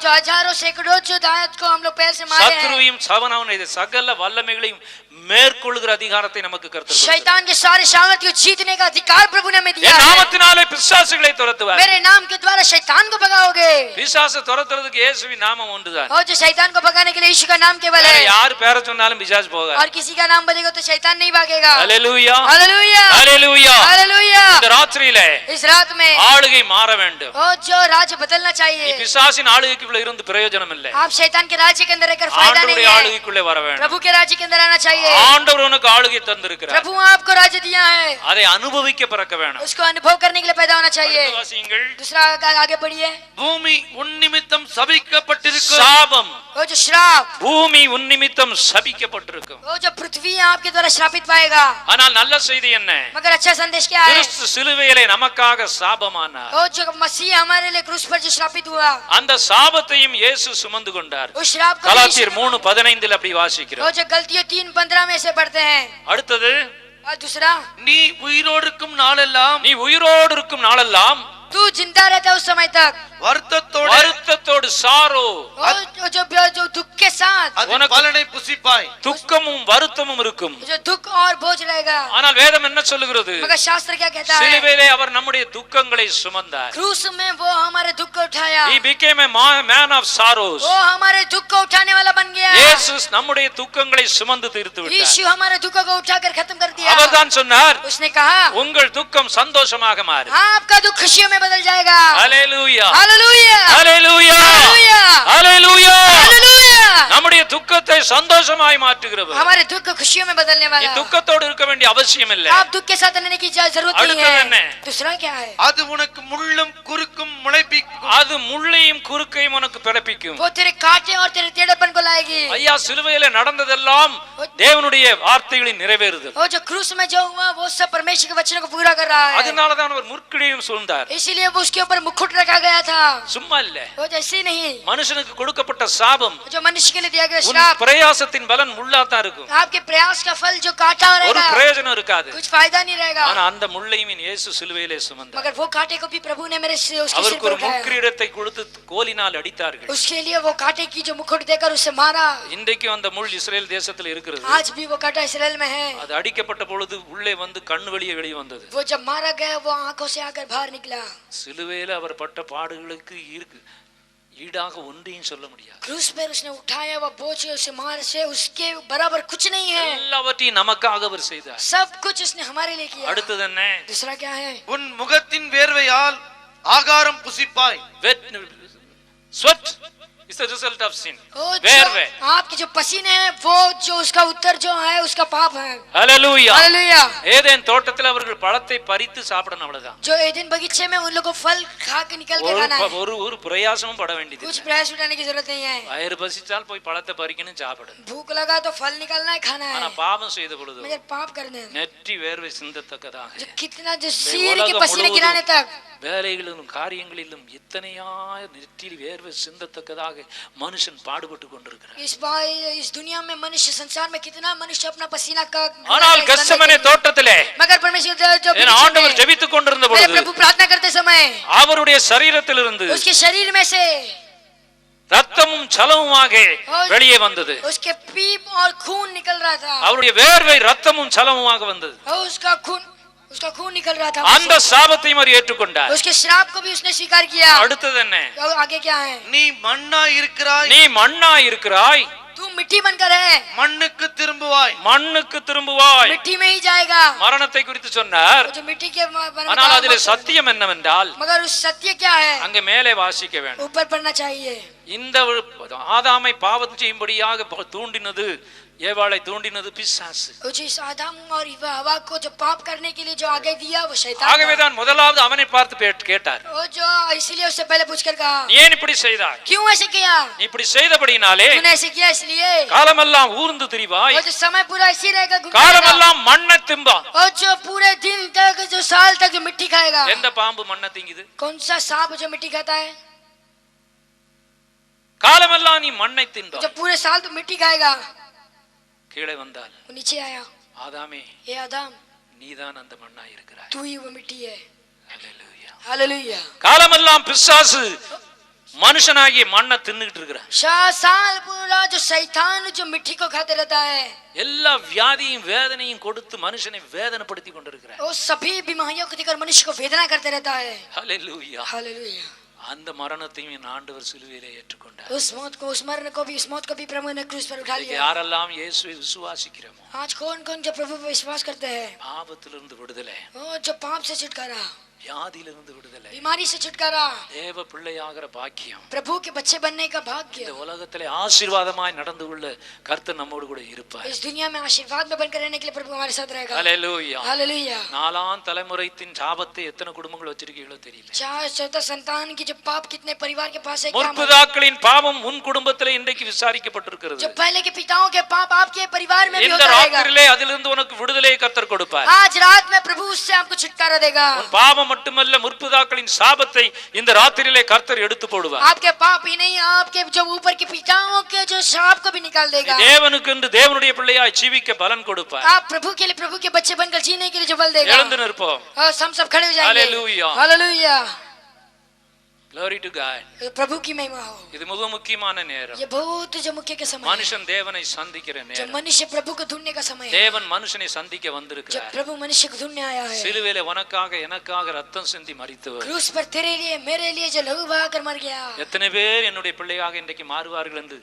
जो हजारों सैकड़ों जो दायत को हम लोग पैर से मारे हैं சத்ருவையும் சவனவன் இது சகல வல்லமைகளையும் மேற்கொள்ளுகிற அதிகாரத்தை நமக்கு கர்த்தர் கொடுத்தார். शैतान के सारे सामर्थ को जीतने का अधिकार प्रभु ने हमें दिया என் है நாமத்தினாலே பிசாசுகளை துரத்துவார். मेरे नाम के द्वारा शैतान को भगाओगे பிசாசு துரத்துறதுக்கு இயேசுவின் நாமம் ஒன்றுதான். और जो शैतान को भगाने के लिए यीशु का नाम केवल வேற है யார் பேரை சொன்னாலும் பிசாசு போகாது. और किसी का नाम बोलेगा तो शैतान नहीं भागेगा அல்லேலூயா. हालेलुया அல்லேலூயா. हालेलुया இந்த ராத்திரியிலே इस रात में ஆளுகை மாற வேண்டும். वो जो राज्य बदलना நீ चाहिए பிசாசின் ஆளுகைக்குள்ள இருந்து பிரயோஜனம் இல்லை. आप शैतान के राज्य के अंदर रहकर फायदा नहीं ஆண்டவருடைய है ஆளுகைக்குள்ளே வர வேண்டும். प्रभु के राज्य के अंदर आना चाहिए ஆண்டவர் உனக்கு ஆளுகை தந்திருக்கிறார். प्रभु आपको राज्य दिया है அதை அனுபவிக்க பிறக்க வேணும். उसको अनुभव करने के लिए पैदा होना चाहिए அடுத்து வாசியுங்கள். दूसरा आगे बढ़िए பூமி உன் நிமித்தம் சபிக்கப்பட்டிருக்கும். சாபம். वो जो श्राप பூமி உன் நிமித்தம் சபிக்கப்பட்டிருக்கும். वो जो पृथ्वी आपके द्वारा श्रापित पाएगा ஆனால் நல்ல செய்தி என்ன? मगर अच्छा संदेश क्या है கிறிஸ்து சிலுவையிலே நமக்காக சாபமானார். वो जो मसीह हमारे लिए क्रूस पर जो श्रापित हुआ அந்த சாபத்தையும் இயேசு சுமந்து கொண்டார். उस श्राप को கலாத்தியர் 3:15 அப்படி வாசிக்கிறோம். वो जो गलतियों 3:15 में से पढ़ते हैं அடுத்தது और दूसरा நீ உயிரோடு இருக்கும் நாளெல்லாம் நீ உயிரோடு இருக்கும் நாளெல்லாம் तू जिंदा रहता है उस समय तक வருத்தத்தோடு வருத்தத்தோடு சாரோ और जो दुख के साथ அதன் பலனை புசிப்பாய். துக்கமும் வருத்தமும் இருக்கும். जो दुख और बोझ रहेगा ஆனால் வேதம் என்ன சொல்லுகிறது? मगर शास्त्र क्या कहता है சிலுவையிலே அவர் நம்முடைய துக்கங்களை சுமந்தார். क्रूस में वो हमारे दुख को उठाया He became a man of sorrows. वो हमारे दुख को उठाने वाला बन गया இயேசு நம்முடைய துக்கங்களை சுமந்து தீர்த்து விட்டார். यीशु हमारे दुखों को उठाकर खत्म कर दिया அவர்தான் சொன்னார், उसने कहा உங்கள் துக்கம் சந்தோஷமாக மாறும். आपका दुख खुशियों में बदल जाएगा ஹalleluya. हालेलुया ஹalleluya. हालेलुया ஹalleluya. हालेलुया நம்முடைய துக்கத்தை சந்தோஷமாய் மாற்றுகிறவர். हमारे दुख को खुशियों में बदलने நீ वाला துக்கத்தோடு இருக்க வேண்டிய அவசியம் இல்லை. आप दुख के साथ रहने की जरूरत नहीं அடுத்தது என்ன? है दूसरा क्या है அது உனக்கு முள்ளும் குறுக்கும் முளைப்பிக்கும். அது முள்ளையும் குறுக்கையும் உனக்கு பிறப்பிக்கும். वो तेरे कांटे और तेरे टेढ़ेपन को लाएगी ஐயா சிலுவையில நடந்ததெல்லாம் தேவனுடைய வார்த்தைகளின் நிறைவேறுதல். वो जो क्रूस में जो हुआ वो सब परमेश्वर के वचनों को पूरा कर रहा है அதனால தான் அவர் முற்கிடையும் சூழ்ந்தார். इसीलिए वो उसके ऊपर मुकुट रखा गया था சும்மா இல்ல. वो जैसे नहीं மனுஷனுக்கு கொடுக்கப்பட்ட சாபம் जो मनुष्य के लिए दिया गया உன் श्राप பிரயாசத்தின் பலன் முள்ளாத்தான் இருக்கும். आपके प्रयास का फल जो काटा ஒரு रहेगा பிரயோஜனம் இருக்காது. कुछ फायदा नहीं रहेगा ஆனா அந்த முள்ளையும் இயேசு சிலுவையிலே சுமந்தார். मगर वो कांटे को भी प्रभु ने मेरे से उसके सिर அவருக்கு पर ஒரு उठाया முக்கிரீடத்தை கொடுத்து கோலினால் அடித்தார்கள். उसके लिए वो कांटे की जो मुकुट देकर उसे मारा இன்றைக்கும் அந்த முள் இஸ்ரேல் தேசத்தில் இருக்கிறது. आज भी वो कांटा इसराइल में है அது அடிக்கப்பட்ட பொழுது உள்ளே வந்து கண்ணு வெளியே வந்தது. वो जब मारा गया वो आंखों से आकर बाहर निकला சிலுவையில அவர் பட்ட பாடுகளுக்கு ஈடாக ஒன்றையும் சொல்ல முடியாது. क्रूस पर उसने उठाया वो बोझ उसे मार से उसके बराबर कुछ नहीं है எல்லாவற்றையும் நமக்காக அவர் செய்தார். सब कुछ उसने हमारे लिए किया அடுத்தது என்ன? दूसरा क्या है உன் முகத்தின் வேர்வையால் ஆகாரம் புசிப்பாய். sweat is the result of sin. वो வேர்வை. जो आपके जो पसीने हैं वो जो उसका उत्तर जो है उसका पाप है ஹalleluya. हालेलुया ஏதேன் தோட்டத்தில் அவர்கள் பழத்தை பறித்து சாப்பிடணும் அவ்வளவுதான். जो एदेन बगीचे में उन लोगों को फल खा के निकल के खाना है ஒரு பிரயாசமும் பட வேண்டியது. कुछ प्रयास उठाने की जरूरत नहीं है வயிறு பசிச்சால் போய் பழத்தை பறிக்கணும் சாப்பிடணும். भूख लगा तो फल निकालना है खाना ஆனா है பாவம் செய்த பொழுது मगर पाप करने हैं நெற்றி வேர்வை சிந்தத்தக்கதாக जो कितना जो सिर के पसीने गिराने तक வேலைகளிலும் காரியங்களிலும் இத்தனையாய் நெற்றியில் வேர்வை சிந்தத்தக்கதாக மனுஷன் பாடுபட்டு கொண்டிருக்கிறார். इस दुनिया में मनुष्य संसार में कितना मनुष्य अपना पसीना का ஆனால் கெத்செமனே தோட்டத்திலே मगर परमेश्वर जो என் ஆண்டவர் ஜெபித்துக் கொண்டிருந்த मेरे பொழுது प्रभु प्रार्थना करते समय அவருடைய சரீரத்திலிருந்து उसके शरीर में से ரத்தமும் சலமுமாக வெளியே வந்தது. उसके पीप और खून निकल रहा था அவருடைய வேர்வை ரத்தமும் சலமுமாக வந்தது. और उसका खून उसका खून निकल रहा था அந்த சாபத்தையும் அவர் ஏற்றுக்கொண்டார். उसके श्राप को भी उसने स्वीकार किया। அடுத்தது என்ன? तो आगे क्या है? நீ மண்ணா இருக்கிறாய், நீ மண்ணா இருக்கிறாய், तू मिट्टी बनकर है, மண்ணுக்கு திரும்புவாய், மண்ணுக்கு திரும்புவாய். मिट्टी में ही जाएगा। மரணத்தை குறித்து சொன்னார். जो मिट्टी के ஆனால் அதிலே சத்தியம் என்னவென்றால் मगर उस सत्य क्या है? அங்க மேலே வாசிக்க வேண்டும். ऊपर पढ़ना चाहिए। இந்த ஆதாமை பாவம் செய்யும்படியாக தூண்டினது, ஏவாளை தூண்டினது பிசாசு. जिस आदम और हवा को जो पाप करने के लिए जो आगे दिया वो शैतान। ஆகவேதான் முதலாவது அவனை பார்த்து கேட்டார், वो जो इसलिए उससे पहले पूछकर कहा, நீ ஏன் இப்படி செய்தாய்? क्यों ऐसे किया? நீ இப்படி செய்தபடினாலே तूने ऐसे किया इसलिए। காலமெல்லாம் ஊர்ந்து திரிவாய், वो जो समय पूरा इसी रहेगा, घूमता रहेगा। காலமெல்லாம் மண்ணை திம்பான். और जो पूरे दिन तक जो साल तक जो मिट्टी खाएगा। எந்த பாம்பு மண்ணை திங்குது? कौन सा सांप जो मिट्टी खाता है? காலமெல்லாம் நீ மண்ணை தின்பாய். जो पूरे साल तो मिट्टी खाएगा। கீழே வந்தால் वो नीचे आया, ஆதாமே ये आदम நீதான் அந்த மண்ணாய் இருக்கிறாய். तू ही वो मिट्टी है। ஹல்லேலூயா. हालेलुया। காலமெல்லாம் பிசாசு மனுஷனாகிய மண்ணை தின்னுகிட்டு இருக்கிறான். साल पूरा जो शैतान जो मिट्टी को खाते रहता है, எல்லா வியாதியும் வேதனையும் கொடுத்து மனுஷனை வேதனைப்படுத்தி கொண்டிருக்கிறார். वो सभी बीमारियों को देकर मनुष्य को वेदना करते रहता है। ஹல்லேலூயா. हालेलुया। அந்த மரணத்தையும் என் ஆண்டவர் சிலுவையிலே ஏற்றுக்கொண்டார். उस मौत को, उस मरण को भी, उस मौत को भी प्रभु ने क्रूस पर उठा लिया। யாரெல்லாம் இயேசுவை விசுவாசிக்கிறோமோ आज कौन कौन जो प्रभु पर विश्वास करते हैं, பாவத்திலிருந்து விடுதலை, वो जो पाप से छुटकारा, வியாதியிலிருந்து விடுதலை, बीमारी से छुटकारा, தேவ பிள்ளையாகிற பாக்கியம், प्रभु के बच्चे बनने का भाग्य, இந்த உலகத்திலே ஆசீர்வாதமாய் நடந்து கொள்ள கர்த்தர் நம்மோடு கூட இருப்பார். इस दुनिया में आशीर्वाद में बनकर रहने के लिए प्रभु हमारे साथ रहेगा। ஹல்லேலூயா. हालेलुया। நாலாம் தலைமுறையின் சாபத்தை எத்தனை குடும்பங்கள் வச்சிருக்கீங்களோ தெரியல. चार चौथा संतान की जो पाप कितने परिवार के पास है, क्या मालूम? முற்பிதாக்களின் பாவம் உன் குடும்பத்திலே இன்றைக்கு விசாரிக்கப்பட்டிருக்கிறது. जो पहले के पिताओं के पाप आपके परिवार में भी இந்த होता रहेगा। ராத்திரியிலே அதிலிருந்து உனக்கு விடுதலையை கர்த்தர் கொடுப்பார். आज रात में प्रभु उससे आपको छुटकारा देगा। உன் பாவம் மட்டுமல்ல, முற்பிதாக்களின் சாபத்தை இந்த ராத்திரியிலே கர்த்தர் எடுத்து போடுவார். आपके पाप ही नहीं, आपके जो ऊपर के पिताओं के जो शाप को भी निकाल देगा। தேவனுக்கு என்று தேவனுடைய பிள்ளையாய் ஜீவிக்க பலன் கொடுப்பார். आप प्रभु के लिए, प्रभु के बच्चे बनकर जीने के लिए जो बल देगा। எழுந்து நிற்போம். और हम सब खड़े हो जाएंगे। Hallelujah. Hallelujah. Glory to God. प्रभु की महिमा हो। இது மிக முக்கியமான நேரம். ये बहुत जो मुख्य के समय है, மனுஷன் தேவனை சந்திக்கிற जब நேரம். मनुष्य प्रभु को ढूंढने का समय है, தேவன் மனுஷனை சந்திக்க जब வந்திருக்கிறார். प्रभु मनुष्य को ढूंढने आया है। சிலுவையிலே உனக்காக எனக்காக ரத்தம் சிந்தி மரித்தவர். क्रूस पर तेरे लिए मेरे लिए जो लहू बहाकर मर गया। எத்தனை பேர் என்னுடைய பிள்ளையாக இன்றைக்கு மாறுவார்கள் என்று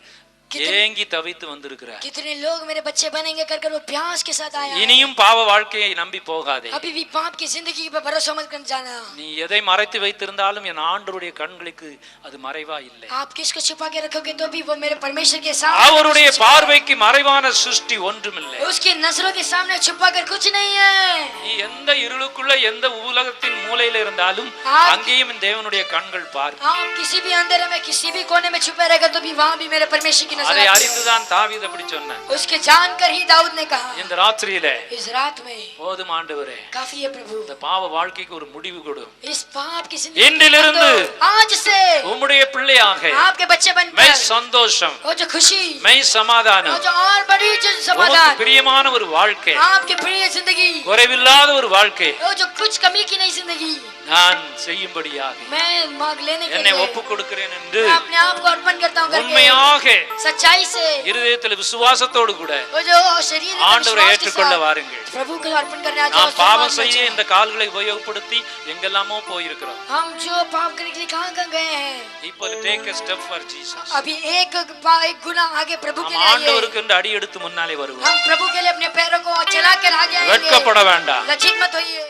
ஏங்கி தவித்து வந்திருக்கிறார். कितने लोग मेरे बच्चे बनेंगे कर वो प्यास के साथ आया है। இனியும் பாவ வாழ்க்கையை நம்பி போகாதே. अभी भी पाप की जिंदगी पर भरोसा मत कर जाना। நீ எதை மறைத்து வைத்திருந்தாலும் என் ஆண்டவருடைய கண்களுக்கு அது மறைவா இல்லை. आप किसको छुपा के रखोगे तो भी वो मेरे परमेश्वर के सामने, அவருடைய பார்வைக்கு மறைவான சிருஷ்டி ஒன்றுமில்லை. उसकी नजरों के सामने छुपा कर कुछ नहीं है। நீ எந்த இருளுக்குள்ள எந்த உலகத்தின் மூலையில இருந்தாலும் அங்கேயும் இந்த தேவனுடைய கண்கள் பார். आप किसी भी अंधेरे में, किसी भी कोने में छुपे रहेगा तो भी वहाँ भी मेरे परमेश्वर की அதை नजर। அறிந்துதான் தாவீது அப்படி சொன்னான். उसके जानकर ही दाऊद ने कहा, இந்த ராத்திரியிலே इस रात में போதும் ஆண்டவரே, काफी है प्रभु, இந்த பாவ வாழ்க்கைக்கு ஒரு முடிவு கொடு. इस पाप की जिंदगी இன்றிலிருந்து आज से உம்முடைய பிள்ளையாக आपके बच्चे மெய் बनकर சந்தோஷம், वो जो खुशी, மெய் वो சமாதானம், जो और बड़ी जो உமக்கு समाधान, பிரியமான ஒரு வாழ்க்கை, आपके प्रिय जिंदगी, குறைவில்லாத ஒரு வாழ்க்கை वो जो कुछ कमी की नहीं जिंदगी நான் செய்யும்படியாக मैं मांग लेने के என்னை लिए ஒப்புக் கொடுக்கிறேன் என்று मैं अपने आप को अर्पण करता हूँ करके உண்மையாக सच्चाई से, இருதயத்தில் விசுவாசத்தோடு கூட वो जो शरीर में ஆண்டவரை विश्वास के ஏற்றுக்கொள்ள साथ வாருங்கள். प्रभु को अर्पण करने आ जाओ। நாம் பாவம் செய்ய இந்த கால்களை உபயோகப்படுத்தி எங்கெல்லாமோ போயிருக்கிறோம். हम जो पाप करने के लिए कहाँ गए हैं, இப்போ take a step for Jesus. अभी एक गुना आगे प्रभु के நாம் लिए आइए। ஆண்டவருக்கு என்று அடி எடுத்து முன்னாலே வருவோம். हम प्रभु के लिए अपने पैरों को चला कर आगे आएंगे। வெட்கப்பட வேண்டாம். लज्जित मत होइए।